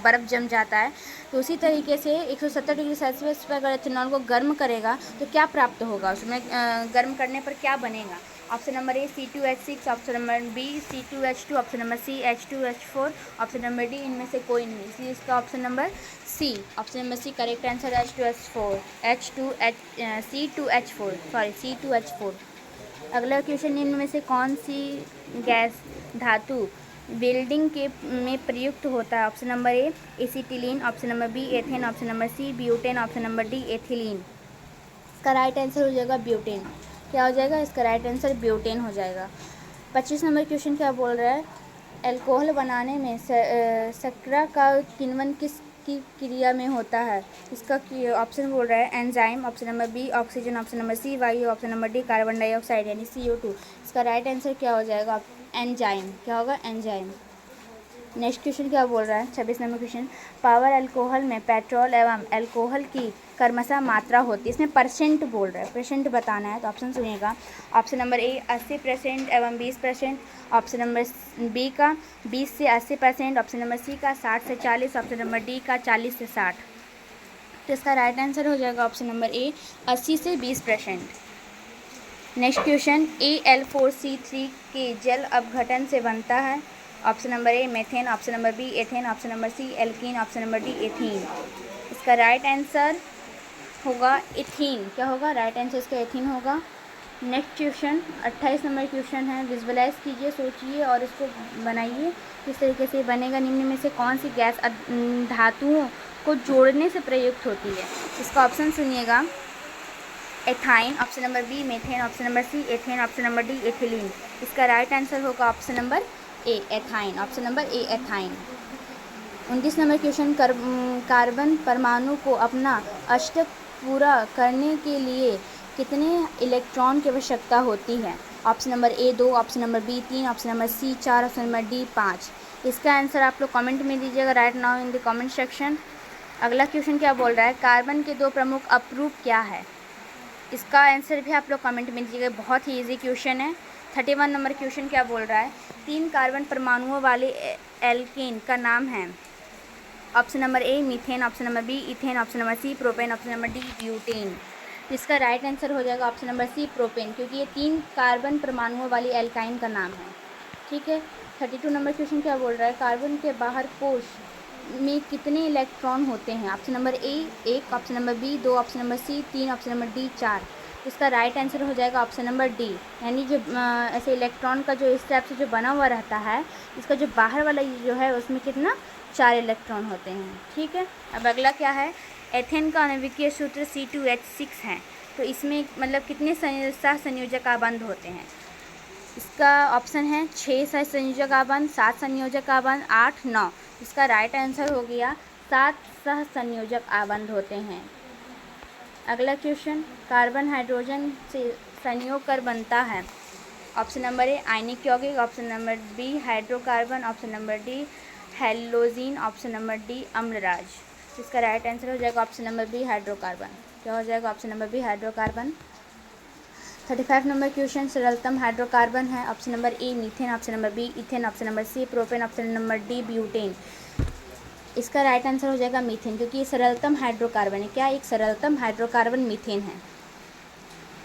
बर्फ़ जम जाता है। तो उसी तरीके से 170 डिग्री सेल्सियस पर अगर एथेनॉल को गर्म करेगा तो क्या प्राप्त होगा, उसमें गर्म करने पर क्या बनेगा? Option number A C2H6, option number B C2H2, option number C H2H4, option number D इनमें से कोई नहीं, इसलिए इसका option number C, option number C correct answer C2H4। अगला क्वेश्चन, इनमें से कौन सी गैस धातु बिल्डिंग के में प्रयुक्त होता है? Option number A acetylene, option number B ethane, option number C butane, option number D ethylene. इसका राइट आंसर हो जाएगा ब्यूटेन। क्या हो जाएगा? इसका राइट आंसर ब्यूटेन हो जाएगा। 25 नंबर क्वेश्चन क्या बोल रहा है, अल्कोहल बनाने में शर्करा का किण्वन किस की क्रिया में होता है? इसका ऑप्शन बोल रहा है enzyme, option number B oxygen, option number C वायु, option number D carbon dioxide यानी CO2। इसका राइट आंसर क्या हो जाएगा? एंजाइम। क्या होगा? एंजाइम। नेक्स्ट क्वेश्चन क्या बोल रहा है, 26 नंबर क्वेश्चन, पावर अल्कोहल में पेट्रोल एवं अल्कोहल की क्रमशः मात्रा होती है, इसमें परसेंट बोल रहा है, परसेंट बताना है तो ऑप्शन सुनिएगा। ऑप्शन नंबर ए 80% एवं 20%, ऑप्शन नंबर बी का 20 से 80%, ऑप्शन नंबर सी का 60 से 40, ऑप्शन नंबर डी का 40 से 60। तो इसका राइट आंसर हो जाएगा ऑप्शन नंबर ए 80 से 20%। नेक्स्ट क्वेश्चन, Al4C3 के जल अपघटन से बनता है। Option number A methane, option number B ethane, option number C alkene, option number D ethene. इसका राइट आंसर होगा एथीन। क्या होगा? राइट आंसर इसका एथीन होगा। नेक्स्ट क्वेश्चन 28 नंबर क्वेश्चन है, विजुअलाइज कीजिए, सोचिए और इसको बनाइए किस तरीके से बनेगा। निम्न में से कौन सी गैस धातुओं को जोड़ने से प्रयुक्त होती है? इसका ऑप्शन सुनिएगा, ethyne, option number B methane, option number C ethane, option number D ethylene. इसका राइट आंसर होगा option number A ethyne, option number A ethyne. 29 number question, carbon परमाणु को अपना अष्टक पूरा करने के लिए कितने इलेक्ट्रॉन की आवश्यकता होती है? Option number A 2, option number B 3, option number C 4, option number D 5। इसका आंसर आप लोग कमेंट में दीजिएगा right now in the comment section. अगला क्वेश्चन क्या बोल रहा है, कार्बन के 2 प्रमुख अपरूप क्या है? इसका आंसर भी आप लोग कमेंट में दीजिएगा, बहुत ही इजी क्वेश्चन है। 31 नंबर क्वेश्चन क्या बोल रहा है, 3 कार्बन परमाणुओं वाले एल्केन का नाम है। Option number A methane, option number B ethane, option number C propane, option number D butane. इसका राइट आंसर हो जाएगा ऑप्शन नंबर सी प्रोपेन, क्योंकि ये 3 कार्बन परमाणुओं वाली एल्काइन का नाम है। ठीक है। 32 नंबर क्वेश्चन क्या बोल रहा है, कार्बन के बाहर कोश में कितने इलेक्ट्रॉन होते हैं? Option number A 1, option number B 2, option number C 3, option number D 4। इसका राइट आंसर हो जाएगा ऑप्शन नंबर डी, यानी जो ऐसे इलेक्ट्रॉन का जो इस टाइप से जो बना हुआ रहता है, इसका जो बाहर वाला जो है उसमें कितना 4 इलेक्ट्रॉन होते हैं। ठीक है, अब अगला क्या है, एथेन का आणविकीय सूत्र C2H6 है, तो इसमें मतलब कितने सहसंयोजक आबंध होते हैं। इसका ऑप्शन है 6 सहसंयोजक आबंध, 7 संयोजक आबंध, 8, 9। इसका राइट आंसर हो गया 7 सहसंयोजक आबंध होते हैं। अगला क्वेश्चन, कार्बन हाइड्रोजन से संयोग कर बनता है। ऑप्शन नंबर ए आयनिक यौगिक, option number B hydrocarbon, option number D halogen, option number D अम्लराज। इसका राइट आंसर हो जाएगा ऑप्शन नंबर बी हाइड्रोकार्बन। क्या हो जाएगा option number B hydrocarbon. 35 number question, सरलतम हाइड्रोकार्बन है। Option number A methane, option number B ethane, option number C propane, option number D butane. इसका राइट आंसर हो जाएगा मीथेन, क्योंकि ये सरलतम हाइड्रोकार्बन है। क्या एक सरलतम हाइड्रोकार्बन मीथेन है।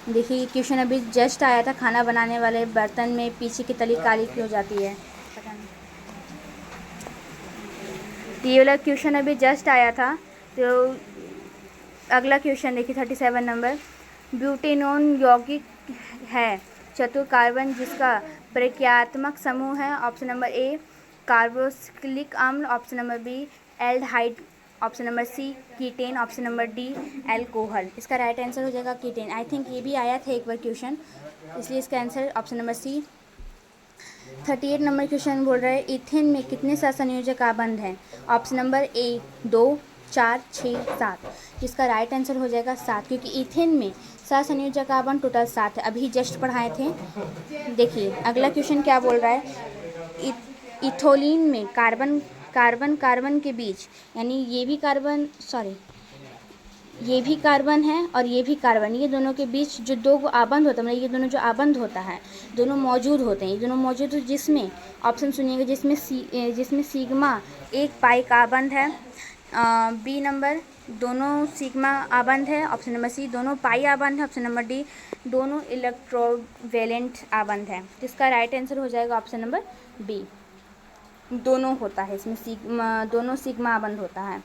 देखिए क्वेश्चन अभी जस्ट आया था, खाना बनाने वाले बर्तन में पीछे की तली काली क्यों हो जाती है, पता नहीं। ये वाला क्वेश्चन अभी जस्ट आया था। तो अगला क्वेश्चन देखिए 37 नंबर, ब्यूटेनोन यौगिक है चतुर कार्बन जिसका प्रक्रियात्मक समूह है। ऑप्शन नंबर ए कार्बोक्सिलिक अम्ल, option number B aldehyde, option number C ketone, option number D alcohol. इसका राइट आंसर हो जाएगा कीटेन। आई थिंक ये भी आया था एक बार क्वेश्चन, इसलिए इसका answer option number C. 38 number question बोल रहा है इथेन में कितने सहसंयोजक आबंध हैं। Option number A 2, 4, 6, 7। जिसका राइट आंसर हो जाएगा 7, क्योंकि इथेन में सहसंयोजक आबंध टोटल 7 है, अभी जस्ट पढ़ाए थे। देखिए अगला क्वेश्चन क्या बोल रहा है, इथोलिन में कार्बन कार्बन कार्बन के बीच, यानी ये भी कार्बन ये भी कार्बन है और ये भी कार्बन, ये दोनों के बीच जो दो आबंध होता है, मतलब ये दोनों जो आबंध होता है दोनों मौजूद होते हैं। ये दोनों मौजूद हो जिसमें ऑप्शन सुनिएगा, जिसमें सिग्मा एक पाई का आबंध है, बी नंबर दोनों सिग्मा आबंध है, ऑप्शन नंबर सी दोनों पाई आबंध है, ऑप्शन नंबर डी दोनों इलेक्ट्रोवेलेंट आबंध है। जिसका राइट आंसर हो जाएगा ऑप्शन नंबर बी, दोनों होता है इसमें दोनों सिग्मा आबंध होता है।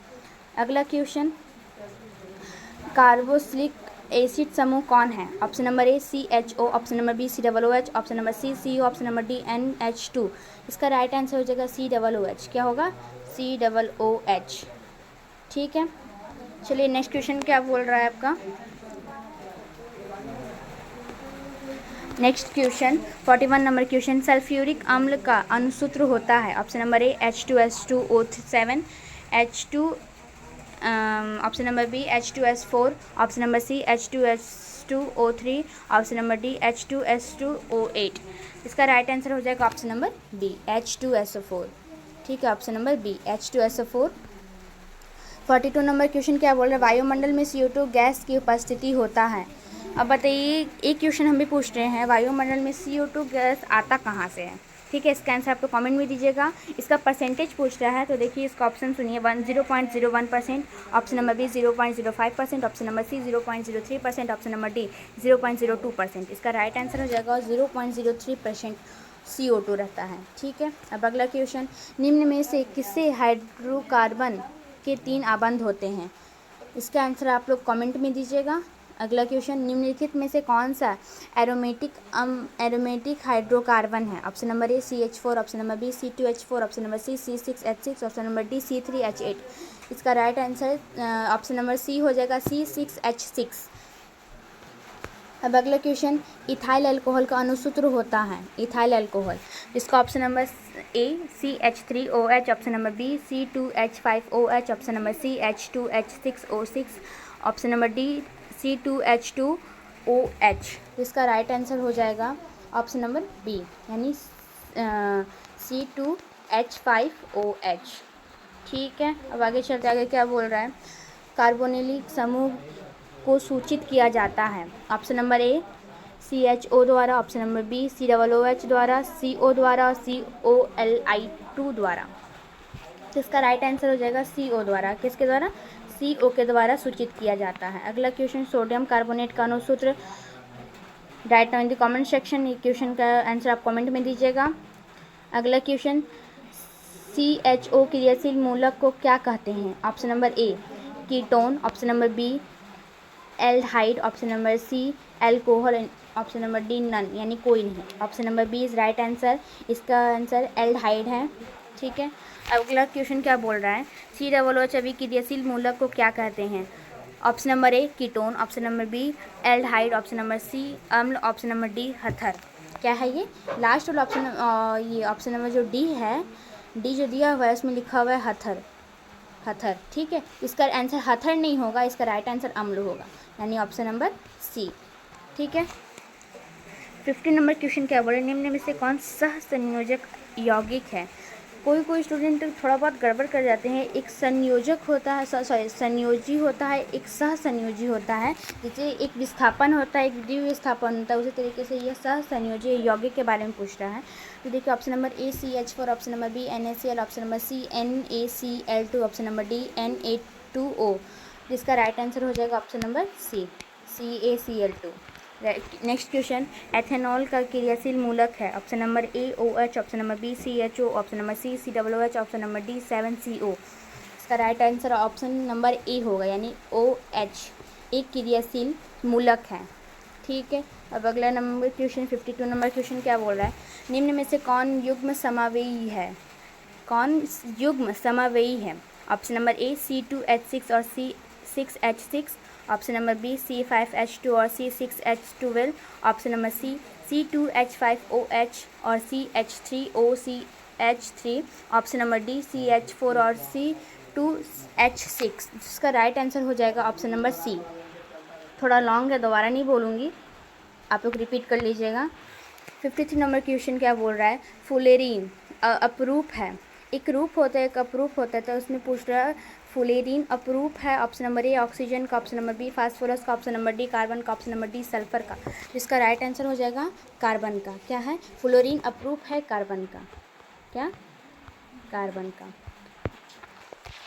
अगला क्वेश्चन, कार्बोक्सिलिक एसिड समूह कौन है। Option number A CHO, option number B COOH, option number C CO, option number D NH2। इसका राइट आंसर हो जाएगा COOH। क्या होगा COOH। ठीक है, चलिए नेक्स्ट क्वेश्चन क्या बोल रहा है आपका। Next question 41 number question, sulphuric अम्ल का अनुसूत्र होता है। Option number A H2S2O7, H2 option number B H2S4, option number C H2S2O3, option number D H2S2O8। इसका राइट आंसर हो जाएगा ऑप्शन नंबर बी H2SO4। ठीक है, option number B H2SO4। 42 number question क्या बोल रहा है, वायुमंडल में CO2 गैस की उपस्थिति होता है। अब बताइए, एक क्वेश्चन हम भी पूछ रहे हैं, वायुमंडल में CO2 गैस आता कहाँ से है। ठीक है, इसका आंसर आपको कमेंट में दीजिएगा। इसका परसेंटेज पूछ रहा है, तो देखिए इसका ऑप्शन सुनिए 0.01%, option number B 0.05%, option number C 0.03%, option number D 0.02%। इसका राइट आंसर हो जाएगा 0.03% CO2 रहता है। ठीक है, अब अगला क्वेश्चन, निम्न में से किससे हाइड्रोकार्बन के 3 आबंध होते हैं। इसका आंसर आप लोग कमेंट में दीजिएगा। अगला क्वेश्चन, निम्नलिखित में से कौन सा एरोमेटिक हाइड्रोकार्बन है। Option number A CH4, option number B C2H4, option number C C6H6, option number D C3H8। इसका right answer option number C हो जाएगा C6H6। अब अगला क्वेश्चन, इथाइल अल्कोहल का अनुसूत्र होता है। इथाइल अल्कोहल, जिसका option number A CH3OH, option number B C2H5OH, option number C H2H6O6, option number D C2H2OH। इसका राइट आंसर हो जाएगा ऑप्शन नंबर बी, यानी C2H5OH। ठीक है, अब आगे चलते आगे क्या बोल रहा है, कार्बोनिलिक समूह को सूचित किया जाता है। ऑप्शन नंबर ए CHO द्वारा, ऑप्शन नंबर बी COOH द्वारा, CO द्वारा और COLI2 द्वारा। तो इसका राइट आंसर हो जाएगा CO द्वारा। किसके द्वारा, CO के द्वारा सूचित किया जाता है। अगला क्वेश्चन, सोडियम कार्बोनेट का अनुसूत्र, right now in the comment section. ये क्वेश्चन का आंसर आप कमेंट में दीजिएगा। अगला क्वेश्चन, CHO क्रियाशील मूलक को क्या कहते हैं। Option number A ketone, option number B aldehyde, option number C alcohol, option number D none, यानी कोई नहीं। Option number B is right answer, इसका आंसर एल्डिहाइड है। ठीक है, अगला क्वेश्चन क्या बोल रहा है, COOH अभिक्रियाशील मूलक को क्या कहते हैं? Option number A ketone, option number B aldehyde, option number C अम्ल, ऑप्शन नंबर डी हथर। क्या है ये लास्ट वाला ऑप्शन? ये ऑप्शन नंबर जो डी है, डी जो दिया हुआ है उसमें लिखा हुआ है हथर, हथर। ठीक है, इसका आंसर हथर नहीं होगा, इसका राइट आंसर अम्ल होगा, यानी ऑप्शन नंबर सी। ठीक है, 15 नंबर क्वेश्चन क्या बोले, निम्न में से कौन सह संयोजक यौगिक है? कोई स्टूडेंट थोड़ा बहुत गड़बड़ कर जाते हैं। एक संयोजक होता है, सॉरी संयोजी होता है, एक सह संयोजी होता है। जैसे एक विस्थापन होता है, एक द्वितीय विस्थापन होता है, उसी तरीके से यह सह संयोजी यौगिक के बारे में पूछ रहा है। तो देखिए option number A CH4, option number B NaCl, option number C NaCl2, option number D Na2O, जिसका राइट आंसर हो जाएगा option number C CaCl2। Next question, ethanol का क्रियाशील मूलक है? Option number A OH, option number B CHO, option number C COOH, option number D 7CO। इसका right answer option number A होगा, यानी OH एक क्रियाशील मूलक है। ठीक है, अब अगला नंबर क्वेश्चन 52 नंबर क्वेश्चन क्या बोल रहा है, निम्न में से कौन युग्म समावेयी है? कौन युग्म समावेयी है? ऑप्शन नंबर ए C2H6 और C6H6, option number B C5H2 और C6H12, ऑप्शन नंबर सी C2H5OH और CH3OCH3, option number D CH4 और C2H6। जिसका राइट आंसर हो जाएगा ऑप्शन नंबर सी। थोड़ा लॉन्ग है, दोबारा नहीं बोलूँगी, आप लोग रिपीट कर लीजिएगा। 53 नंबर क्वेश्चन क्या बोल रहा है, फुलेरीन अपरूप है, एक रूप होता है एक अपरूप होता है, तो उसमें पूछ रहा है फुलेरीन अपरूप है। ऑप्शन नंबर ए ऑक्सीजन का, ऑप्शन नंबर बी फास्फोरस का, ऑप्शन नंबर डी कार्बन का, ऑप्शन नंबर डी सल्फर का। जिसका राइट आंसर हो जाएगा कार्बन का। क्या है, फ्लोरीन अपरूप है कार्बन का। क्या, कार्बन का।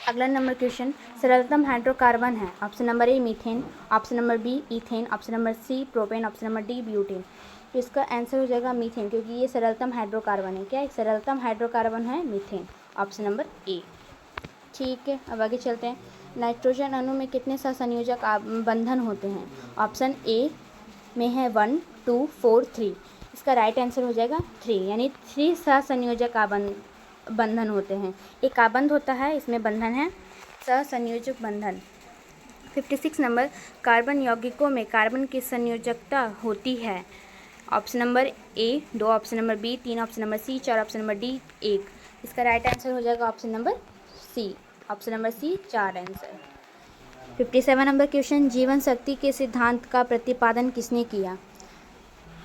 अगला नंबर क्वेश्चन, सरलतम हाइड्रोकार्बन है? Option number A methane, option number B ethane, option number C propane, option number D butane. तो इसका आंसर हो जाएगा मीथेन, क्योंकि ये सरलतम हाइड्रोकार्बन है। क्या, एक सरलतम हाइड्रोकार्बन है मीथेन, ऑप्शन नंबर ए। ठीक है, अब आगे चलते हैं। नाइट्रोजन अणु में कितने सहसंयोजक बंधन होते हैं? ऑप्शन ए में है 1 2 4 3। इसका राइट आंसर हो जाएगा 3, यानी 3 सहसंयोजक बंधन होते हैं। एक आबंध होता है, इसमें बंधन है सहसंयोजक बंधन। 56 नंबर, कार्बन यौगिकों में कार्बन की संयोजकता होती है? Option number A 2, option number B 3, option number C 4, option number D 1। इसका राइट आंसर हो जाएगा option number C, option number C 4 answer. 57 number question, जीवन शक्ति के सिद्धांत का प्रतिपादन किसने किया?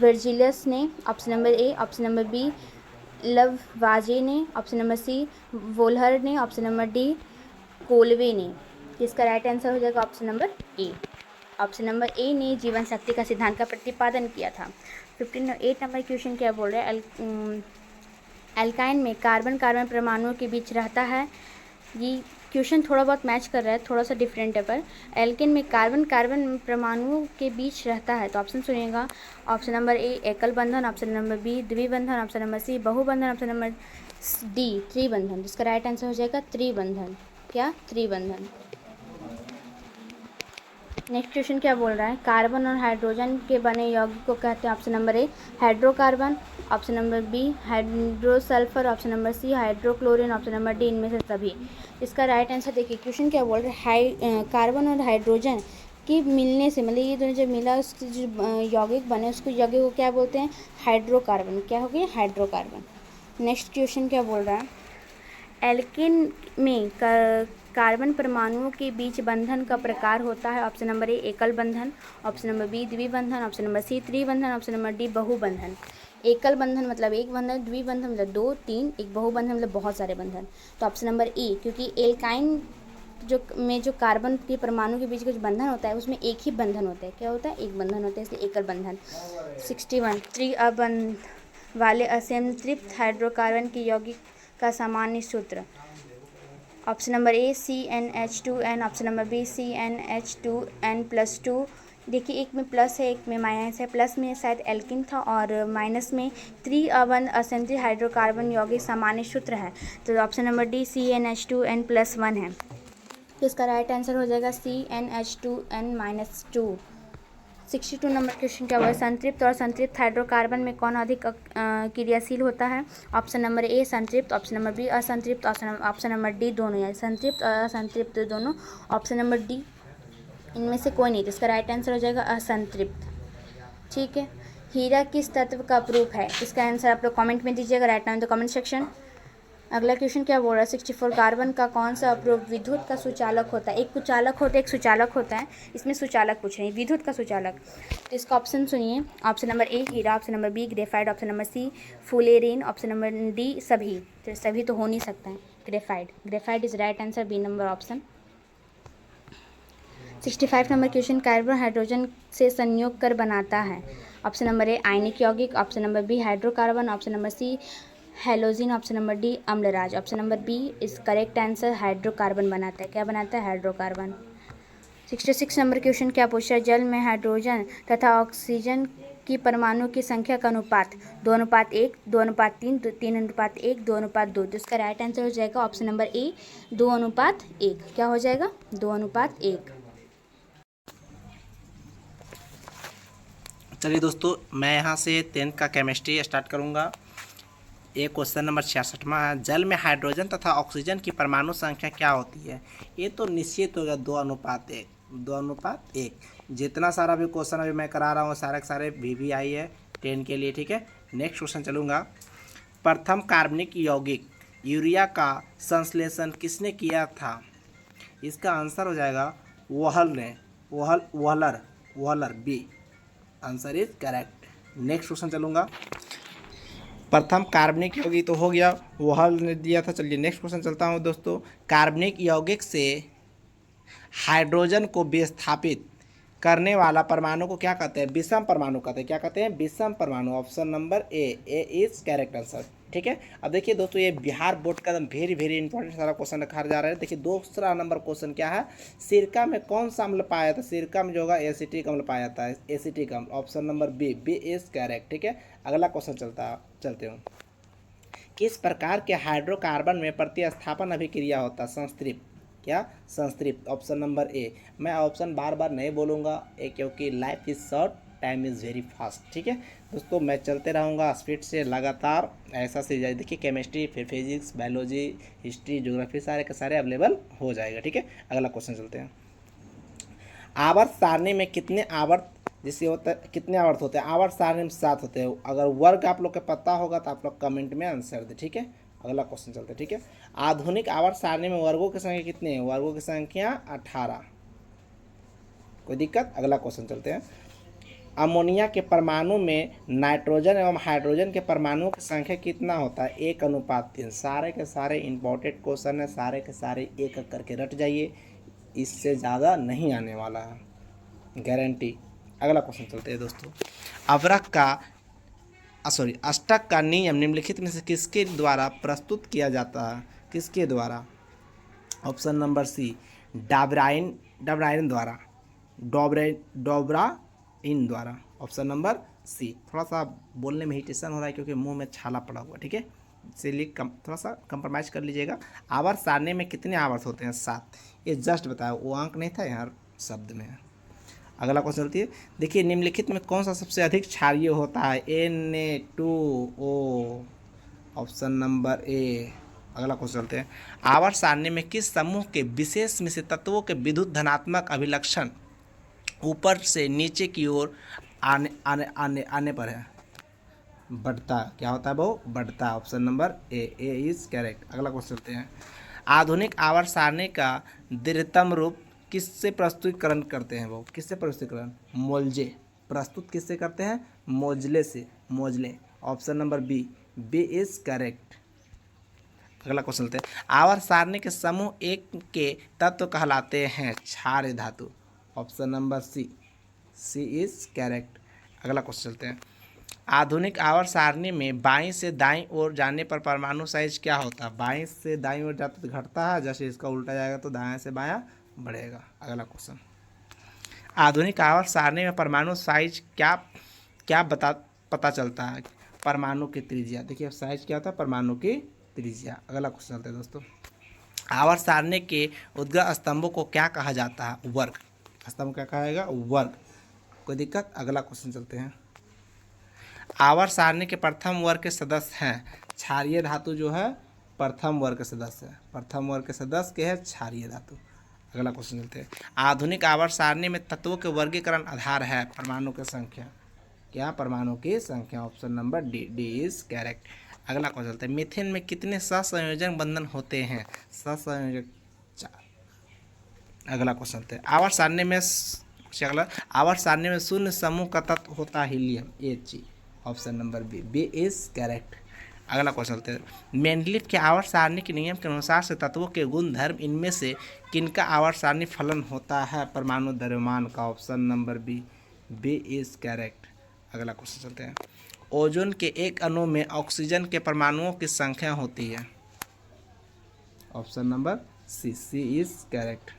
वर्जिलियस ने, option number A, option number B Lavoisier ने, ऑप्शन नंबर सी वोल्हर ने, ऑप्शन नंबर डी कोलवे ने। इसका राइट आंसर हो जाएगा option number A, option number ए ने जीवन शक्ति का सिद्धांत का प्रतिपादन किया था। 58 नंबर क्वेश्चन क्या बोल रहा है, एल्काइन में कार्बन कार्बन परमाणुओं के बीच रहता है? ये क्वेश्चन थोड़ा बहुत मैच कर रहा है, थोड़ा सा डिफरेंट है, पर एल्केन में कार्बन कार्बन परमाणुओं के बीच रहता है। तो ऑप्शन सुनिएगा, ऑप्शन नंबर ए एकल बंधन, ऑप्शन नंबर बी द्विबंधन, ऑप्शन नंबर सी बहुबंधन, ऑप्शन नंबर डी त्रिबंधन। जिसका राइट आंसर हो जाएगा त्रिबंधन। क्या, त्रिबंधन। नेक्स्ट क्वेश्चन क्या बोल रहा है, कार्बन और हाइड्रोजन के बने यौगिक को कहते हैं? Option number A hydrocarbon, option number B hydrosulphur, option number C hydrochlorine, option number D इनमें से सभी। इसका राइट आंसर देखिए, क्वेश्चन क्या बोल रहा है, कार्बन और हाइड्रोजन के मिलने से, मतलब ये दोनों जब मिला उसके जो यौगिक बने उसको यौगिक को क्या बोलते हैं? हाइड्रोकार्बन। क्या हो गया, हाइड्रोकार्बन। नेक्स्ट क्वेश्चन क्या बोल रहा है, एल्केन में कार्बन परमाणुओं के बीच बंधन का प्रकार होता है? ऑप्शन नंबर ए एकल बंधन, ऑप्शन नंबर बी द्विबंधन, ऑप्शन नंबर सी त्रिबंधन, ऑप्शन नंबर डी बहुबंधन। एकल बंधन मतलब एक बंधन, द्विबंधन मतलब 2 3, एक बहुबंधन मतलब बहुत सारे बंधन। तो ऑप्शन नंबर ए, क्योंकि एल्काइन जो कार्बन के परमाणु के बीच का जो बंधन होता है उसमें एक ही बंधन होता है। क्या होता है, एक बंधन होता है, इसलिए एकल बंधन। 61 त्रिअबंध वाले असंतृप्त हाइड्रोकार्बन के यौगिक का सामान्य सूत्र? Option number A CnH2n, option number B CnH2n+2। देखिए, एक में प्लस है एक में माइनस है, प्लस में शायद एल्किन था और माइनस में त्रिअबंध असंतृप्त हाइड्रोकार्बन यौगिक सामान्य सूत्र है। तो ऑप्शन नंबर डी CnH2n+1 है। तो इसका राइट आंसर हो जाएगा CnH2n-2। 62 नंबर क्वेश्चन क्या हुआ है, संतृप्त और संतृप्त हाइड्रोकार्बन में कौन अधिक क्रियाशील होता है। ऑप्शन नंबर ए संतृप्त, ऑप्शन नंबर बी असंतृप्त, ऑप्शन नंबर डी दोनों, यानी संतृप्त और असंतृप्त दोनों। ऑप्शन नंबर डी इनमें से कोई नहीं, तो इसका राइट आंसर हो जाएगा असंतृप्त। ठीक है, हीरा किस तत्व का प्रूफ है, इसका आंसर आप लोग कमेंट में दीजिएगा, right now in the comment section. अगला क्वेश्चन क्या बोल रहा है, 64 कार्बन का कौन सा अप्रूव विद्युत का सुचालक होता है। एक कुचालक होता है, एक सुचालक होता है, इसमें सुचालक पूछ रहे हैं, विद्युत का सुचालक। तो इसका ऑप्शन सुनिए, ऑप्शन नंबर ए हीरा, option number B graphite, option number C fullerene, option number D सभी। तो सभी तो हो नहीं सकता है, graphite, graphite is right answer, B number option. 65 number question, carbon hydrogen से संयोग कर बनाता है। ऑप्शन नंबर ए आयनिक यौगिक, option number B hydrocarbon, option number C halogen, option number D अम्लराज। Option number B is correct answer, hydrocarbon बनाता है। क्या बनाता है, हाइड्रोकार्बन। 66 नंबर क्वेश्चन क्या पूछ रहा है, जल में हाइड्रोजन तथा ऑक्सीजन की परमाणु की संख्या का अनुपात 2:1, 2:3, 3:1, 2:2। तो इसका राइट आंसर हो जाएगा ऑप्शन नंबर ए 2:1। क्या हो जाएगा, 2:1। चलिए दोस्तों, मैं यहाँ से 10th का केमिस्ट्री स्टार्ट करूँगा। ये क्वेश्चन नंबर 66वां है, जल में हाइड्रोजन तथा ऑक्सीजन की परमाणु संख्या क्या होती है। ये तो निश्चित हो गया 2:1, 2:1। जितना सारा भी क्वेश्चन अभी मैं करा रहा हूँ सारे के सारे VVI है 10 के लिए। ठीक है, नेक्स्ट क्वेश्चन चलूँगा। प्रथम कार्बनिक यौगिक यूरिया का संश्लेषण किसने किया था। इसका आंसर हो जाएगा वॉहल ने, Wohler B, answer is correct. Next question चलूँगा। प्रथम कार्बनिक यौगिक तो हो गया, वॉहल ने दिया था। चलिए नेक्स्ट क्वेश्चन चलता हूँ दोस्तों। कार्बनिक यौगिक से हाइड्रोजन को विस्थापित करने वाला परमाणु को क्या कहते हैं, विषम परमाणु कहते हैं। क्या कहते हैं, विषम परमाणु। Option number A is correct answer. ठीक है, अब देखिए दोस्तों, ये बिहार बोर्ड का वेरी वेरी इंपॉर्टेंट सारा क्वेश्चन रखा जा रहा है। देखिए दूसरा नंबर क्वेश्चन क्या है, सिरका में कौन सा अम्ल पाया जाता है। सिरका में जो होगा एसिटिक अम्ल पाया जाता है, एसिटिक अम्ल। Option number B is correct. ठीक है, अगला क्वेश्चन चलते हूँ। किस प्रकार के हाइड्रोकार्बन में प्रतिस्थापन अभिक्रिया होता है, संतृप्त। क्या, संतृप्त। ऑप्शन नंबर ए। मैं ऑप्शन बार बार नहीं बोलूँगा क्योंकि life is short, time is very fast. ठीक है दोस्तों, मैं चलते रहूँगा स्पीड से लगातार, ऐसा से जाए। देखिए केमिस्ट्री, फिर फिजिक्स, बायोलॉजी, हिस्ट्री, ज्योग्राफी सारे के सारे अवेलेबल हो जाएगा। ठीक है, अगला क्वेश्चन चलते हैं। आवर्त सारणी में कितने आवर्त जिससे होता है, कितने आवर्त होते हैं। आवर्त सारणी में 7 होते हैं। अगर वर्ग आप लोग को पता होगा तो आप लोग कमेंट में आंसर दें। ठीक है, अगला क्वेश्चन चलते हैं। ठीक है, आधुनिक आवर्त सारणी में वर्गों की संख्या कितनी है। वर्गों की संख्या 18। कोई दिक्कत। अगला क्वेश्चन चलते हैं। अमोनिया के परमाणु में नाइट्रोजन एवं हाइड्रोजन के परमाणुओं की संख्या कितना होता है, 1:3। सारे के सारे इंपॉर्टेंट क्वेश्चन है, सारे के सारे एक एक करके रट जाइए, इससे ज़्यादा नहीं आने वाला है, गारंटी। अगला क्वेश्चन चलते हैं दोस्तों। अष्टक का नियम निम्नलिखित में से किसके द्वारा प्रस्तुत किया जाता है, किसके द्वारा। ऑप्शन नंबर सी डाबराइन द्वारा, डोब्राइन द्वारा। Option number C. थोड़ा सा बोलने में इरिटेशन हो रहा है क्योंकि मुंह में छाला पड़ा हुआ है। ठीक है, इसीलिए थोड़ा सा कंप्रोमाइज कर लीजिएगा। आवर्त सारणी में कितने आवर्त होते हैं, 7। ये जस्ट बताया, वो अंक नहीं था, यहाँ शब्द में है। अगला क्वेश्चन चलती है। देखिए निम्नलिखित में कौन सा सबसे अधिक क्षारीय होता है, Na2O। ऑप्शन नंबर ए। अगला क्वेश्चन चलते हैं। आवर्त सारणी में किस समूह के विशेष में से तत्वों के विद्युत धनात्मक अभिलक्षण ऊपर से नीचे की ओर आने पर है, बढ़ता। क्या होता है वो, बढ़ता। Option number A is correct. अगला क्वेश्चन चलते हैं। आधुनिक आवर्त सारणी का दीर्घतम रूप किससे प्रस्तुतिकरण करते हैं, वो किससे प्रस्तुतिकरण, मोल्जे। प्रस्तुत किससे करते हैं, मोजले से, Moseley. Option number B is correct. अगला क्वेश्चन चलते हैं। आवर्त सारणी के समूह एक के तत्व कहलाते हैं क्षारीय धातु। Option number C is correct. अगला क्वेश्चन चलते हैं। आधुनिक आवर्त सारणी में बाईं से दाईं ओर जाने पर परमाणु साइज क्या होता है। बाईं से दाईं ओर जाता तो घटता है, जैसे इसका उल्टा जाएगा तो दाएं से बायां बढ़ेगा। अगला क्वेश्चन। आधुनिक आवर्त सारणी में परमाणु साइज क्या पता चलता है, परमाणु की त्रिज्या। देखिए साइज क्या होता है, परमाणु की त्रिज्या। अगला क्वेश्चन चलते हैं दोस्तों। आवर्त सारणी के उद्गम स्तंभों को क्या कहा जाता है, वर्ग। स्तंभ क्या कहेगा, वर्ग। कोई दिक्कत? अगला क्वेश्चन चलते हैं। आवर्त सारणी के प्रथम वर्ग के सदस्य हैं क्षारीय धातु, जो है प्रथम वर्ग के सदस्य है। प्रथम वर्ग के सदस्य के है क्षारीय धातु। अगला क्वेश्चन चलते हैं। आधुनिक आवर्त सारणी में तत्वों के वर्गीकरण आधार है परमाणु की संख्या। क्या? परमाणु की संख्या। Option number D, D is correct. अगला क्वेश्चन चलते हैं। मीथेन में कितने सहसंयोजक बंधन होते हैं? सहसंयोजक 4। अगला क्वेश्चन चलते हैं। आवर्त सारणी में अगला आवर्त सारणी में शून्य समूह का तत्व होता है helium, He। Option number B, B is correct. अगला क्वेश्चन चलते हैं। मेंडलीफ के आवर्त सारणी के नियम के अनुसार से तत्वों के गुण धर्म इनमें से किनका आवर्त सारणी फलन होता है? परमाणु द्रव्यमान का। Option number B, B is correct. अगला क्वेश्चन चलते हैं। ओजोन के एक अणु में ऑक्सीजन के परमाणुओं की संख्या होती है? Option number C, C is correct.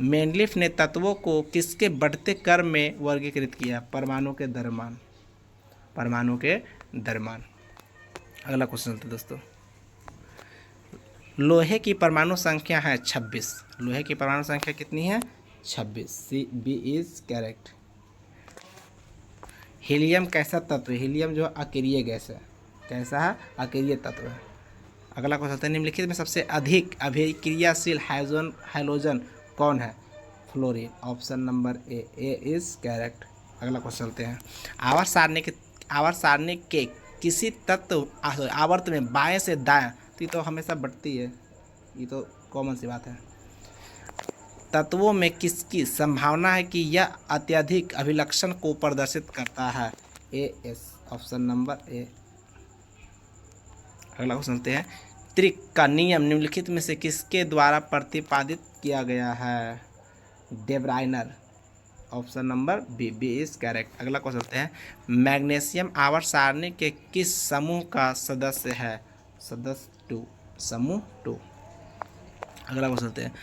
Mendeleev ने तत्वों को किसके बढ़ते क्रम में वर्गीकृत किया? परमाणु के द्रव्यमान। परमाणु के द्रव्यमान। अगला क्वेश्चन चलते हैं दोस्तों। लोहे की परमाणु संख्या है 26। लोहे की परमाणु संख्या कितनी है? 26। सी, बी इज करेक्ट। हीलियम कैसा तत्व है? हीलियम जो अकेरिय गैस है। कैसा है? अकेरिय तत्व है। अगला क्वेश्चन चलते हैं। निम्नलिखित में सबसे अधिक अभिक्रियाशील हाइड्रोजन कौन है? Fluorine. Option number A, A is correct. अगला क्वेश्चन चलते हैं। आवर्त सारणी के किसी तत्व आवर्त में बाएं से दाएं, तो ये तो हमेशा बढ़ती है, ये तो कॉमन सी बात है। तत्वों में किसकी संभावना है कि यह अत्यधिक अभिलक्षण को प्रदर्शित करता है? A S. ऑप्शन नंबर ए। अगला क्वेश्चन चलते हैं। त्रिक का नियम निम्नलिखित में से किसके द्वारा प्रतिपादित किया गया है? Dobereiner. Option number B, B is correct. अगला क्वेश्चन चलते हैं। मैग्नीशियम आवर्त सारणी के किस समूह का सदस्य है? सदस्य 2, समूह 2। अगला क्वेश्चन चलते हैं।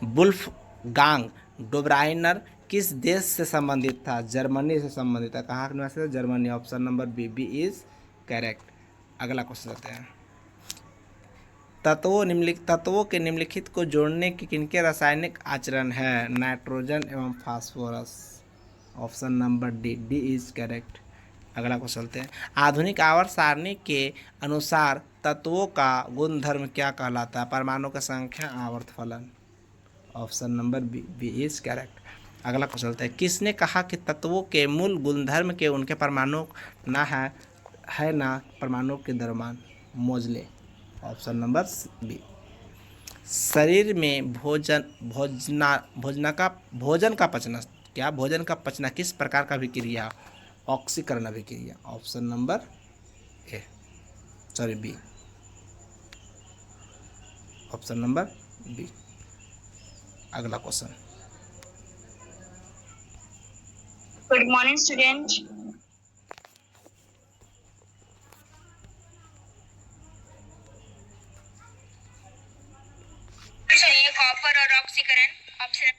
वुल्फगांग डोब्राइनर किस देश से संबंधित था? जर्मनी से संबंधित था। कहाँ के निवासी था? Germany. Option number B, B is correct. अगला क्वेश्चन चलते हैं। तत्वों के निम्नलिखित को जोड़ने के किनके रासायनिक आचरण है? नाइट्रोजन एवं phosphorus. Option number D, D is correct. अगला क्वेश्चन चलते हैं। आधुनिक आवर्त सारणी के अनुसार तत्वों का गुणधर्म क्या कहलाता है? परमाणु की संख्या, आवर्त फलन। Option number B, B is correct. अगला क्वेश्चन चलते हैं। किसने कहा कि तत्वों के मूल गुणधर्म के उनके परमाणु ना है ना परमाणु के द्रव्यमान? मोजले। Option number B. शरीर में भोजन का पचना, क्या भोजन का पचना किस प्रकार का अभिक्रिया? ऑक्सीकरण अभिक्रिया। Option number A, sorry B. Option number B. अगला question. Good morning student. Copper और ऑक्सीकरण। ऑप्शन